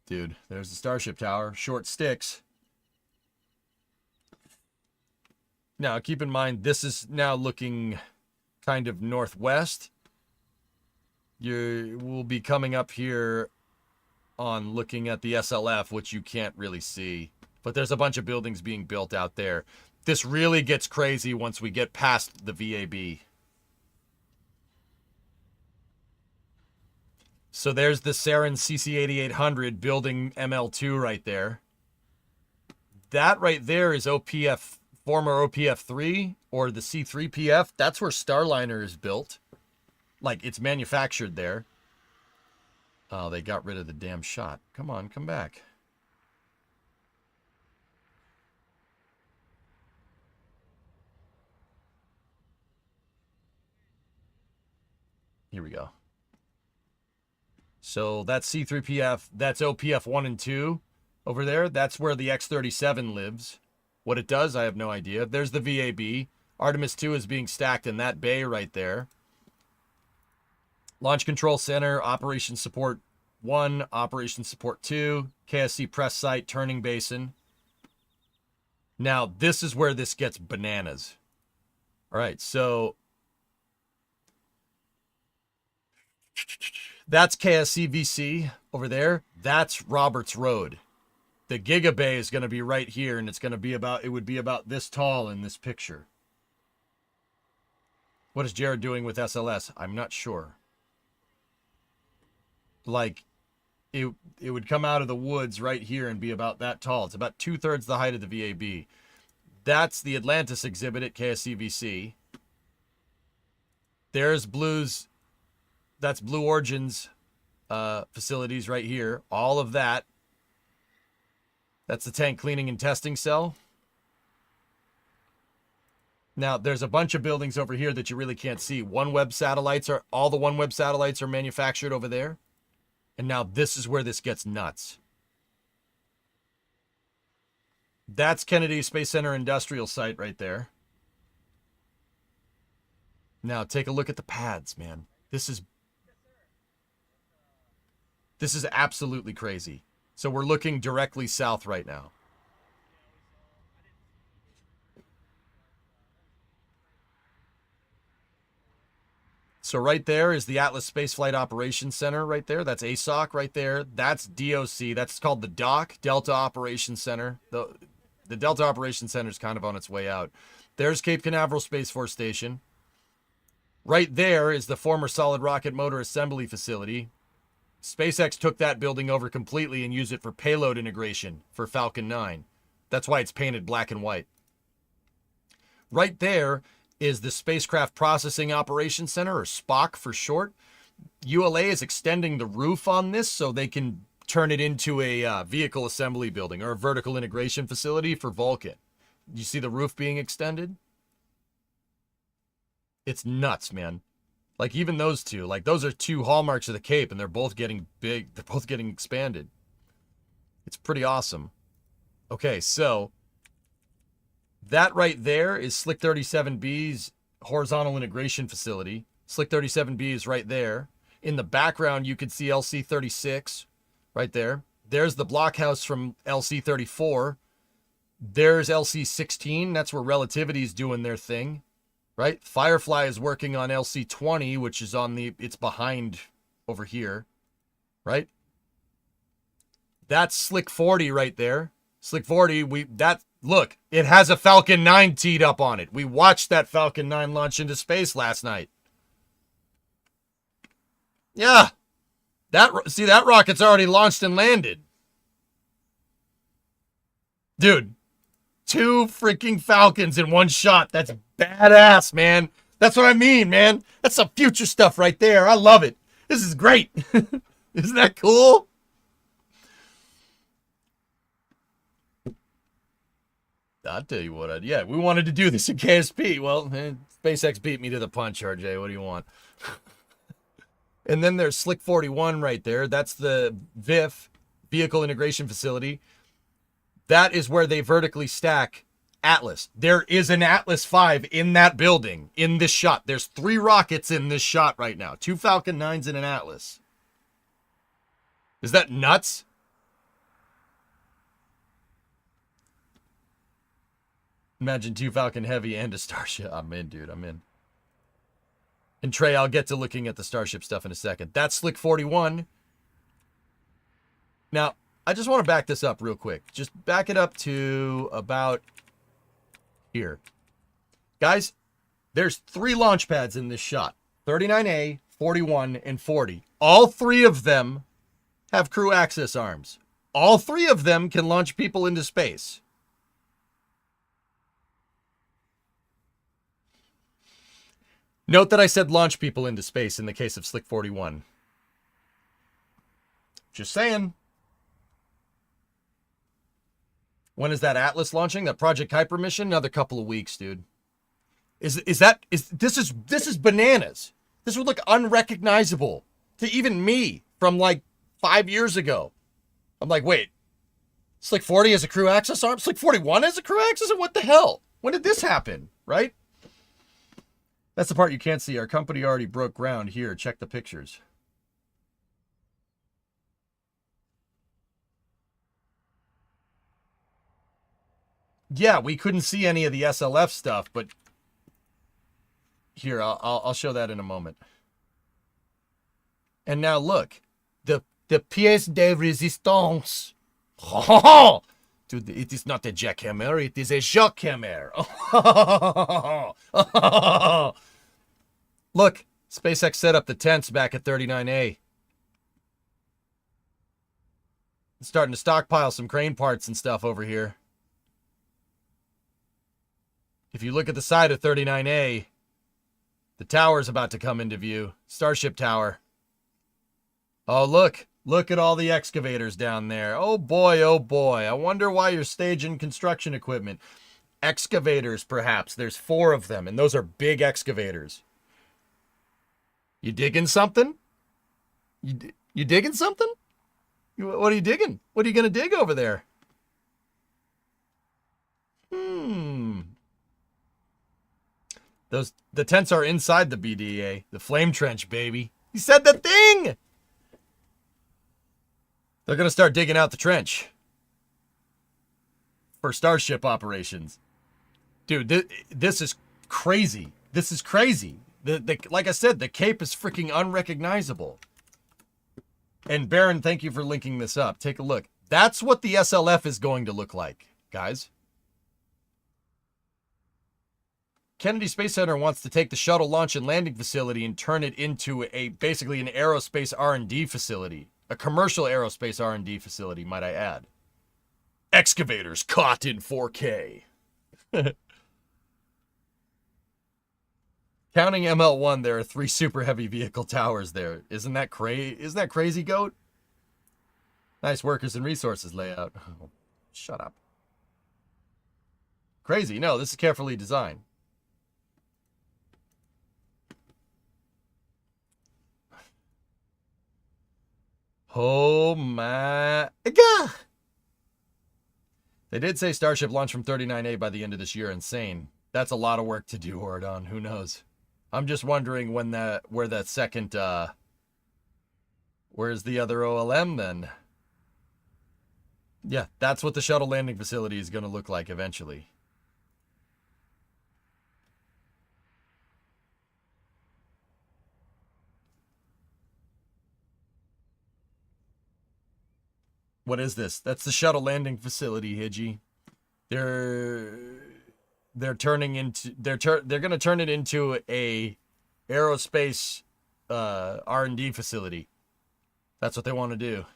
Dude, there's the Starship Tower. Short sticks. Now, keep in mind, this is now looking kind of northwest. We'll be coming up here on looking at the SLF, which you can't really see. But there's a bunch of buildings being built out there. This really gets crazy once we get past the VAB. So there's the Sarin CC8800 building ML2 right there. That right there is OPF, former OPF3 or the C3PF. That's where Starliner is built. Like, it's manufactured there. Oh, they got rid of the damn shot. Come on, come back. Here we go. So that's C3PF, that's OPF 1 and 2 over there. That's where the X-37 lives. What it does, I have no idea. There's the VAB. Artemis 2 is being stacked in that bay right there. Launch Control Center, Operations Support 1, Operations Support 2, KSC Press Site, Turning Basin. Now, this is where this gets bananas. All right, so that's KSC VC over there. That's Roberts Road. The Giga Bay is going to be right here, and it's going to be about, it would be about this tall in this picture. What is Jared doing with SLS? I'm not sure. Like, it would come out of the woods right here and be about that tall. It's about 2/3 the height of the VAB. That's the Atlantis exhibit at KSCVC. There's Blue's, that's Blue Origin's facilities right here. All of that. That's the tank cleaning and testing cell. Now, there's a bunch of buildings over here that you really can't see. OneWeb satellites are, all the OneWeb satellites are manufactured over there. And now this is where this gets nuts. That's Kennedy Space Center industrial site right there. Now, take a look at the pads, man. This is absolutely crazy. So we're looking directly south right now. So right there is the Atlas Spaceflight Operations Center right there. That's ASOC right there. That's DOC. That's called the DOC, Delta Operations Center. The Delta Operations Center is kind of on its way out. There's Cape Canaveral Space Force Station. Right there is the former solid rocket motor assembly facility. SpaceX took that building over completely and used it for payload integration for Falcon 9. That's why it's painted black and white. Right there is the Spacecraft Processing Operations Center, or SPOC for short. ULA is extending the roof on this so they can turn it into a vehicle assembly building or a vertical integration facility for Vulcan. You see the roof being extended? It's nuts, man. Like, even those two, like, those are two hallmarks of the Cape, and they're both getting big. They're both getting expanded. It's pretty awesome. Okay, so that right there is Slick 37B's horizontal integration facility. Slick 37B is right there. In the background, you could see LC-36 right there. There's the blockhouse from LC-34. There's LC-16. That's where Relativity is doing their thing, right? Firefly is working on LC-20, which is on the, it's behind over here, right? That's Slick 40 right there. Slick 40, look, it has a Falcon 9 teed up on it. We watched that Falcon 9 launch into space last night. Yeah. See, that rocket's already launched and landed. Dude, 2 freaking Falcons in one shot. That's badass, man. That's what I mean, man. That's some future stuff right there. I love it. This is great. Isn't that cool? I'll tell you what, yeah, we wanted to do this in KSP. Well, SpaceX beat me to the punch, RJ. What do you want? And then there's Slick 41 right there. That's the VIF, Vehicle Integration Facility. That is where they vertically stack Atlas. There is an Atlas V in that building, in this shot. There's 3 rockets in this shot right now. 2 Falcon 9s and an Atlas. Is that nuts? Imagine 2 Falcon Heavy and a Starship. I'm in, dude. I'm in. And Trey, I'll get to looking at the Starship stuff in a second. That's Slick 41. Now, I just want to back this up real quick. Just back it up to about here. Guys, there's 3 launch pads in this shot. 39A, 41, and 40. All 3 of them have crew access arms. All 3 of them can launch people into space. Note that I said launch people into space in the case of Slick 41. Just saying. When is that Atlas launching? That Project Kuiper mission? Another couple of weeks, dude. This is bananas. This would look unrecognizable to even me from like 5 years ago. I'm like, wait, Slick 40 has a crew access arm? Slick 41 has a crew access? What the hell? When did this happen? Right? That's the part you can't see. Our company already broke ground. Here, check the pictures. Yeah, we couldn't see any of the SLF stuff, but here, I'll show that in a moment. And now look, the pièce de résistance Dude, it is not a jackhammer, it is a jackhammer. Look, SpaceX set up the tents back at 39A. Starting to stockpile some crane parts and stuff over here. If you look at the side of 39A, the tower's about to come into view. Starship Tower. Oh, look. Look at all the excavators down there. Oh boy, oh boy. I wonder why you're staging construction equipment. Excavators, perhaps. There's 4 of them, and those are big excavators. You digging something? You digging something? What are you digging? What are you going to dig over there? The tents are inside the BDA. The flame trench, baby. He said the thing! They're going to start digging out the trench for Starship operations. Dude, this is crazy. This is crazy. Like I said, the cape is freaking unrecognizable. And Baron, thank you for linking this up. Take a look. That's what the SLF is going to look like, guys. Kennedy Space Center wants to take the shuttle launch and landing facility and turn it into basically an aerospace R&D facility. A commercial aerospace R&D facility, might I add. Excavators caught in 4K. Counting ML1, there are 3 super heavy vehicle towers there. Isn't that crazy, Goat? Nice workers and resources layout. Oh, shut up. Crazy. No, this is carefully designed. Oh my God. They did say Starship launch from 39A by the end of this year. Insane. That's a lot of work to do, Ordon. Who knows? I'm just wondering where's the other OLM then? Yeah, that's what the shuttle landing facility is going to look like eventually. What is this? That's the shuttle landing facility, Hidgy. They're going to turn it into a aerospace R&D facility. That's what they want to do.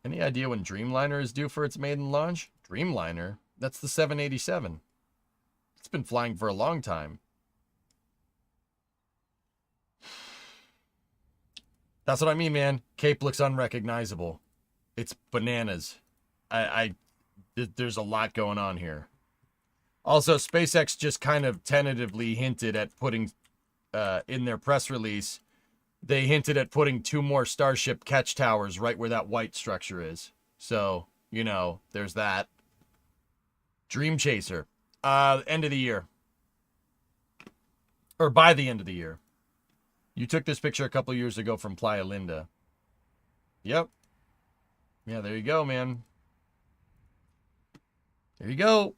Any idea when Dreamliner is due for its maiden launch? Dreamliner? That's the 787. It's been flying for a long time. That's what I mean, man. Cape looks unrecognizable. It's bananas. There's a lot going on here. Also, SpaceX just kind of tentatively hinted at putting, in their press release, they hinted at putting 2 more Starship catch towers right where that white structure is. So, you know, there's that. Dream Chaser. End of the year. Or by the end of the year. You took this picture a couple years ago from Playa Linda. Yep. Yeah, there you go, man. There you go.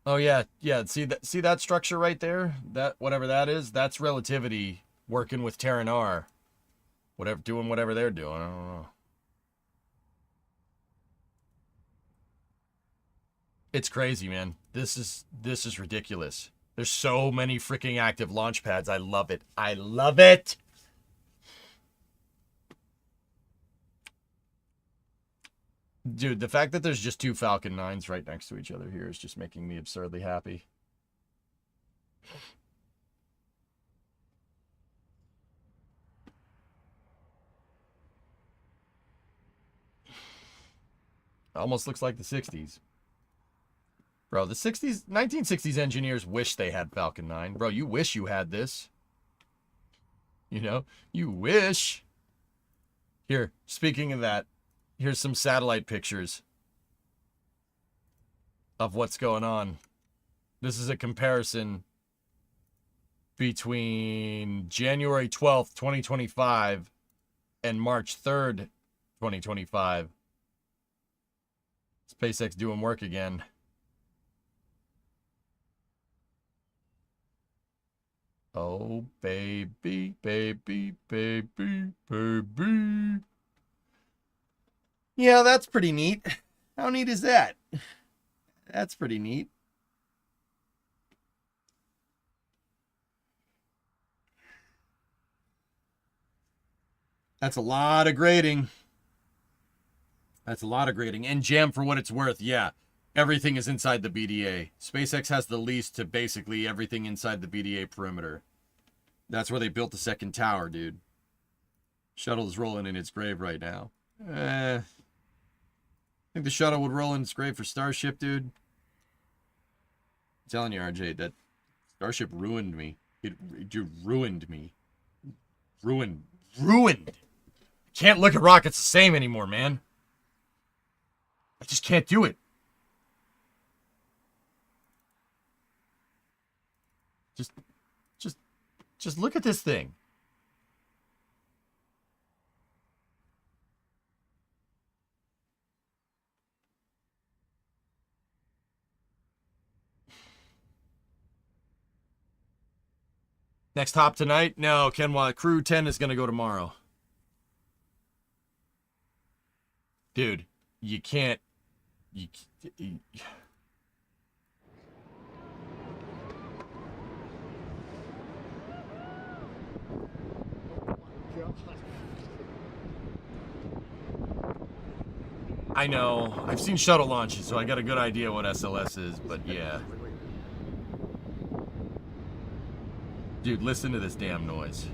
Oh yeah, yeah. See that structure right there? That whatever that is, that's Relativity working with Terran R. Doing whatever they're doing. I don't know. It's crazy, man. This is ridiculous. There's so many freaking active launch pads. I love it. I love it. Dude, the fact that there's just 2 Falcon 9s right next to each other here is just making me absurdly happy. Almost looks like the 60s. Bro, the 1960s engineers wish they had Falcon 9. Bro, you wish you had this. You know? You wish. Here, speaking of that, here's some satellite pictures of what's going on. This is a comparison between January 12th, 2025 and March 3rd, 2025. SpaceX doing work again. Oh, baby, baby, baby, baby. Yeah, that's pretty neat. How neat is that? That's pretty neat. That's a lot of grading. That's a lot of grading. And jam, for what it's worth, yeah. Everything is inside the BDA. SpaceX has the lease to basically everything inside the BDA perimeter. That's where they built the second tower, dude. Shuttle is rolling in its grave right now. I think the shuttle would roll in its grave for Starship, dude. I'm telling you, RJ, that Starship ruined me. It ruined me. Ruined. Can't look at rockets the same anymore, man. I just can't do it. Just look at this thing. Next hop tonight? No, Kenwa. Crew 10 is going to go tomorrow. Dude, you can't... I know. I've seen shuttle launches, so I got a good idea what SLS is, but yeah. Dude, listen to this damn noise.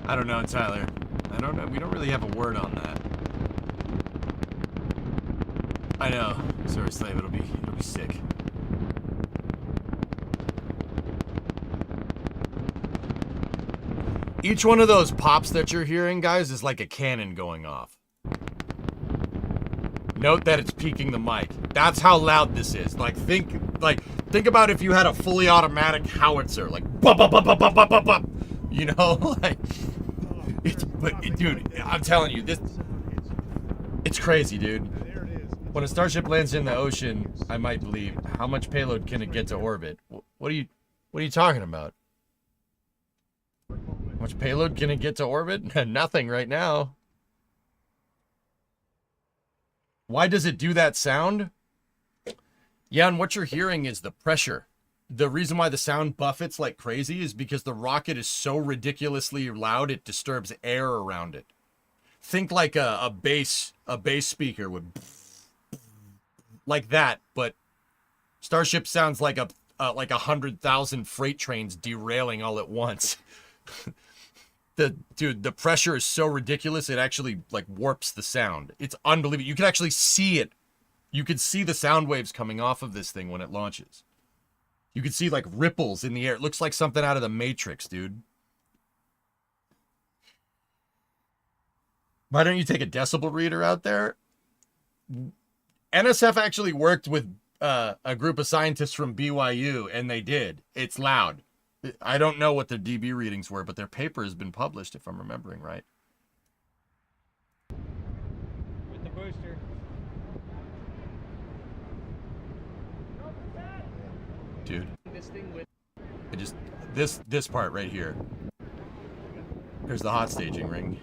I don't know, Tyler. I don't know. We don't really have a word on that. I know. Sorry, Slave. It'll be sick. Each one of those pops that you're hearing, guys, is like a cannon going off. Note that it's peaking the mic. That's how loud this is. Think about if you had a fully automatic howitzer, like bop bop bop bop bop bop bop bop. You know, like dude, I'm telling you, it's crazy, dude. When a Starship lands in the ocean, I might believe. How much payload can it get to orbit? What are you talking about? How much payload can it get to orbit? Nothing right now. Why does it do that sound? Yeah, and what you're hearing is the pressure. The reason why the sound buffets like crazy is because the rocket is so ridiculously loud it disturbs air around it. Think like a bass speaker would like that, but Starship sounds like 100,000 freight trains derailing all at once. The pressure is so ridiculous it actually like warps the sound. It's unbelievable. You can actually see it. You can see the sound waves coming off of this thing when it launches. You can see like ripples in the air. It looks like something out of the Matrix, dude. Why don't you take a decibel reader out there? NSF actually worked with a group of scientists from BYU, and they did. It's loud. I don't know what their dB readings were, but their paper has been published, if I'm remembering right. With the booster. Dude, this part right here. Here's the hot staging ring.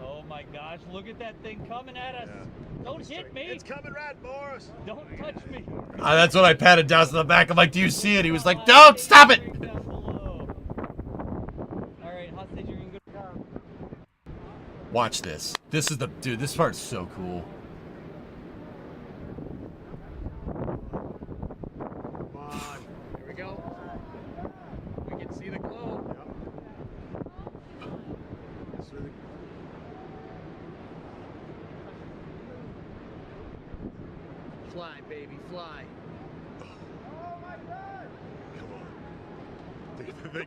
Oh my gosh, look at that thing coming at us. Yeah. Don't hit me. It's coming right for us. Don't touch me. That's what I patted down to the back. I'm like, do you see it? He was like, don't, stop it. All right, hot staging ring, good. Watch this. Dude, this part's so cool. Here we go. We can see the glow. Yep. Fly, baby, fly.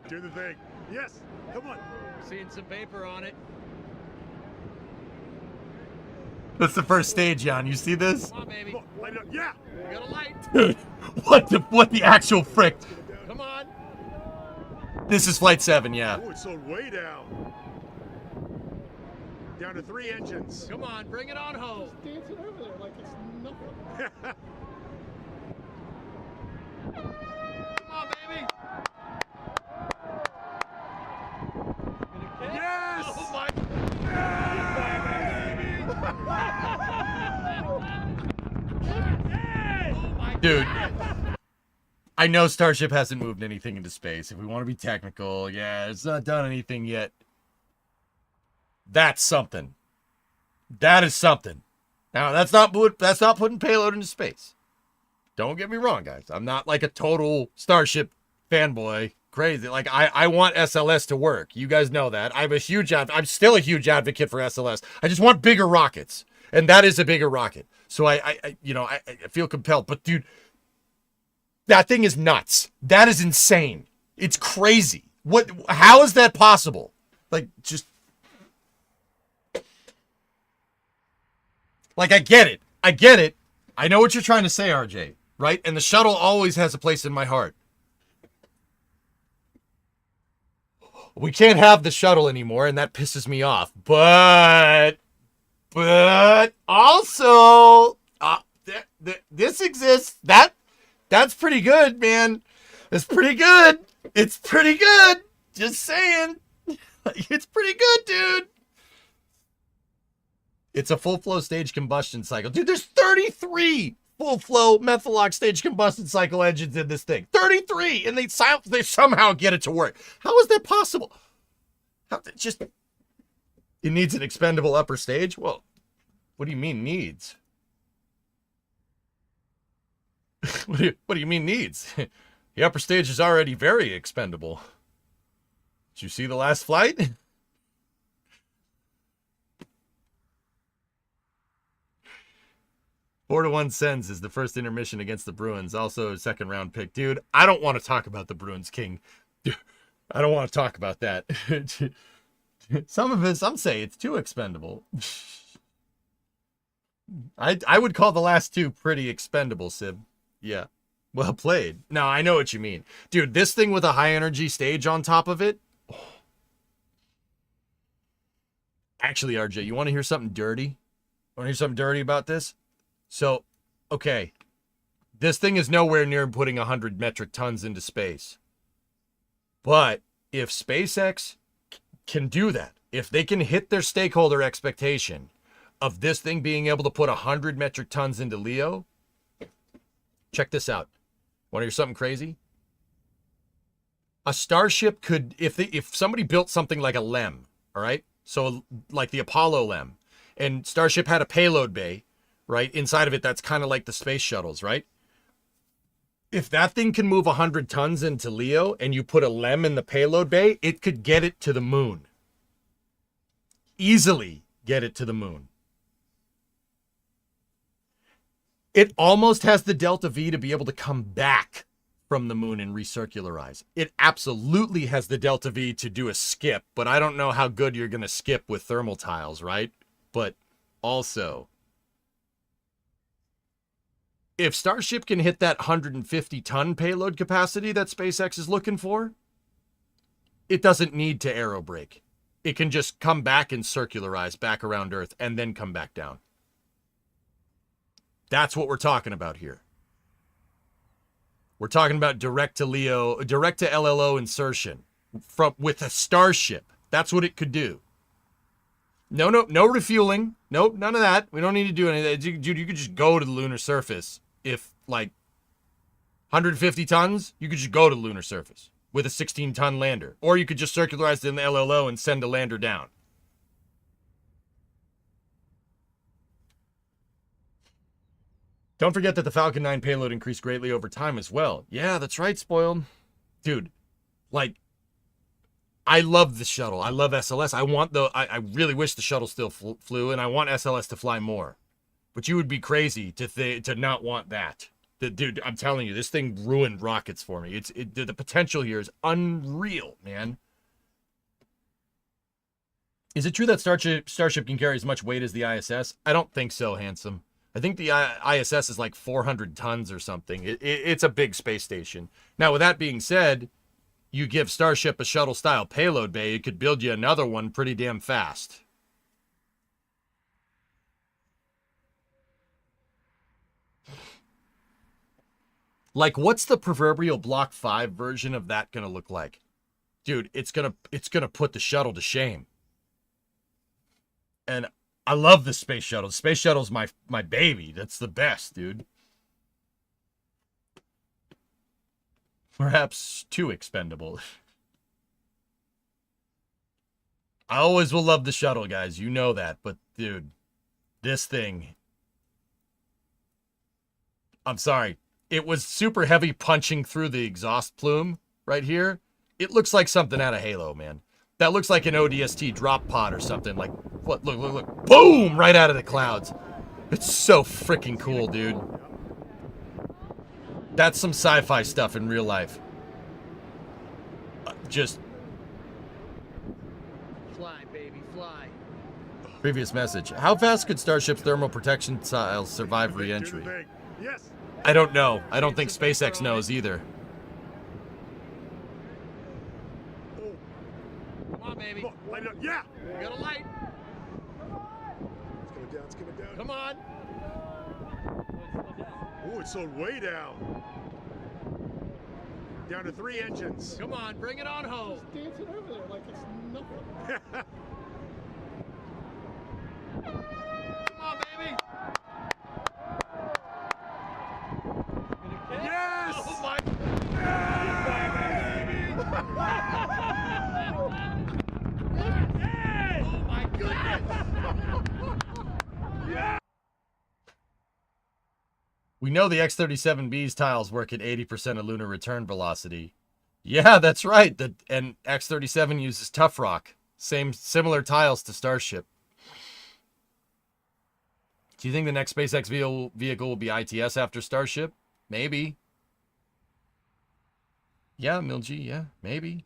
Do the thing. Yes. Come on. Seeing some vapor on it. That's the first stage, Jan. You see this? Come on, baby. Come on, light it up. Yeah. We got a light. Dude, what the actual frick? Come on. This is Flight 7, yeah. Oh, it's slowed way down. Down to 3 engines. Come on, bring it on home. Dancing over there like it's nothing. Come on, baby. Yes! Oh my. Oh my Dude. God. I know Starship hasn't moved anything into space. If we want to be technical, yeah, it's not done anything yet. That's something. That is something. Now, that's not putting payload into space. Don't get me wrong, guys. I'm not like a total Starship fanboy. Crazy. Like, I want SLS to work. You guys know that. I'm still a huge advocate for SLS. I just want bigger rockets. And that is a bigger rocket. So I feel compelled. But dude, that thing is nuts. That is insane. It's crazy. How is that possible? Like, just like, I get it. I know what you're trying to say, RJ, right? And the shuttle always has a place in my heart. We can't have the shuttle anymore, and that pisses me off. But also, this exists. That's pretty good, man. It's pretty good. It's pretty good. Just saying. It's pretty good, dude. It's a full flow stage combustion cycle. Dude, there's 33 full flow methalock stage combustion cycle engines in this thing. 33! And they somehow get it to work. How is that possible? It needs an expendable upper stage? Well, what do you mean needs? What do you mean needs? The upper stage is already very expendable. Did you see the last flight? Four to 1 Sens is the first intermission against the Bruins. Also a second round pick. Dude, I don't want to talk about the Bruins, King. Dude, I don't want to talk about that. Some say it's too expendable. I would call the last two pretty expendable, Sib. Yeah. Well played. No, I know what you mean. Dude, this thing with a high energy stage on top of it. Oh. Actually, RJ, you want to hear something dirty? Want to hear something dirty about this? So, okay. This thing is nowhere near putting 100 metric tons into space. But if SpaceX can do that, if they can hit their stakeholder expectation of this thing being able to put 100 metric tons into LEO, check this out. Want to hear something crazy? A Starship could, if somebody built something like a LEM, all right? So like the Apollo LEM, and Starship had a payload bay, right? Inside of it, that's kind of like the space shuttles, right? If that thing can move 100 tons into LEO and you put a LEM in the payload bay, it could get it to the moon. Easily get it to the moon. It almost has the delta V to be able to come back from the moon and recircularize. It absolutely has the delta V to do a skip, but I don't know how good you're going to skip with thermal tiles, right? But also, if Starship can hit that 150-ton payload capacity that SpaceX is looking for, it doesn't need to aerobrake. It can just come back and circularize back around Earth and then come back down. That's what we're talking about here. We're talking about direct to LEO, direct to LLO insertion with a Starship. That's what it could do. No refueling. Nope, none of that. We don't need to do any of that. Dude, you could just go to the lunar surface. If, like, 150 tons, you could just go to the lunar surface with a 16-ton lander. Or you could just circularize it in the LLO and send a lander down. Don't forget that the Falcon 9 payload increased greatly over time as well. Yeah, that's right, Spoiled. Dude, like, I love the shuttle. I love SLS. I really wish the shuttle still flew, and I want SLS to fly more. But you would be crazy to not want that. Dude, I'm telling you, this thing ruined rockets for me. The potential here is unreal, man. Is it true that Starship can carry as much weight as the ISS? I don't think so, Handsome. I think the ISS is like 400 tons or something. It's a big space station. Now, with that being said, you give Starship a shuttle-style payload bay, it could build you another one pretty damn fast. Like, what's the proverbial Block 5 version of that gonna look like? Dude, it's gonna put the shuttle to shame. And I love the space shuttle. The space shuttle's my baby. That's the best, dude. Perhaps too expendable. I always will love the shuttle, guys. You know that. But, dude, this thing... I'm sorry. It was super heavy punching through the exhaust plume right here. It looks like something out of Halo, man. That looks like an ODST drop pod or something. Like, what? Look. Boom! Right out of the clouds. It's so freaking cool, dude. That's some sci-fi stuff in real life. Just... Fly, baby, fly. Previous message. How fast could Starship's thermal protection tiles survive re-entry? Yes. I don't know. I don't think SpaceX knows either. Come on, baby. Come on, light it up. Yeah. We got a light. It's coming down. Come on. Oh, it's slowed way down. Down to 3 engines. Come on, bring it on home. Just dancing over there like it's nothing. Come on, baby. Yes! Oh my! Oh my goodness! Yeah! We know the X-37B's tiles work at 80% of lunar return velocity. Yeah, that's right. And X-37 uses tough rock. Similar tiles to Starship. Do you think the next SpaceX vehicle will be ITS after Starship? Maybe. Yeah, Milgy, yeah, maybe.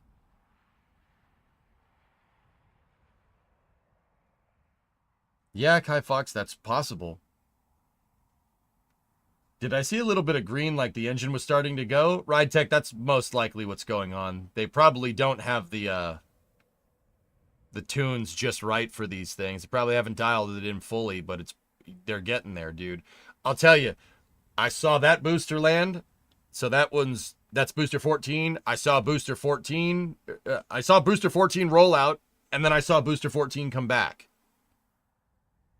Yeah, Kai Fox, that's possible. Did I see a little bit of green like the engine was starting to go? Ride Tech, that's most likely what's going on. They probably don't have the tunes just right for these things. They probably haven't dialed it in fully, but they're getting there, dude. I'll tell you, I saw that booster land. So that's booster 14. I saw booster 14. I saw booster 14 roll out, and then I saw booster 14 come back.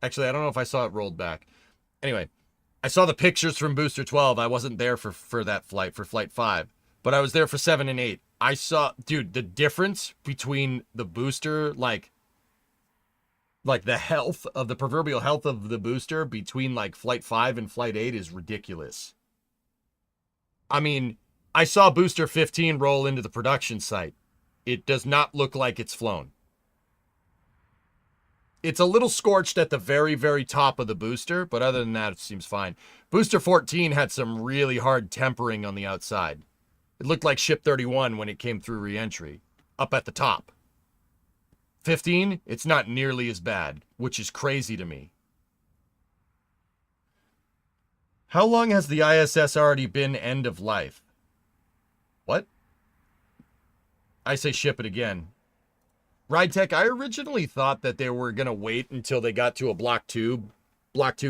Actually, I don't know if I saw it rolled back. Anyway, I saw the pictures from booster 12. I wasn't there for that flight, for flight 5, but I was there for 7 and 8. I saw, dude, the difference between the booster, like the health of the proverbial health of the booster between like flight 5 and flight 8 is ridiculous. I mean, I saw booster 15 roll into the production site. It does not look like it's flown. It's a little scorched at the very, very top of the booster, but other than that, it seems fine. Booster 14 had some really hard tempering on the outside. It looked like Ship 31 when it came through re-entry, up at the top. 15, it's not nearly as bad, which is crazy to me. How long has the ISS already been end of life? What? I say ship it again. Ride Tech, I originally thought that they were going to wait until they got to a Block 2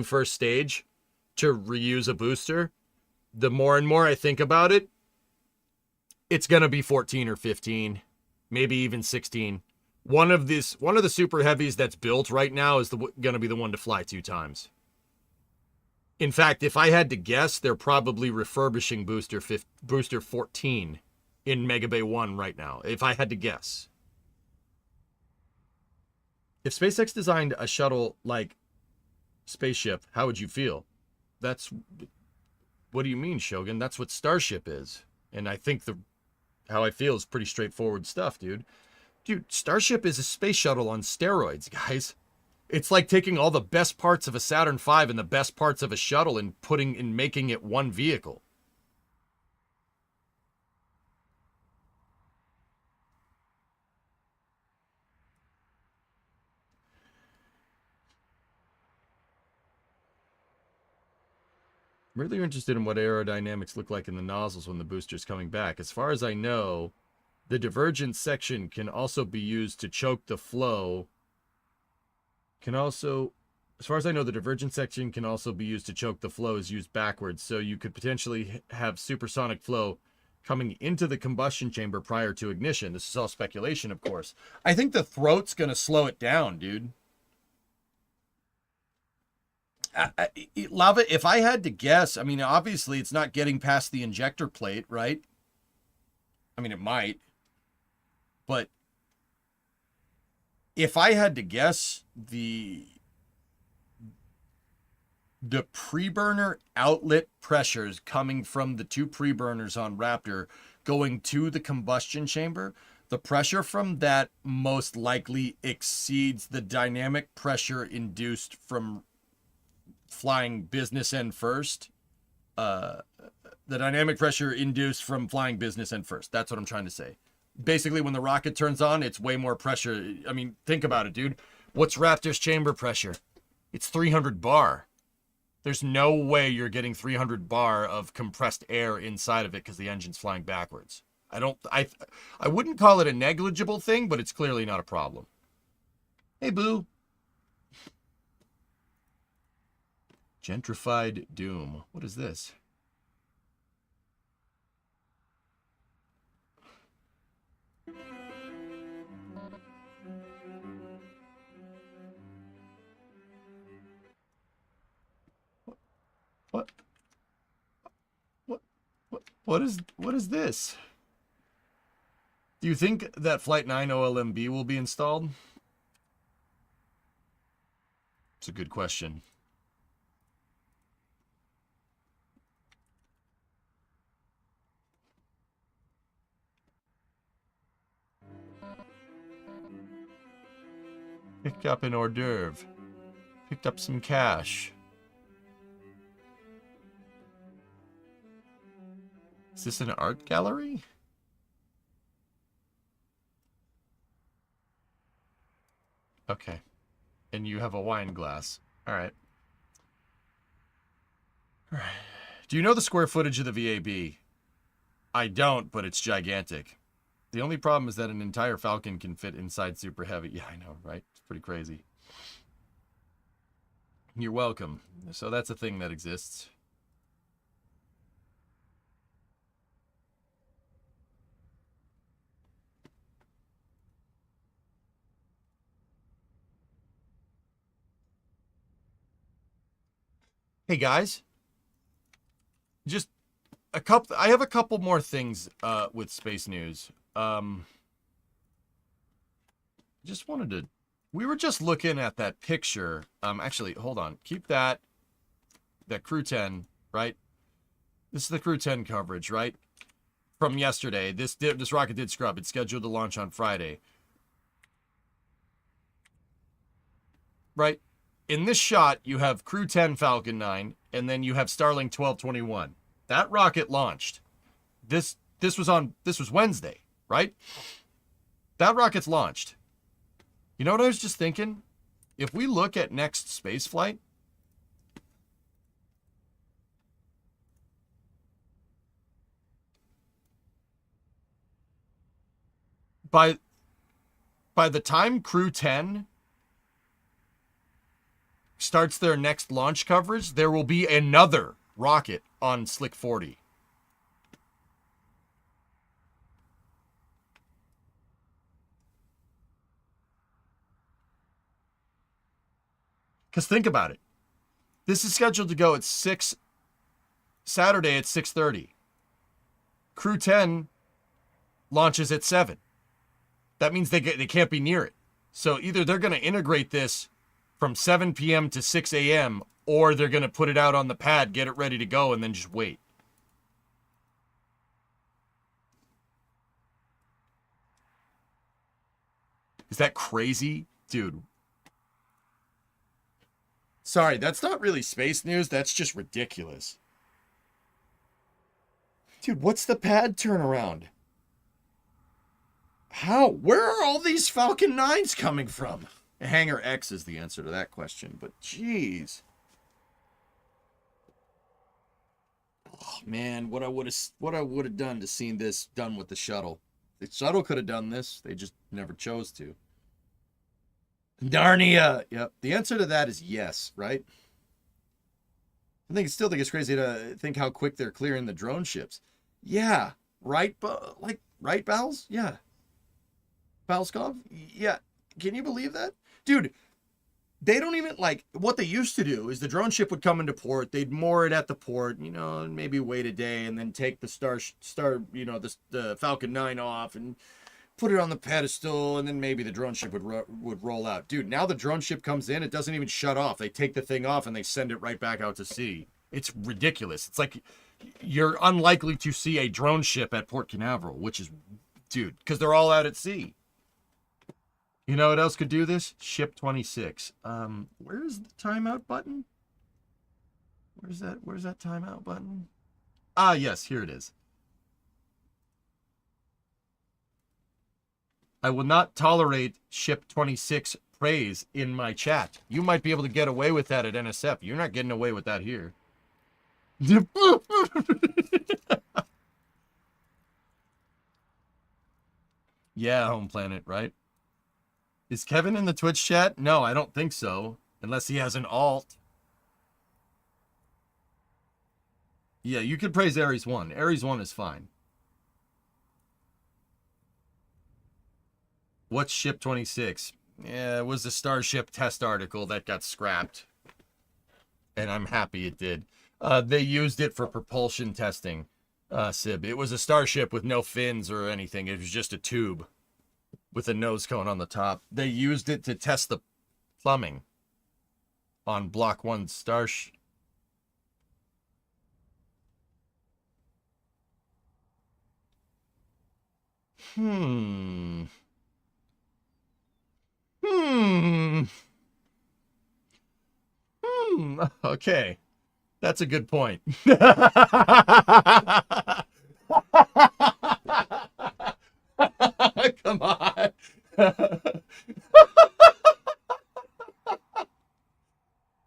first stage to reuse a booster. The more and more I think about it, it's going to be 14 or 15, maybe even 16. One of the super heavies that's built right now is going to be the one to fly 2 times. In fact, if I had to guess, they're probably refurbishing booster 14 in Mega Bay 1 right now, if I had to guess. If SpaceX designed a shuttle like Spaceship, how would you feel? What do you mean, Shogun? That's what Starship is. And I think how I feel is pretty straightforward stuff, dude. Dude, Starship is a space shuttle on steroids, guys. It's like taking all the best parts of a Saturn V and the best parts of a shuttle and making it one vehicle. I'm really interested in what aerodynamics look like in the nozzles when the booster's coming back. As far as I know, the divergent section can also be used to choke the flow. As far as I know, the divergent section can also be used to choke the flow is used backwards. So you could potentially have supersonic flow coming into the combustion chamber prior to ignition. This is all speculation, of course. I think the throat's going to slow it down, dude. Lava, if I had to guess, I mean, obviously it's not getting past the injector plate, right? I mean, it might. But if I had to guess, the pre-burner outlet pressures coming from the two pre-burners on Raptor going to the combustion chamber, the pressure from that most likely exceeds the dynamic pressure induced from flying business end first. The dynamic pressure induced from flying business end first. That's what I'm trying to say. Basically, when the rocket turns on, it's way more pressure. I mean, think about it, dude. What's Raptor's chamber pressure? It's 300 bar. There's no way you're getting 300 bar of compressed air inside of it because the engine's flying backwards. I wouldn't call it a negligible thing, but it's clearly not a problem. Hey, boo. Gentrified Doom. What is this? What is this? Do you think that Flight 9 OLMB will be installed? It's a good question. Picked up an hors d'oeuvre. Picked up some cash. Is this an art gallery? Okay. And you have a wine glass. All right. All right. Do you know the square footage of the VAB? I don't, but it's gigantic. The only problem is that an entire Falcon can fit inside Super Heavy. Yeah, I know, right? It's pretty crazy. You're welcome. So that's a thing that exists. Hey guys, just a couple. I have a couple more things with space news. Just wanted to. We were just looking at that picture. Actually, hold on. Keep that. That Crew 10, right? This is the Crew 10 coverage, right? From yesterday. This rocket did scrub. It's scheduled to launch on Friday. Right? In this shot, you have Crew 10 Falcon 9, and then you have Starlink 1221. That rocket launched. This was Wednesday, right? That rocket's launched. You know what I was just thinking? If we look at next space flight, by the time Crew 10 starts their next launch coverage, there will be another rocket on Slick 40. Because think about it. This is scheduled to go at Saturday at 6:30. Crew 10 launches at 7. That means they can't be near it. So either they're going to integrate this from 7 p.m. to 6 a.m., or they're going to put it out on the pad, get it ready to go, and then just wait. Is that crazy? Dude. Sorry, that's not really space news. That's just ridiculous. Dude, what's the pad turnaround? How? Where are all these Falcon 9s coming from? Hangar X is the answer to that question, but jeez. Oh, man, what I would have done to seen this done with the shuttle. The shuttle could have done this. They just never chose to. Narnia. Yep. The answer to that is yes, right? Still think it's crazy to think how quick they're clearing the drone ships. Yeah. Right, right, Bowles? Yeah. Balskov? Yeah. Can you believe that? Dude, they don't even, what they used to do is the drone ship would come into port, they'd moor it at the port, and maybe wait a day, and then take the the Falcon 9 off and put it on the pedestal, and then maybe the drone ship would roll out. Dude, now the drone ship comes in, it doesn't even shut off. They take the thing off and they send it right back out to sea. It's ridiculous. It's like you're unlikely to see a drone ship at Port Canaveral, which is, dude, because they're all out at sea. You know what else could do this? Ship 26. Where's the timeout button? Where's that timeout button? Ah, yes, here it is. I will not tolerate Ship 26 praise in my chat. You might be able to get away with that at NSF. You're not getting away with that here. Yeah, home planet, right? Is Kevin in the Twitch chat? No, I don't think so. Unless he has an alt. Yeah, you could praise Ares 1. Ares 1 is fine. What's Ship 26? Yeah, it was the Starship test article that got scrapped. And I'm happy it did. They used it for propulsion testing, Sib. It was a Starship with no fins or anything. It was just a tube with a nose cone on the top. They used it to test the plumbing on Block 1 Starship. Okay. That's a good point. Come on.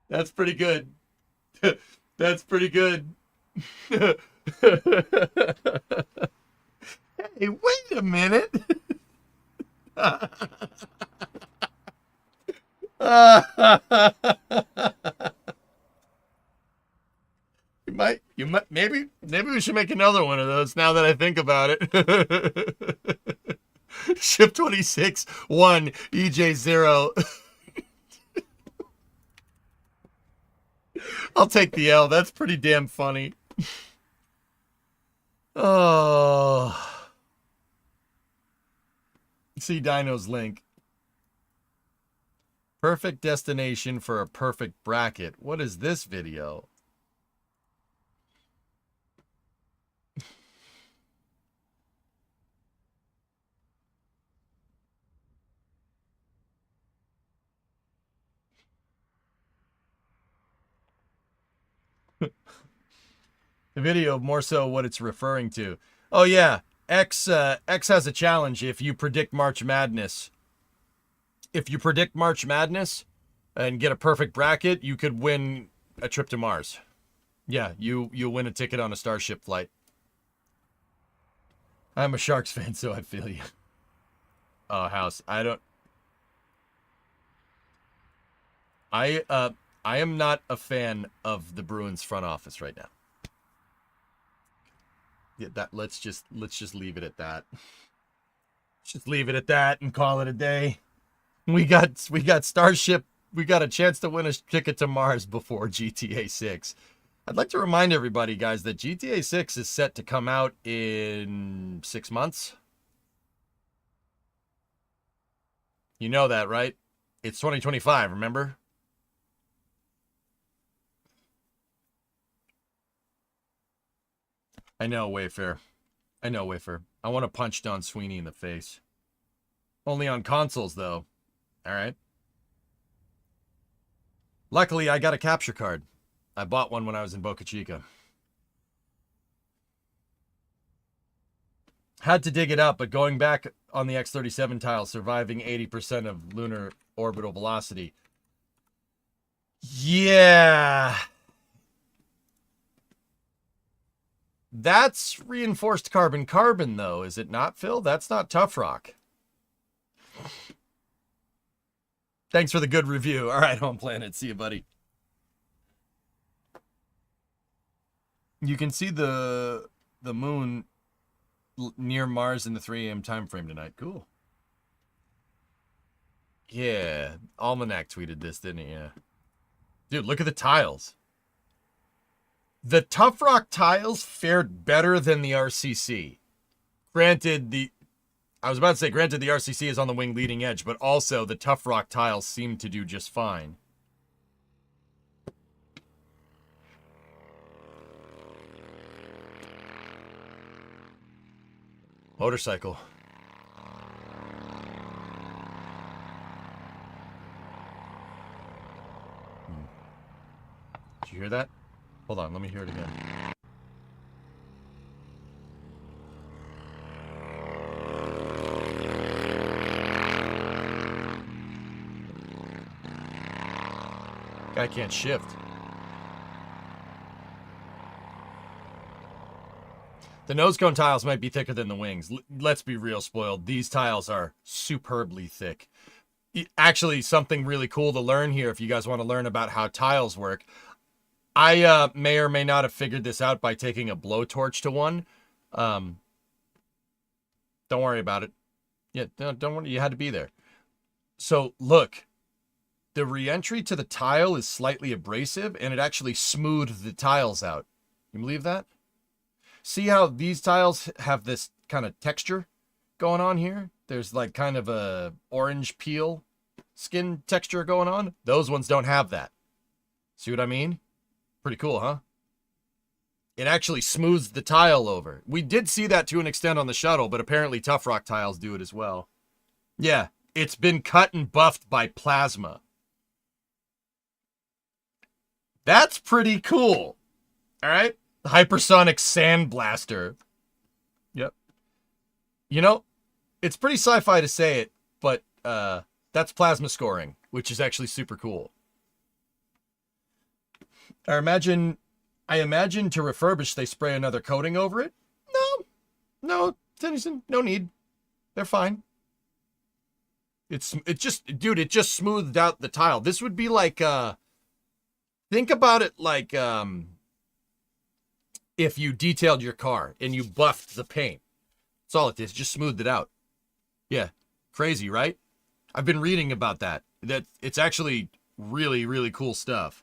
That's pretty good. That's pretty good. Hey, wait a minute. You might, maybe we should make another one of those now that I think about it. Ship 26, 1, EJ 0. I'll take the L. That's pretty damn funny. Oh. See Dino's link. Perfect destination for a perfect bracket. What is this video? The video, more so what it's referring to. Oh yeah, X has a challenge if you predict March Madness. If you predict March Madness and get a perfect bracket, you could win a trip to Mars. Yeah, you win a ticket on a Starship flight. I'm a Sharks fan, so I feel you. Oh, House, I am not a fan of the Bruins front office right now. Yeah, let's just leave it at that. Just leave it at that and call it a day. We got Starship. We got a chance to win a ticket to Mars before GTA 6. I'd like to remind everybody, guys, that GTA 6 is set to come out in 6 months. You know that, right? It's 2025, remember? I know, Wayfair. I know, Wayfair. I want to punch Don Sweeney in the face. Only on consoles, though. All right? Luckily, I got a capture card. I bought one when I was in Boca Chica. Had to dig it up, but going back on the X-37 tile, surviving 80% of lunar orbital velocity. Yeah. That's reinforced carbon-carbon, though, is it not, Phil? That's not tough rock. Thanks for the good review. All right, Home Planet. See you, buddy. You can see the moon near Mars in the 3 a.m. time frame tonight. Cool. Yeah, Almanac tweeted this, didn't he? Yeah. Dude, look at the tiles. The Tough Rock tiles fared better than the RCC. Granted, I was about to say, granted, the RCC is on the wing leading edge, but also the Tough Rock tiles seem to do just fine. Motorcycle. Did you hear that? Hold on, let me hear it again. Guy can't shift. The nose cone tiles might be thicker than the wings. Let's be real, spoiled. These tiles are superbly thick. Actually, something really cool to learn here if you guys want to learn about how tiles work. I may or may not have figured this out by taking a blowtorch to one. Don't worry about it. Yeah, don't worry. You had to be there. So, look. The reentry to the tile is slightly abrasive, and it actually smoothed the tiles out. You believe that? See how these tiles have this kind of texture going on here? There's like kind of a orange peel skin texture going on. Those ones don't have that. See what I mean? Pretty cool, huh? It actually smooths the tile over. We did see that to an extent on the shuttle, but apparently Tough Rock tiles do it as well. Yeah, it's been cut and buffed by plasma. That's pretty cool. All right? Hypersonic sandblaster. Yep. You know, it's pretty sci-fi to say it, but that's plasma scoring, which is actually super cool. I imagine to refurbish, they spray another coating over it. No, Tennyson, no need. They're fine. It just smoothed out the tile. This would be like, think about it like, if you detailed your car and you buffed the paint. That's all it is. Just smoothed it out. Yeah. Crazy, right? I've been reading about that. That it's actually really, really cool stuff.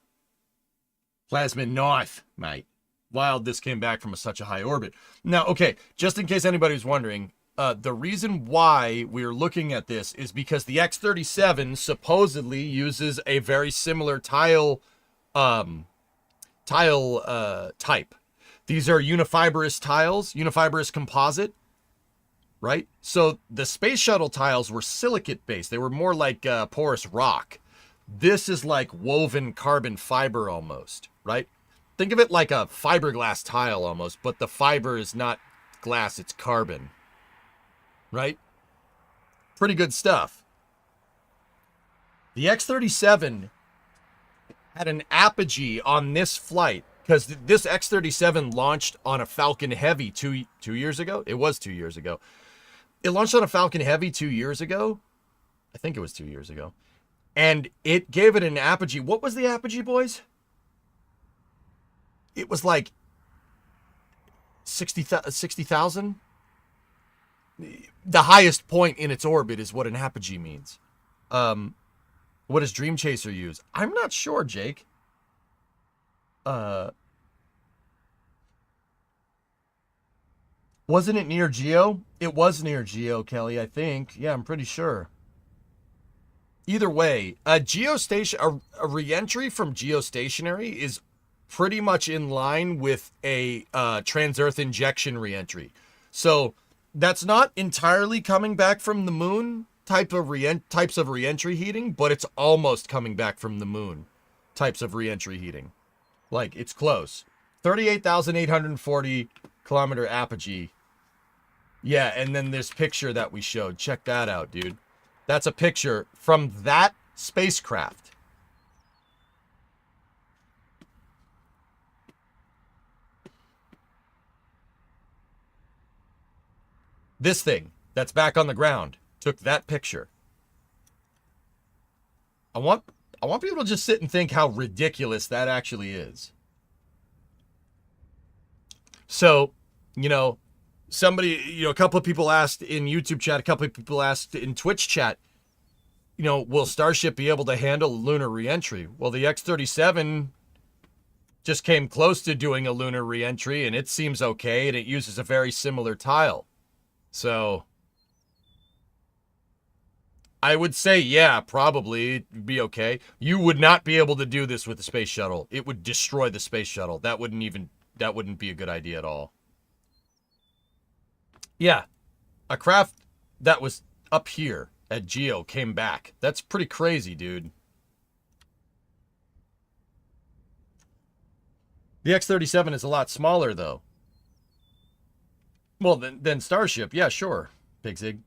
Plasma knife, mate. Wild this came back from such a high orbit. Now, okay, just in case anybody's wondering, the reason why we're looking at this is because the X-37 supposedly uses a very similar tile type. These are unifibrous tiles, unifibrous composite, right? So the space shuttle tiles were silicate based. They were more like porous rock. This is like woven carbon fiber almost, right? Think of it like a fiberglass tile almost, but the fiber is not glass, it's carbon, right? Pretty good stuff. The X-37 had an apogee on this flight because this X-37 launched on a Falcon Heavy two years ago. It was 2 years ago. It launched on a Falcon Heavy 2 years ago. I think it was 2 years ago. And it gave it an apogee. What was the apogee, boys? It was like 60,000. The highest point in its orbit is what an apogee means. What does Dream Chaser use? I'm not sure, Jake. Wasn't it near Geo? It was near Geo, Kelly, I think. Yeah, I'm pretty sure. Either way, a re-entry from geostationary is pretty much in line with a trans-Earth injection re-entry. So that's not entirely coming back from the moon types of re-entry heating, but it's almost coming back from the moon types of reentry heating. Like, it's close. 38,840 kilometer apogee. Yeah, and then this picture that we showed. Check that out, dude. That's a picture from that spacecraft. This thing that's back on the ground took that picture. I want people to just sit and think how ridiculous that actually is. So, you know, somebody, you know, a couple of people asked in YouTube chat, a couple of people asked in Twitch chat, you know, will Starship be able to handle lunar reentry? Well, the X-37 just came close to doing a lunar reentry, and it seems okay, and it uses a very similar tile. So I would say, yeah, probably it'd be okay. You would not be able to do this with the space shuttle. It would destroy the space shuttle. That wouldn't be a good idea at all. Yeah, a craft that was up here at Geo came back. That's pretty crazy, dude. The X-37 is a lot smaller, though. Well, then Starship, yeah, sure, Big Zig.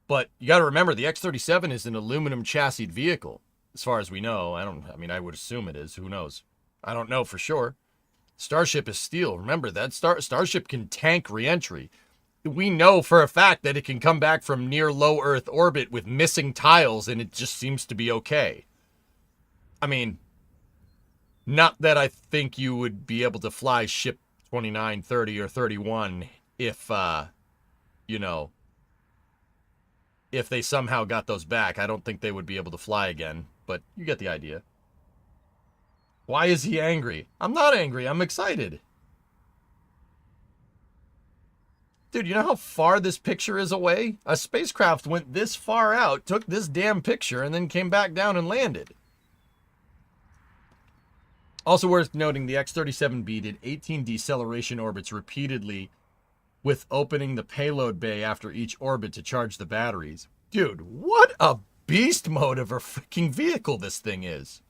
But you got to remember, the X-37 is an aluminum chassis vehicle, as far as we know. I mean, I would assume it is. Who knows? I don't know for sure. Starship is steel. Remember that Starship can tank reentry. We know for a fact that it can come back from near low Earth orbit with missing tiles, and it just seems to be okay. I mean, not that I think you would be able to fly ship 29, 30, or 31 if, you know, if they somehow got those back. I don't think they would be able to fly again, but you get the idea. Why is he angry? I'm not angry. I'm excited. Dude, you know how far this picture is away? A spacecraft went this far out, took this damn picture, and then came back down and landed. Also worth noting, the X-37B did 18 deceleration orbits repeatedly with opening the payload bay after each orbit to charge the batteries. Dude, what a beast mode of a freaking vehicle this thing is.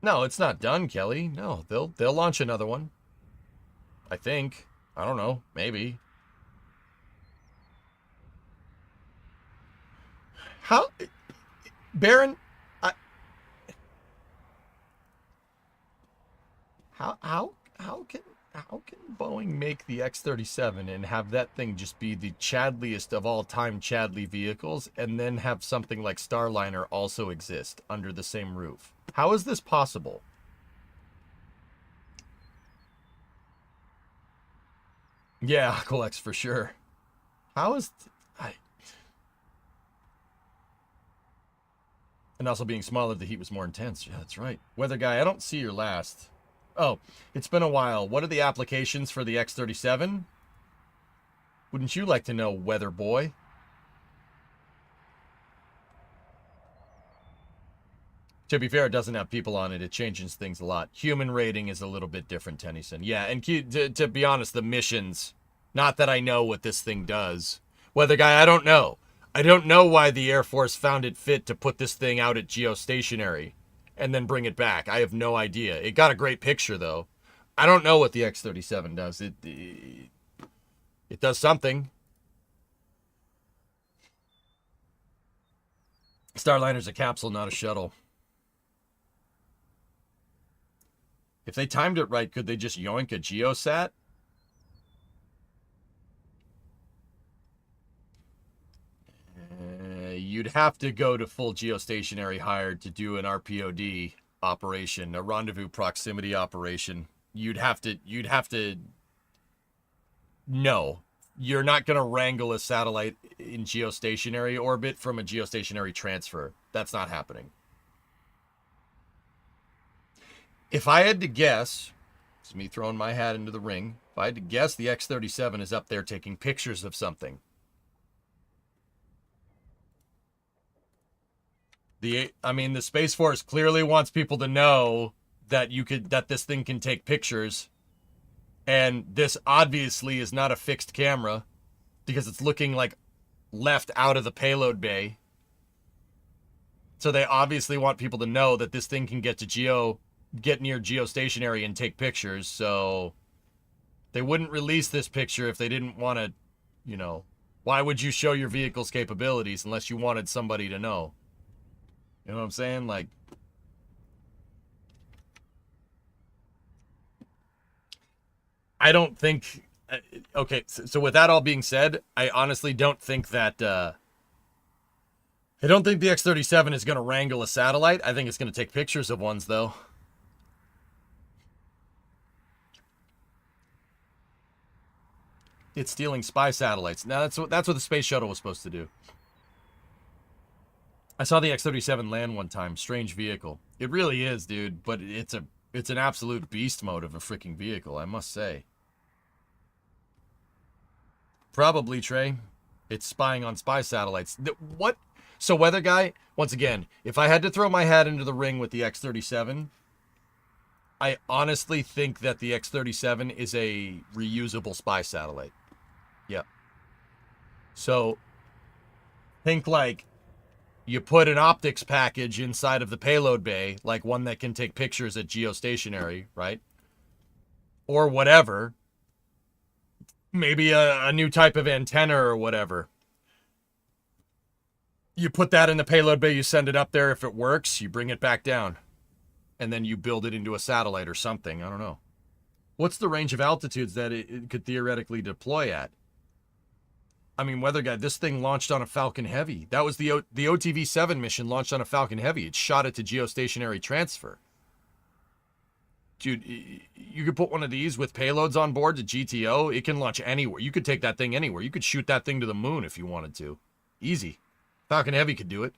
No, it's not done, Kelly. No, they'll launch another one. I think. I don't know. Maybe. How, Baron? How can Boeing make the X-37 and have that thing just be the Chadliest of all time Chadley vehicles, and then have something like Starliner also exist under the same roof? How is this possible? Yeah, Aqualex for sure. How is and also being smaller, the heat was more intense. Yeah, that's right. Weather guy, I don't see your last. Oh, it's been a while. What are the applications for the X-37? Wouldn't you like to know, weather boy? To be fair, it doesn't have people on it. It changes things a lot. Human rating is a little bit different, Tennyson. Yeah, and to be honest, the missions, not that I know what this thing does. Weather guy, I don't know. I don't know why the Air Force found it fit to put this thing out at geostationary and then bring it back. I have no idea. It got a great picture, though. I don't know what the X-37 does. It does something. Starliner's a capsule, not a shuttle. If they timed it right, could they just yoink a geosat? You'd have to go to full geostationary hired to do an RPOD operation, a rendezvous proximity operation. You'd have to. No, you're not going to wrangle a satellite in geostationary orbit from a geostationary transfer. That's not happening. If I had to guess, it's me throwing my hat into the ring. If I had to guess, the X-37 is up there taking pictures of something. The Space Force clearly wants people to know that this thing can take pictures. And this obviously is not a fixed camera because it's looking like left out of the payload bay. So they obviously want people to know that this thing can get near geostationary and take pictures. So they wouldn't release this picture if they didn't want to, you know, why would you show your vehicle's capabilities unless you wanted somebody to know? You know what I'm saying? Like, I don't think, okay, so with that all being said, I honestly don't think that, I don't think the X-37 is going to wrangle a satellite. I think it's going to take pictures of ones, though. It's stealing spy satellites. Now, that's what the space shuttle was supposed to do. I saw the X-37 land one time. Strange vehicle. It really is, dude, but it's an absolute beast mode of a freaking vehicle, I must say. Probably, Trey. It's spying on spy satellites. What? So, weather guy, once again, if I had to throw my hat into the ring with the X-37, I honestly think that the X-37 is a reusable spy satellite. Yep. So, think like you put an optics package inside of the payload bay, like one that can take pictures at geostationary, right? Or whatever. Maybe a new type of antenna or whatever. You put that in the payload bay, you send it up there. If it works, you bring it back down. And then you build it into a satellite or something. I don't know. What's the range of altitudes that it could theoretically deploy at? I mean, weather guy, this thing launched on a Falcon Heavy. That was the OTV-7 mission launched on a Falcon Heavy. It shot it to geostationary transfer. Dude, you could put one of these with payloads on board to GTO. It can launch anywhere. You could take that thing anywhere. You could shoot that thing to the moon if you wanted to. Easy. Falcon Heavy could do it.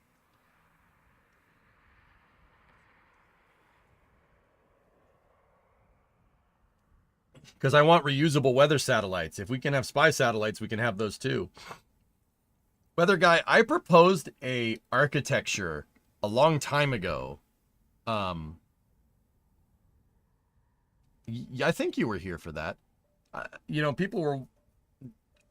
Because I want reusable weather satellites. If we can have spy satellites, we can have those too. Weather guy, I proposed a architecture a long time ago. I think you were here for that. You know, people were...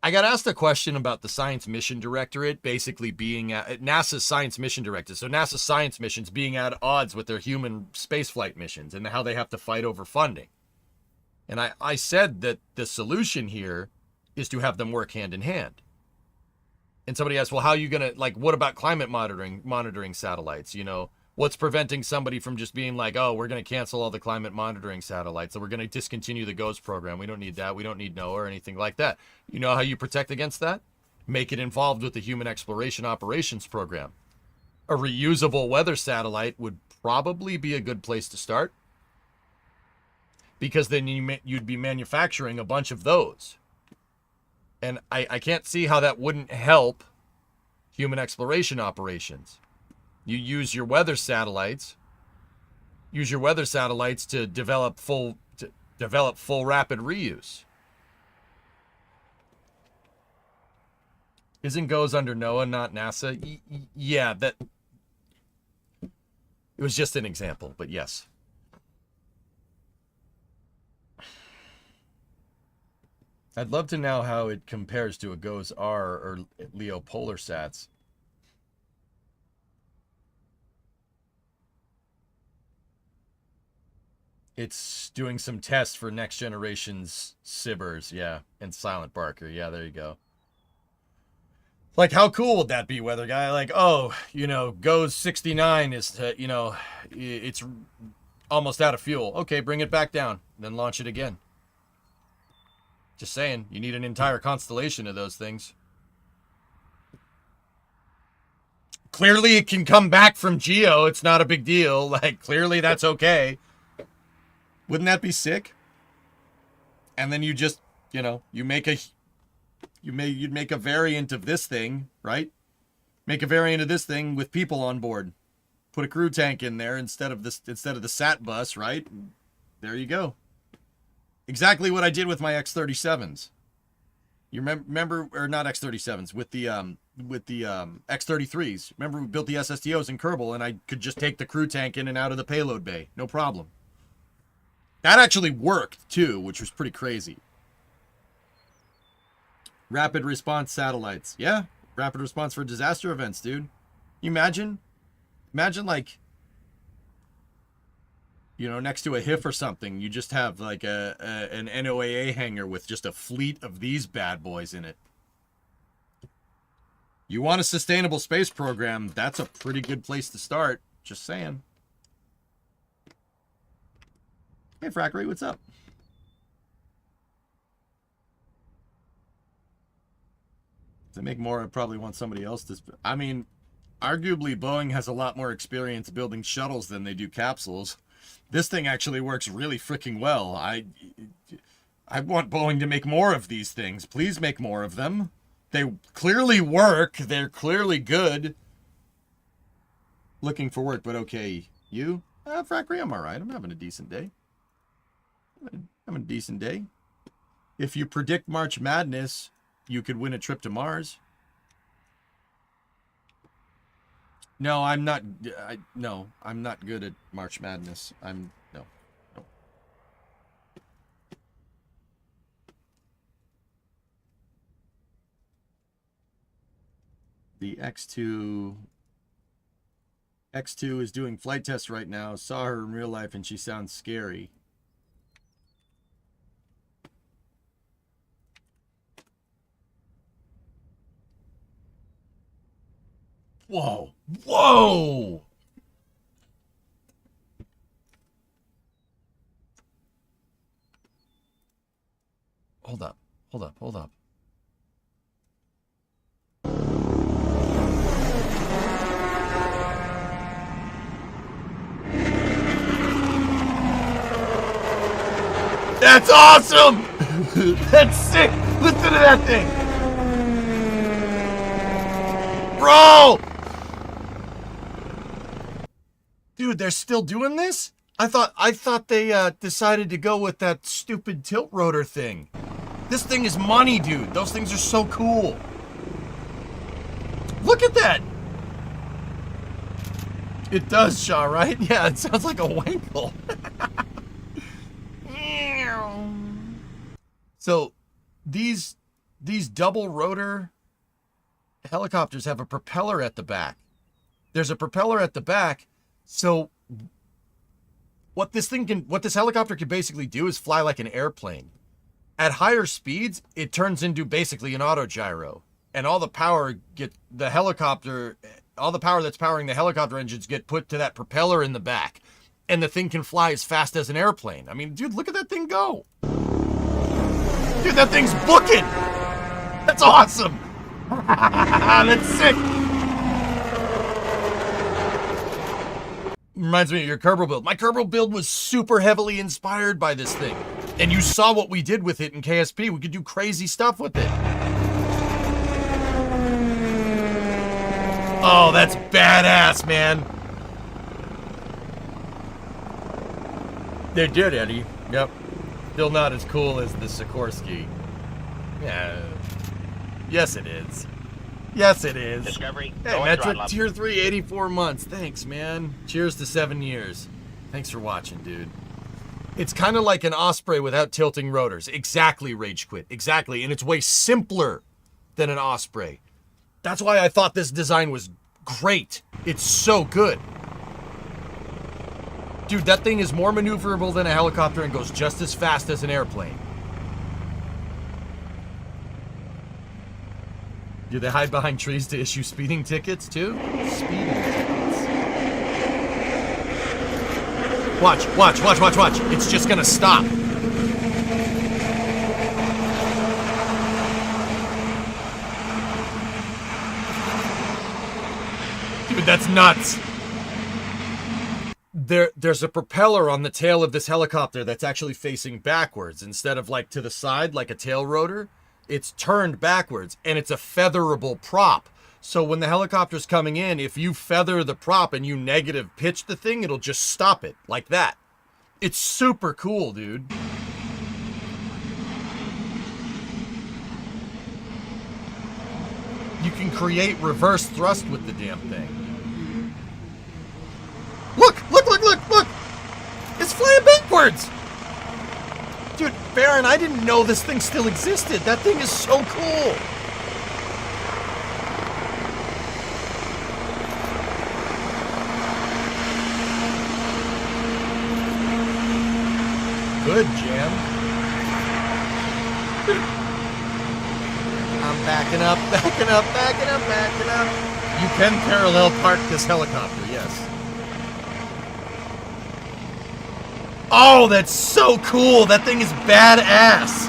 I got asked a question about the Science Mission Directorate basically being at NASA's Science Mission Directorate. So NASA's science missions being at odds with their human spaceflight missions and how they have to fight over funding. And I said that the solution here is to have them work hand in hand. And somebody asked, well, how are you going to, like, what about climate monitoring satellites? You know, what's preventing somebody from just being like, oh, we're going to cancel all the climate monitoring satellites. So we're going to discontinue the GOES program. We don't need that. We don't need NOAA or anything like that. You know how you protect against that? Make it involved with the Human Exploration Operations Program. A reusable weather satellite would probably be a good place to start. Because then you'd be manufacturing a bunch of those. And I can't see how that wouldn't help human exploration operations. You use your weather satellites. Use your weather satellites to develop full rapid reuse. Isn't GOES under NOAA, not NASA? Yeah, that... It was just an example, but yes. I'd love to know how it compares to a GOES R or LEO Polar Sats. It's doing some tests for next generation's Sibbers, yeah, and Silent Barker. Yeah, there you go. Like, how cool would that be, weather guy? Like, oh, you know, GOES 69 is, you know, it's almost out of fuel. Okay, bring it back down, then launch it again. Just saying, you need an entire constellation of those things. Clearly it can come back from Geo. It's not a big deal. Like, clearly that's okay. Wouldn't that be sick? And then you just, you know, you'd make a variant of this thing, right? Make a variant of this thing with people on board. Put a crew tank in there instead of the SAT bus, right? There you go. Exactly what I did with my X-37s. You remember, or not X-37s, with the X-33s. Remember we built the SSTOs in Kerbal, and I could just take the crew tank in and out of the payload bay. No problem. That actually worked, too, which was pretty crazy. Rapid response satellites. Yeah, rapid response for disaster events, dude. You imagine like, you know, next to a HIF or something, you just have like an NOAA hangar with just a fleet of these bad boys in it. You want a sustainable space program, that's a pretty good place to start. Just saying. Hey, Frackery, what's up? To make more, I probably want somebody else to... I mean, arguably, Boeing has a lot more experience building shuttles than they do capsules. This thing actually works really freaking well. I want Boeing to make more of these things. Please make more of them. They clearly work. They're clearly good. Looking for work, but okay. You? Frackery, I'm alright. I'm having a decent day. Having a decent day. If you predict March Madness... you could win a trip to Mars. No, I'm not. No, I'm not good at March Madness. No. The X2 is doing flight tests right now. Saw her in real life and she sounds scary. Whoa! Whoa! Hold up. Hold up. Hold up. That's awesome! That's sick! Listen to that thing! Bro! Dude, they're still doing this? I thought they decided to go with that stupid tilt rotor thing. This thing is money, dude. Those things are so cool. Look at that. It does, Shaw, right? Yeah, it sounds like a wankle. So, these double rotor helicopters have a propeller at the back. There's a propeller at the back. So what this helicopter can basically do is fly like an airplane. At higher speeds, it turns into basically an autogyro. And all the power all the power that's powering the helicopter engines get put to that propeller in the back. And the thing can fly as fast as an airplane. I mean, dude, look at that thing go. Dude, that thing's booking. That's awesome. That's sick. Reminds me of your Kerbal build. My Kerbal build was super heavily inspired by this thing. And you saw what we did with it in KSP. We could do crazy stuff with it. Oh, that's badass, man. They did, Eddie. Yep. Still not as cool as the Sikorsky. Yeah. Yes, it is. Yes, it is. Discovery. Hey, Metric Tier 3, 84 months. Thanks, man. Cheers to 7 years. Thanks for watching, dude. It's kind of like an Osprey without tilting rotors. Exactly, Rage Quit. Exactly. And it's way simpler than an Osprey. That's why I thought this design was great. It's so good. Dude, that thing is more maneuverable than a helicopter and goes just as fast as an airplane. Do they hide behind trees to issue speeding tickets, too? Speeding tickets. Watch, watch, watch, watch, watch. It's just gonna stop. Dude, that's nuts. There's a propeller on the tail of this helicopter that's actually facing backwards instead of like to the side like a tail rotor. It's turned backwards, and it's a featherable prop. So when the helicopter's coming in, if you feather the prop and you negative pitch the thing, it'll just stop it, like that. It's super cool, dude. You can create reverse thrust with the damn thing. Look! Look, look, look, look! It's flying backwards! Dude, Baron, I didn't know this thing still existed. That thing is so cool. good, Jam. I'm backing up, backing up, backing up, backing up. You can parallel park this helicopter, yes. Oh, that's so cool. That thing is badass.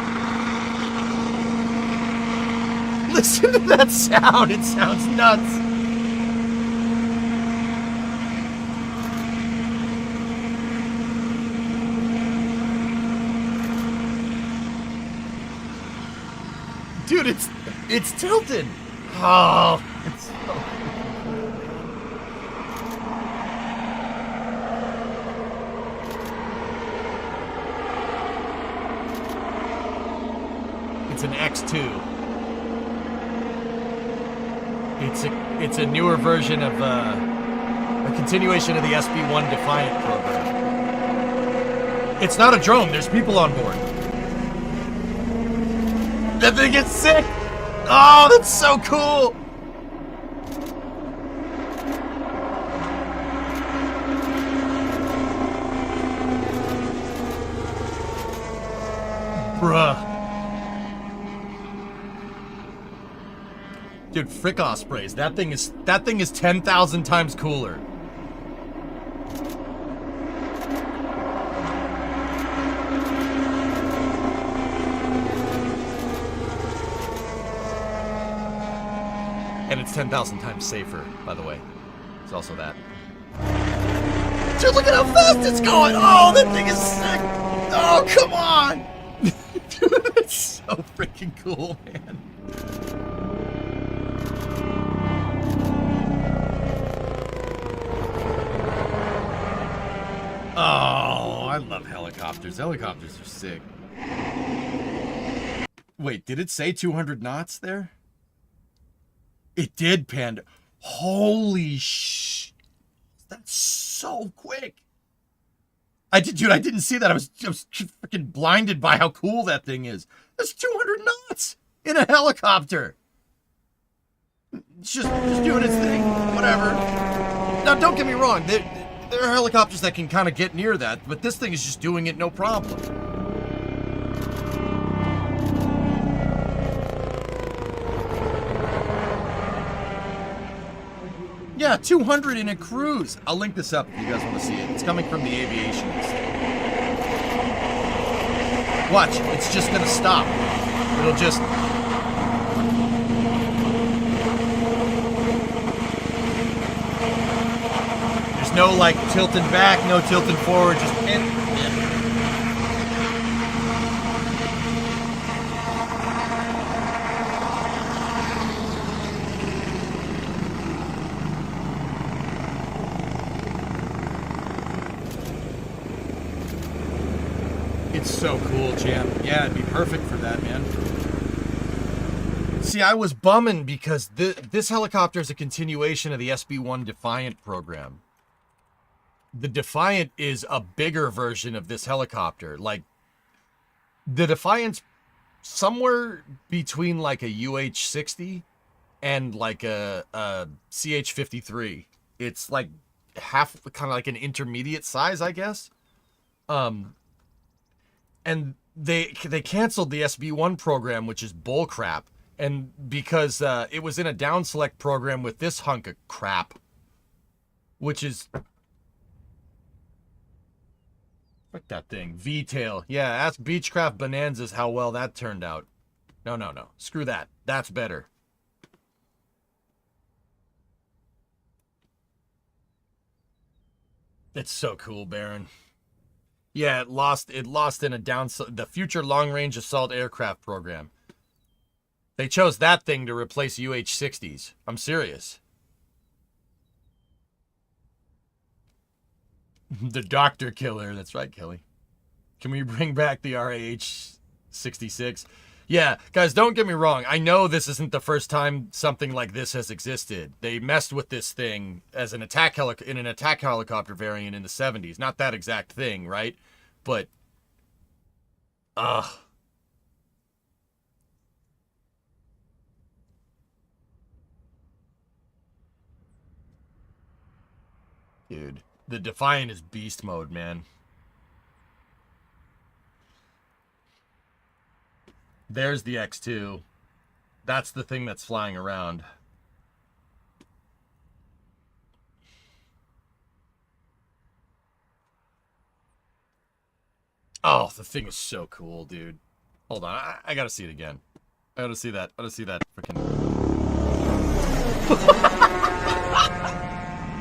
Listen to that sound. It sounds nuts. Dude, it's tilted. Oh, it's so cool. It's an X2. It's a newer version of a continuation of the SB-1 Defiant program. It's not a drone. There's people on board. That thing is sick. Oh, that's so cool. Bruh. Dude, frick ospreys. That thing is 10,000 times cooler. And it's 10,000 times safer, by the way. It's also that. Dude, look at how fast it's going! Oh, that thing is sick! Oh, come on! Dude, it's so freaking cool, man. Oh, I love helicopters. Helicopters are sick. Wait, did it say 200 knots there? It did, Panda. Holy sh! That's so quick. I didn't see that. I was freaking blinded by how cool that thing is. That's 200 knots in a helicopter. It's just doing its thing. Whatever. Now, don't get me wrong. There are helicopters that can kind of get near that, but this thing is just doing it no problem. Yeah, 200 in a cruise. I'll link this up if you guys want to see it. It's coming from the Aviationist. Watch, it's just gonna stop. It'll just... There's no, like, tilting back, no tilting forward, just... It's so cool, Jam. Yeah, it'd be perfect for that, man. See, I was bumming because this helicopter is a continuation of the SB-1 Defiant program. The Defiant is a bigger version of this helicopter. Like, the Defiant's somewhere between, like, a UH-60 and, like, a CH-53. It's, like, kind of like an intermediate size, I guess. And they canceled the SB-1 program, which is bullcrap. And because it was in a down select program with this hunk of crap, which is... Fuck that thing. V-tail. Yeah, ask Beechcraft Bonanzas how well that turned out. No. Screw that. That's better. It's so cool, Baron. Yeah, it lost in a the Future Long Range Assault Aircraft program. They chose that thing to replace UH-60s. I'm serious. The Doctor Killer. That's right, Kelly. Can we bring back the RAH-66? Yeah, guys, don't get me wrong. I know this isn't the first time something like this has existed. They messed with this thing as an attack helicopter variant in the 70s. Not that exact thing, right? But, dude, the Defiant is beast mode, man. There's the X2. That's the thing that's flying around. Oh, the thing is so cool, dude. Hold on, I gotta see it again. I gotta see that. I gotta see that freaking.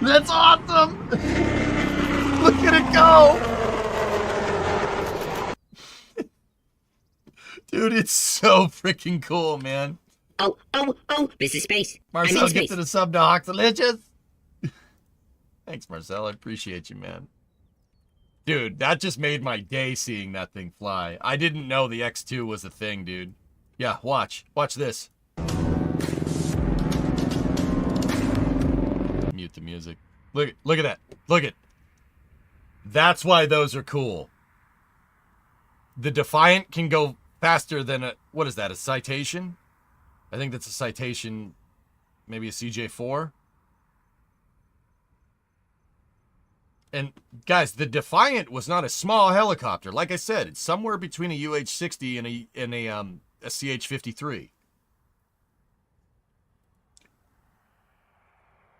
That's awesome! Look at it go! Dude, it's so freaking cool, man. Oh, this is Space. Marcel, get to the sub to Oxalicious. Thanks, Marcel. I appreciate you, man. Dude, that just made my day seeing that thing fly. I didn't know the X2 was a thing, dude. Yeah, watch. Watch this. Mute the music. Look at that. Look at. That's why those are cool. The Defiant can go faster than a, what is that, a Citation? I think that's a Citation, maybe a CJ4. And guys, the Defiant was not a small helicopter. Like I said, it's somewhere between a UH-60 and a CH-53.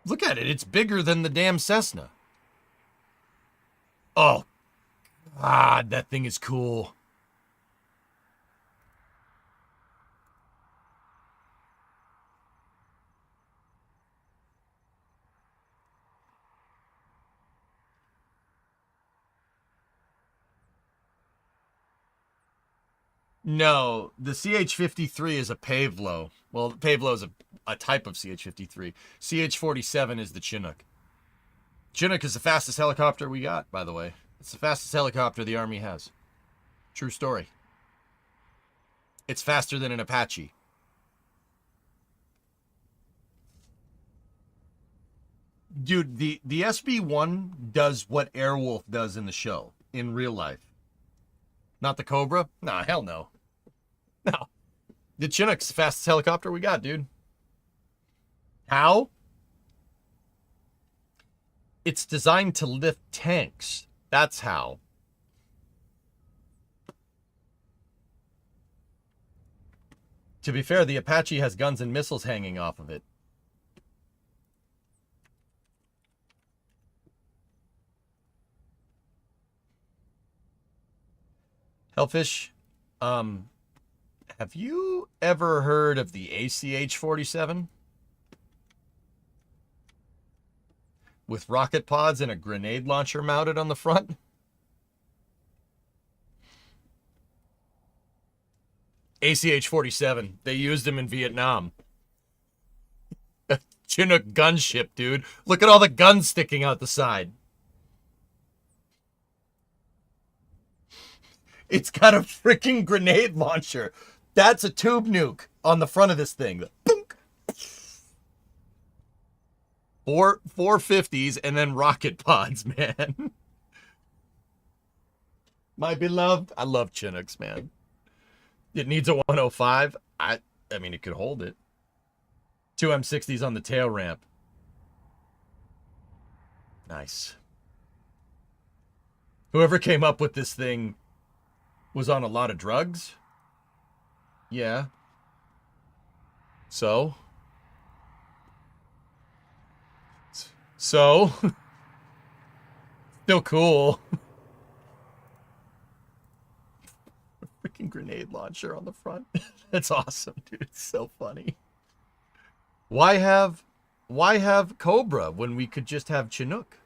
Look at it. It's bigger than the damn Cessna. Oh, God, that thing is cool. No, the CH-53 is a Pavlo. Well, Pavlo is a type of CH-53. CH-47 is the Chinook. Chinook is the fastest helicopter we got, by the way. It's the fastest helicopter the Army has. True story. It's faster than an Apache. Dude, the SB-1 does what Airwolf does in the show, in real life. Not the Cobra? Nah, hell no. No. The Chinook's the fastest helicopter we got, dude. How? It's designed to lift tanks. That's how. To be fair, the Apache has guns and missiles hanging off of it. Hellfish, have you ever heard of the ACH-47? With rocket pods and a grenade launcher mounted on the front? ACH-47. They used them in Vietnam. Chinook gunship, dude. Look at all the guns sticking out the side. It's got a freaking grenade launcher. That's a tube nuke on the front of this thing. Boom. Four 50s and then rocket pods, man. My beloved. I love Chinooks, man. It needs a 105. I mean, it could hold it. Two M60s on the tail ramp. Nice. Whoever came up with this thing was on a lot of drugs? Yeah. So? Still cool. Freaking grenade launcher on the front. That's awesome, dude. It's so funny. Why have Cobra when we could just have Chinook?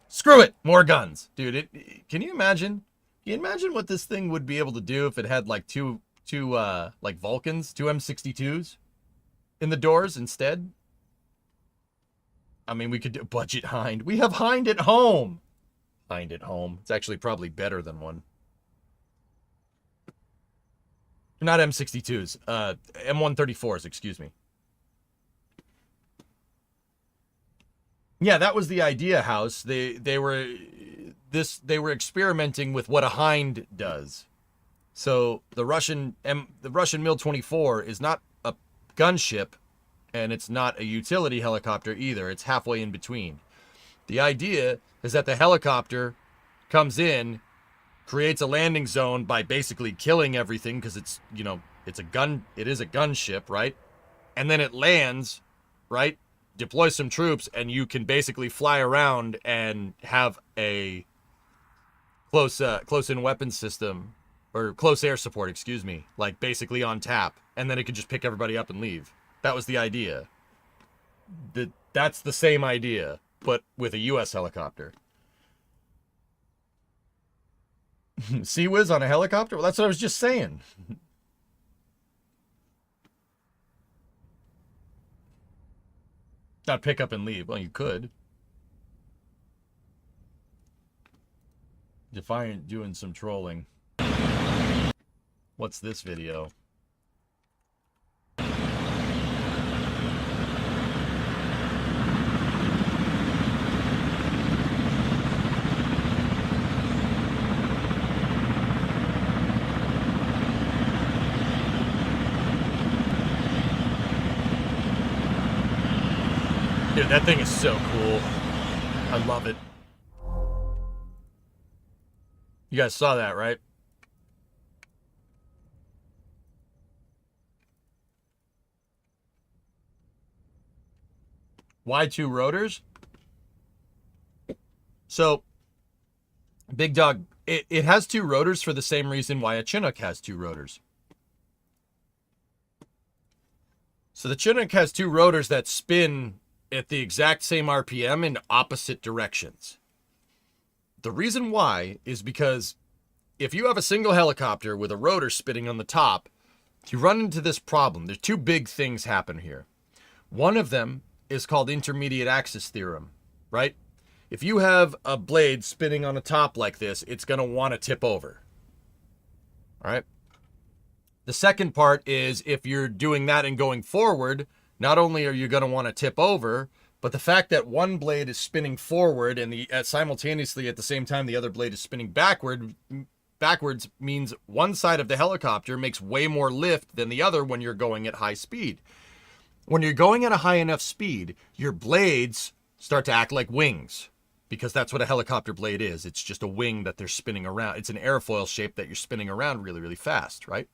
Screw it! More guns. Dude, can you imagine? Can you imagine what this thing would be able to do if it had like two like Vulcans, two M62s in the doors instead? I mean, we could do budget Hind. We have Hind at home. Hind at home. It's actually probably better than one. Not M62s. M134s, excuse me. Yeah, that was the idea, House. They were experimenting with what a Hind does. So the Russian Mil-24 is not a gunship, and it's not a utility helicopter either. It's halfway in between. The idea is that the helicopter comes in creates a landing zone by basically killing everything because it's, you know, it is a gunship, right? And then it lands, right? Deploy some troops, and you can basically fly around and have a close-in weapon system, or close air support, excuse me, like basically on tap, and then it could just pick everybody up and leave. That was the idea. That's the same idea, but with a U.S. helicopter. Sea Whiz on a helicopter? Well, that's what I was just saying. Not pick up and leave. Well, you could. Defiant doing some trolling. What's this video? Dude, that thing is so cool. I love it. You guys saw that, right? Why two rotors? So, Big Dog, it has two rotors for the same reason why a Chinook has two rotors. So the Chinook has two rotors that spin at the exact same RPM in opposite directions. The reason why is because if you have a single helicopter with a rotor spinning on the top, you run into this problem. There's two big things happen here. One of them is called intermediate axis theorem, right? If you have a blade spinning on the top like this, it's going to want to tip over. All right? The second part is if you're doing that and going forward, not only are you going to want to tip over, but the fact that one blade is spinning forward and simultaneously at the same time the other blade is spinning backwards means one side of the helicopter makes way more lift than the other when you're going at high speed. When you're going at a high enough speed, your blades start to act like wings, because that's what a helicopter blade is. It's just a wing that they're spinning around. It's an airfoil shape that you're spinning around really, really fast, right?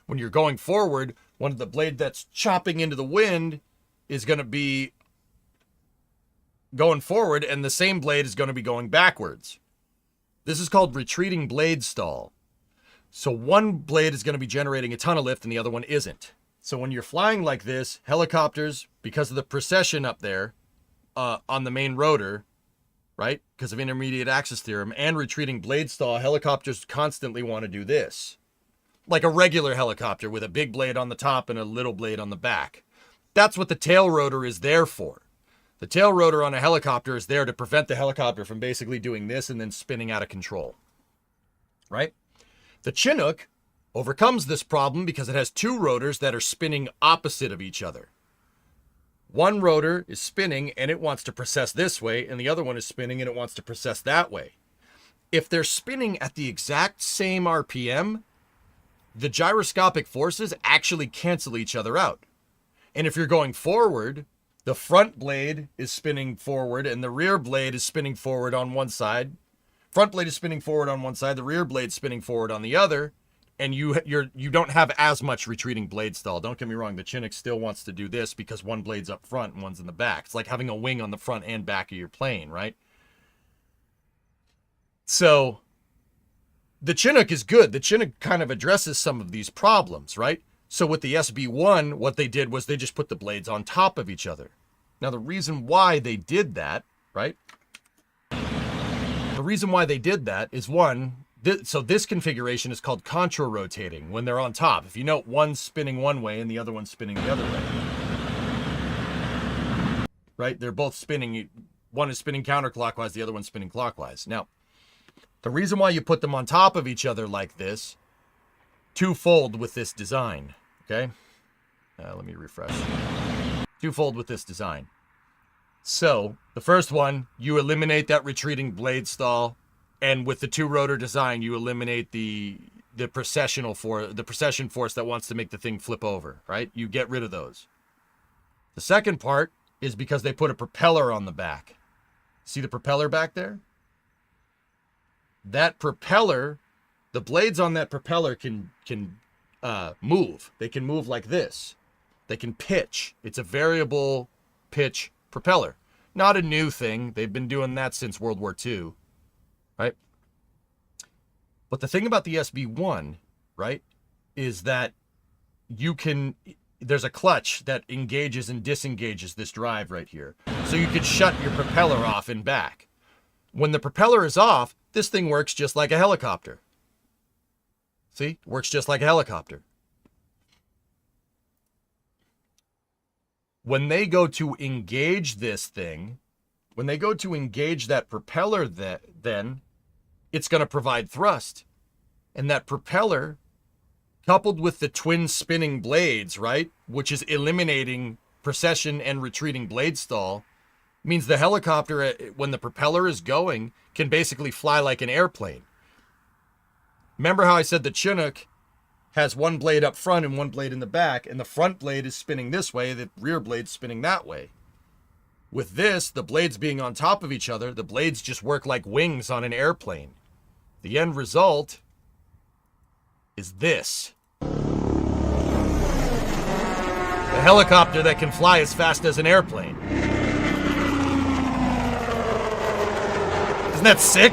When you're going forward, one of the blade that's chopping into the wind is going to be going forward, and the same blade is going to be going backwards. This is called retreating blade stall. So one blade is going to be generating a ton of lift and the other one isn't. So when you're flying like this, helicopters, because of the precession up there on the main rotor, right, because of intermediate axis theorem and retreating blade stall, helicopters constantly want to do this. Like a regular helicopter with a big blade on the top and a little blade on the back. That's what the tail rotor is there for. The tail rotor on a helicopter is there to prevent the helicopter from basically doing this and then spinning out of control. Right? The Chinook overcomes this problem because it has two rotors that are spinning opposite of each other. One rotor is spinning and it wants to precess this way, and the other one is spinning and it wants to precess that way. If they're spinning at the exact same RPM, the gyroscopic forces actually cancel each other out. And if you're going forward, the front blade is spinning forward and the rear blade is spinning forward on one side. Front blade is spinning forward on one side, the rear blade is spinning forward on the other, and you don't have as much retreating blade stall. Don't get me wrong, the Chinook still wants to do this because one blade's up front and one's in the back. It's like having a wing on the front and back of your plane, right? So the Chinook is good. The Chinook kind of addresses some of these problems, right? So with the SB-1, what they did was they just put the blades on top of each other. Now, the reason why they did that, right? The reason why they did that is one, so this configuration is called contra-rotating when they're on top. If you note, one's spinning one way and the other one's spinning the other way. Right? They're both spinning. One is spinning counterclockwise, the other one's spinning clockwise. Now, the reason why you put them on top of each other like this, twofold with this design, okay? Let me refresh. Twofold with this design. So, the first one, you eliminate that retreating blade stall, and with the two rotor design, you eliminate the precession force that wants to make the thing flip over, right? You get rid of those. The second part is because they put a propeller on the back. See the propeller back there? That propeller The blades on that propeller can move. They can move like this. They can pitch. It's a variable pitch propeller. Not a new thing. They've been doing that since World War II, right? But the thing about the SB1, right, is that there's a clutch that engages and disengages this drive right here. So you could shut your propeller off and back. When the propeller is off, this thing works just like a helicopter. See? Works just like a helicopter. When they go to engage this thing, when they go to engage that propeller, then it's going to provide thrust. And that propeller, coupled with the twin spinning blades, right, which is eliminating precession and retreating blade stall, means the helicopter, when the propeller is going, can basically fly like an airplane. Remember how I said the Chinook has one blade up front and one blade in the back, and the front blade is spinning this way, the rear blade's spinning that way. With this, the blades being on top of each other, the blades just work like wings on an airplane. The end result is this. A helicopter that can fly as fast as an airplane. Isn't that sick?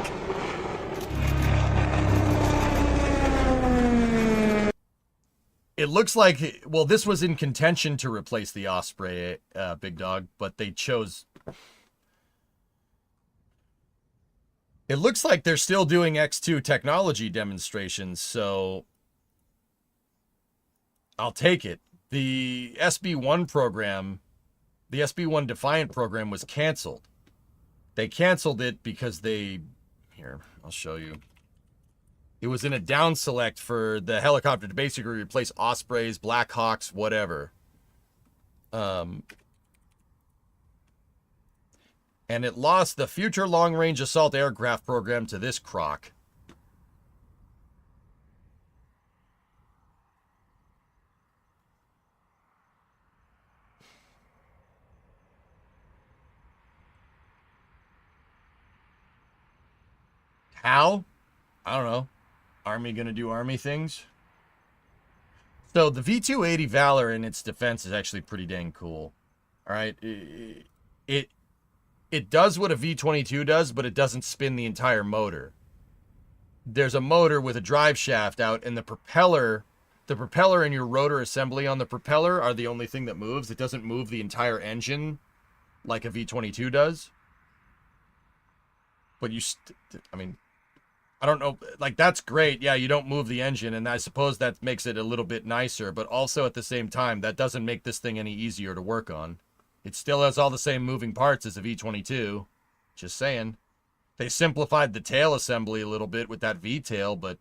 It looks like, well, this was in contention to replace the Osprey, Big Dog, but they chose. It looks like they're still doing X2 technology demonstrations, so I'll take it. The SB1 program, the SB1 Defiant program was canceled. They canceled it because here, I'll show you. It was in a down select for the helicopter to basically replace Ospreys, Black Hawks, whatever. And it lost the Future Long Range Assault Aircraft program to this crock. How? I don't know. Army gonna do Army things? So the V-280 Valor in its defense is actually pretty dang cool. All right, it does what a V-22 does, but it doesn't spin the entire motor. There's a motor with a drive shaft out, and the propeller and your rotor assembly on the propeller are the only thing that moves. It doesn't move the entire engine like a V-22 does. But I mean, I don't know, like, that's great. Yeah, you don't move the engine, and I suppose that makes it a little bit nicer, but also at the same time, that doesn't make this thing any easier to work on. It still has all the same moving parts as a V-22. Just saying. They simplified the tail assembly a little bit with that V-tail, but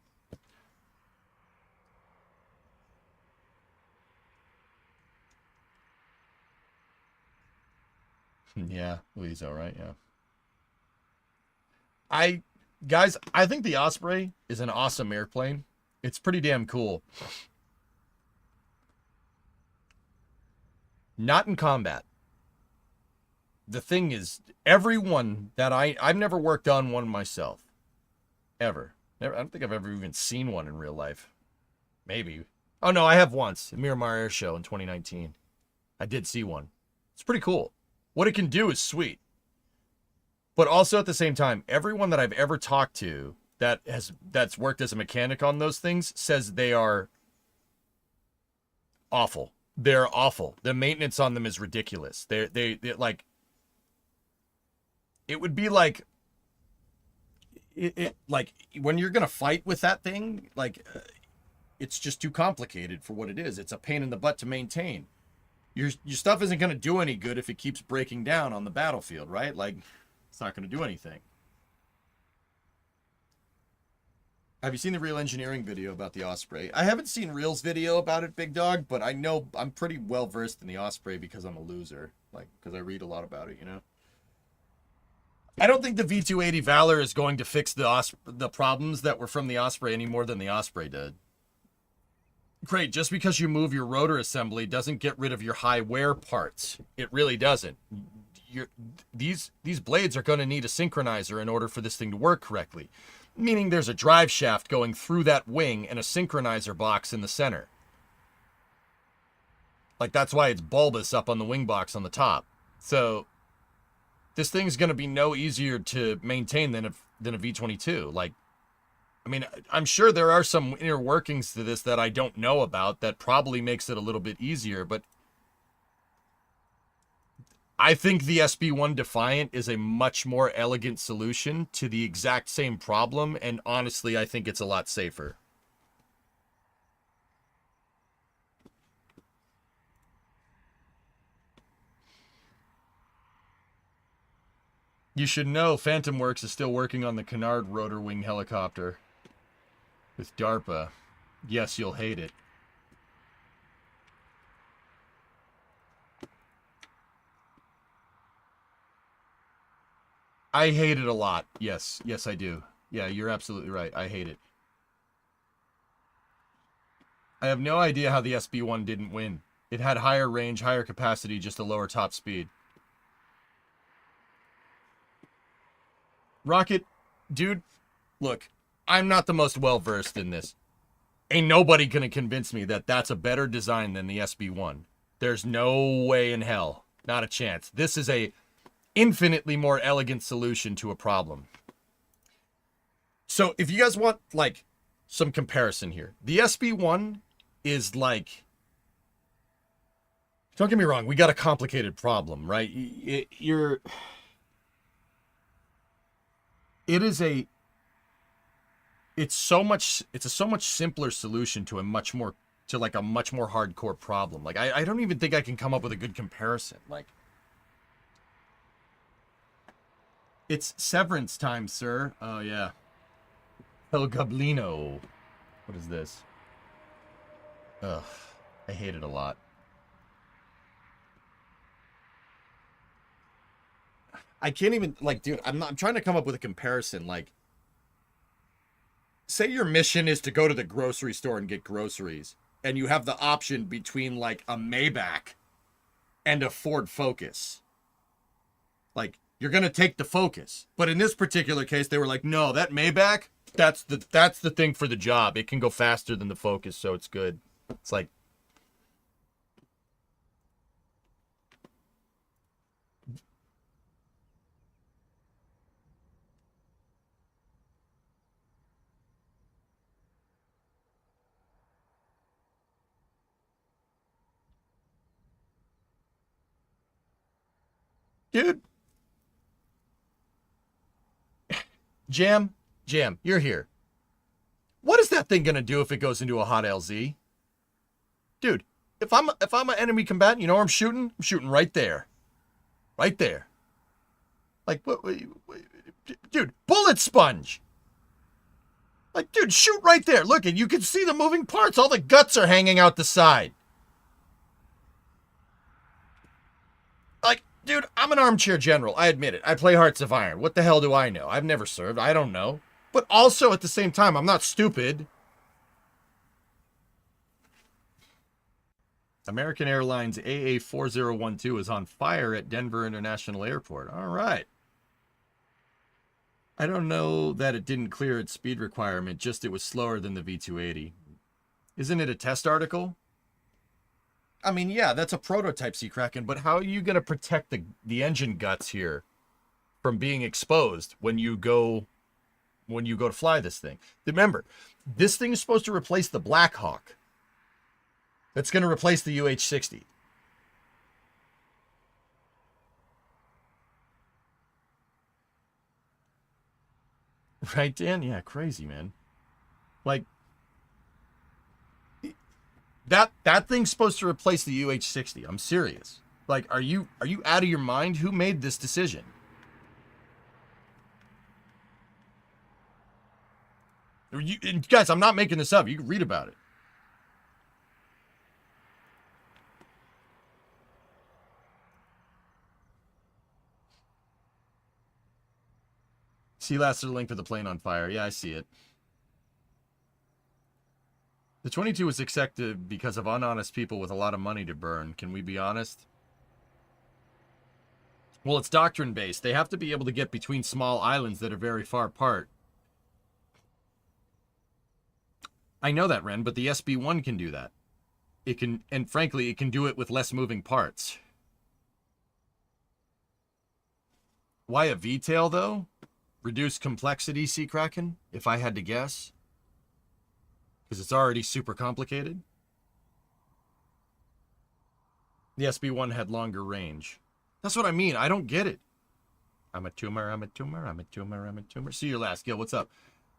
yeah, Lee's all right, yeah. Guys, I think the Osprey is an awesome airplane. It's pretty damn cool. Not in combat. The thing is, everyone that I've never worked on one myself. Ever. I don't think I've ever even seen one in real life. Maybe. Oh, no, I have once. At Miramar Air Show in 2019. I did see one. It's pretty cool. What it can do is sweet. But also at the same time, everyone that I've ever talked to that's worked as a mechanic on those things says they are awful. They're awful. The maintenance on them is ridiculous. They're like, it would be like, like when you're gonna fight with that thing, like it's just too complicated for what it is. It's a pain in the butt to maintain. Your stuff isn't gonna do any good if it keeps breaking down on the battlefield, right? Like, it's not going to do anything. Have you seen the Real Engineering video about the Osprey? I haven't seen Real's video about it, Big Dog, but I know I'm pretty well versed in the Osprey because I'm a loser. Like, because I read a lot about it, you know? I don't think the V-280 Valor is going to fix the problems that were from the Osprey any more than the Osprey did. Great, just because you move your rotor assembly doesn't get rid of your high wear parts. It really doesn't. These blades are going to need a synchronizer in order for this thing to work correctly. Meaning there's a drive shaft going through that wing and a synchronizer box in the center. Like, that's why it's bulbous up on the wing box on the top. So, this thing's going to be no easier to maintain than a V-22. Like, I mean, I'm sure there are some inner workings to this that I don't know about that probably makes it a little bit easier, but I think the SB-1 Defiant is a much more elegant solution to the exact same problem, and honestly, I think it's a lot safer. You should know Phantom Works is still working on the Canard rotor wing helicopter with DARPA. Yes, you'll hate it. I hate it a lot. Yes, yes I do. Yeah, you're absolutely right. I hate it. I have no idea how the SB-1 didn't win. It had higher range, higher capacity, just a lower top speed. Rocket, dude, look, I'm not the most well-versed in this. Ain't nobody gonna convince me that that's a better design than the SB-1. There's no way in hell. Not a chance. This is a infinitely more elegant solution to a problem. So if you guys want, like, some comparison here. The SB-1 is like... Don't get me wrong, we got a complicated problem, right? It's a so much simpler solution to a much more hardcore problem. Like, I don't even think I can come up with a good comparison. Like, it's severance time, sir. Oh yeah. El Gablino. What is this? Ugh, I hate it a lot. I can't even, like, dude, I'm trying to come up with a comparison. Like, say your mission is to go to the grocery store and get groceries, and you have the option between, like, a Maybach and a Ford Focus. Like, you're gonna take the Focus. But in this particular case, they were like, no, that Maybach, that's the thing for the job. It can go faster than the Focus, so it's good. It's like, dude. Jam, you're here. What is that thing gonna do if it goes into a hot LZ? Dude, if I'm an enemy combatant, you know where I'm shooting? I'm shooting right there. Right there. Like, what, dude, bullet sponge. Like, dude, shoot right there. Look, and you can see the moving parts. All the guts are hanging out the side. Like, dude, I'm an armchair general. I admit it. I play Hearts of Iron. What the hell do I know? I've never served. I don't know. But also, at the same time, I'm not stupid. American Airlines AA4012 is on fire at Denver International Airport. All right. I don't know that it didn't clear its speed requirement, just it was slower than the V280. Isn't it a test article? I mean, yeah, that's a prototype, Seacracken, but how are you going to protect the engine guts here from being exposed when you go to fly this thing? Remember, this thing is supposed to replace the Black Hawk. That's going to replace the UH-60. Right, Dan? Yeah, crazy, man. Like, that thing's supposed to replace the UH-60. I'm serious. Like, are you out of your mind? Who made this decision? Guys, I'm not making this up. You can read about it. See last link for the plane on fire. Yeah, I see it. The 22 was accepted because of unhonest people with a lot of money to burn. Can we be honest? Well, it's doctrine-based. They have to be able to get between small islands that are very far apart. I know that, Ren, but the SB1 can do that. It can, and frankly, it can do it with less moving parts. Why a V-tail, though? Reduced complexity, Sea Kraken, if I had to guess. Because it's already super complicated. The SB1 had longer range. That's what I mean. I don't get it. I'm a tumor, I'm a tumor, I'm a tumor, I'm a tumor. See your last, Gil. What's up?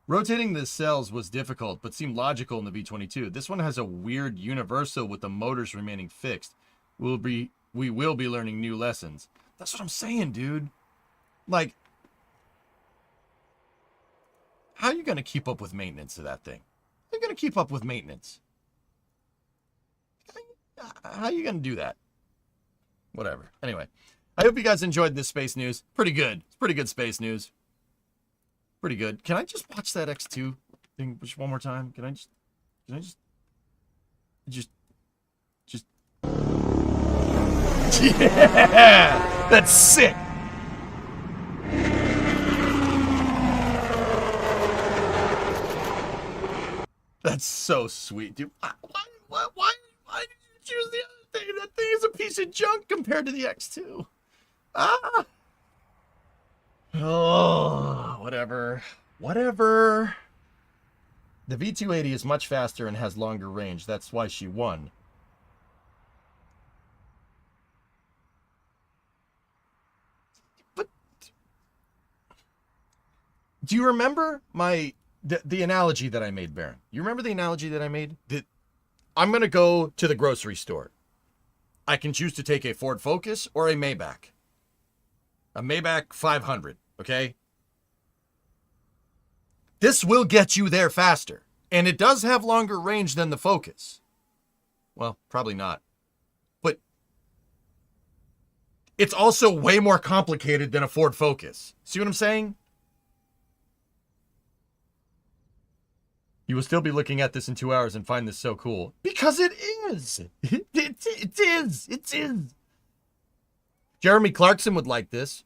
Rotating the cells was difficult, but seemed logical in the V-22. This one has a weird universal with the motors remaining fixed. We will be learning new lessons. That's what I'm saying, dude. Like, how are you going to keep up with maintenance of that thing? How are you going to keep up with maintenance? How are you going to do that? Whatever. Anyway, I hope you guys enjoyed this space news. Pretty good. It's pretty good space news. Pretty good. Can I just watch that X2 thing just one more time? Can I just yeah, that's sick. That's so sweet, dude. Why did you choose the other thing? That thing is a piece of junk compared to the X2. Ah. Oh, whatever. Whatever. The V280 is much faster and has longer range. That's why she won. But do you remember the analogy that I made, Baron? You remember the analogy that I made? That I'm going to go to the grocery store. I can choose to take a Ford Focus or a Maybach. A Maybach 500, okay? This will get you there faster. And it does have longer range than the Focus. Well, probably not. But it's also way more complicated than a Ford Focus. See what I'm saying? You will still be looking at this in 2 hours and find this so cool. Because it is. It is. It is. Jeremy Clarkson would like this.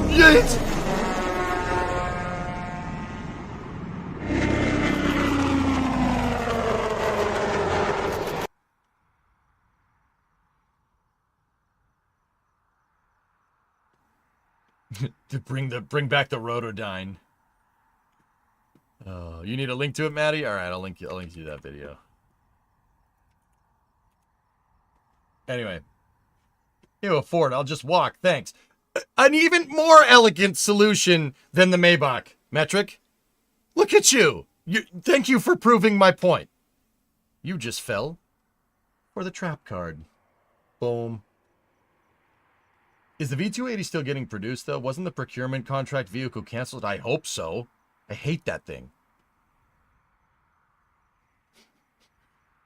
Yes! To bring back the Rotodyne. Oh, you need a link to it, Maddie? All right, I'll link you that video. Anyway. You afford, I'll just walk, thanks. An even more elegant solution than the Maybach. Metric, look at you. Thank you for proving my point. You just fell for the trap card. Boom. Is the V280 still getting produced, though? Wasn't the procurement contract vehicle canceled? I hope so. I hate that thing.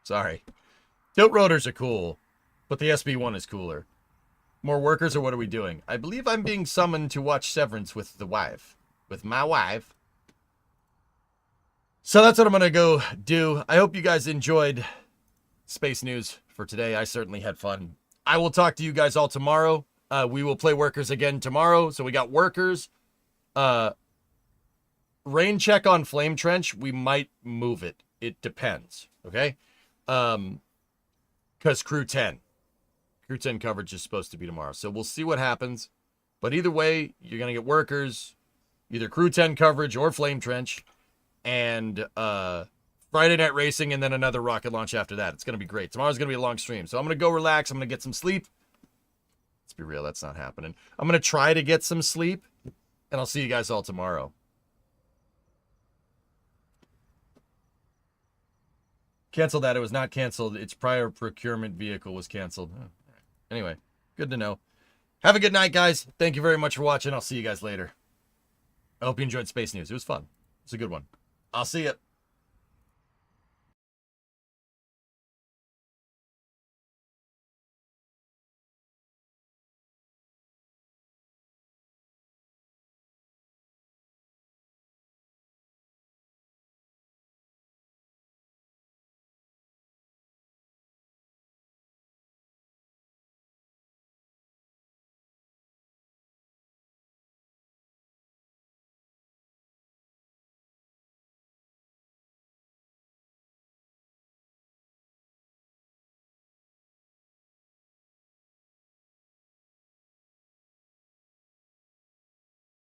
Sorry. Tilt rotors are cool, but the SB1 is cooler. More workers, or what are we doing? I believe I'm being summoned to watch Severance with the wife. With my wife. So that's what I'm going to go do. I hope you guys enjoyed Space News for today. I certainly had fun. I will talk to you guys all tomorrow. We will play Workers again tomorrow. So we got Workers. Rain check on Flame Trench. We might move it. It depends. Okay? Because Crew 10. Crew 10 coverage is supposed to be tomorrow. So we'll see what happens. But either way, you're going to get Workers, either Crew 10 coverage or Flame Trench, and Friday Night Racing, and then another rocket launch after that. It's going to be great. Tomorrow's going to be a long stream. So I'm going to go relax. I'm going to get some sleep. Let's be real. That's not happening. I'm going to try to get some sleep, and I'll see you guys all tomorrow. Cancel that. It was not canceled. Its prior procurement vehicle was canceled. Anyway, good to know. Have a good night, guys. Thank you very much for watching. I'll see you guys later. I hope you enjoyed Space News. It was fun. It's a good one. I'll see you.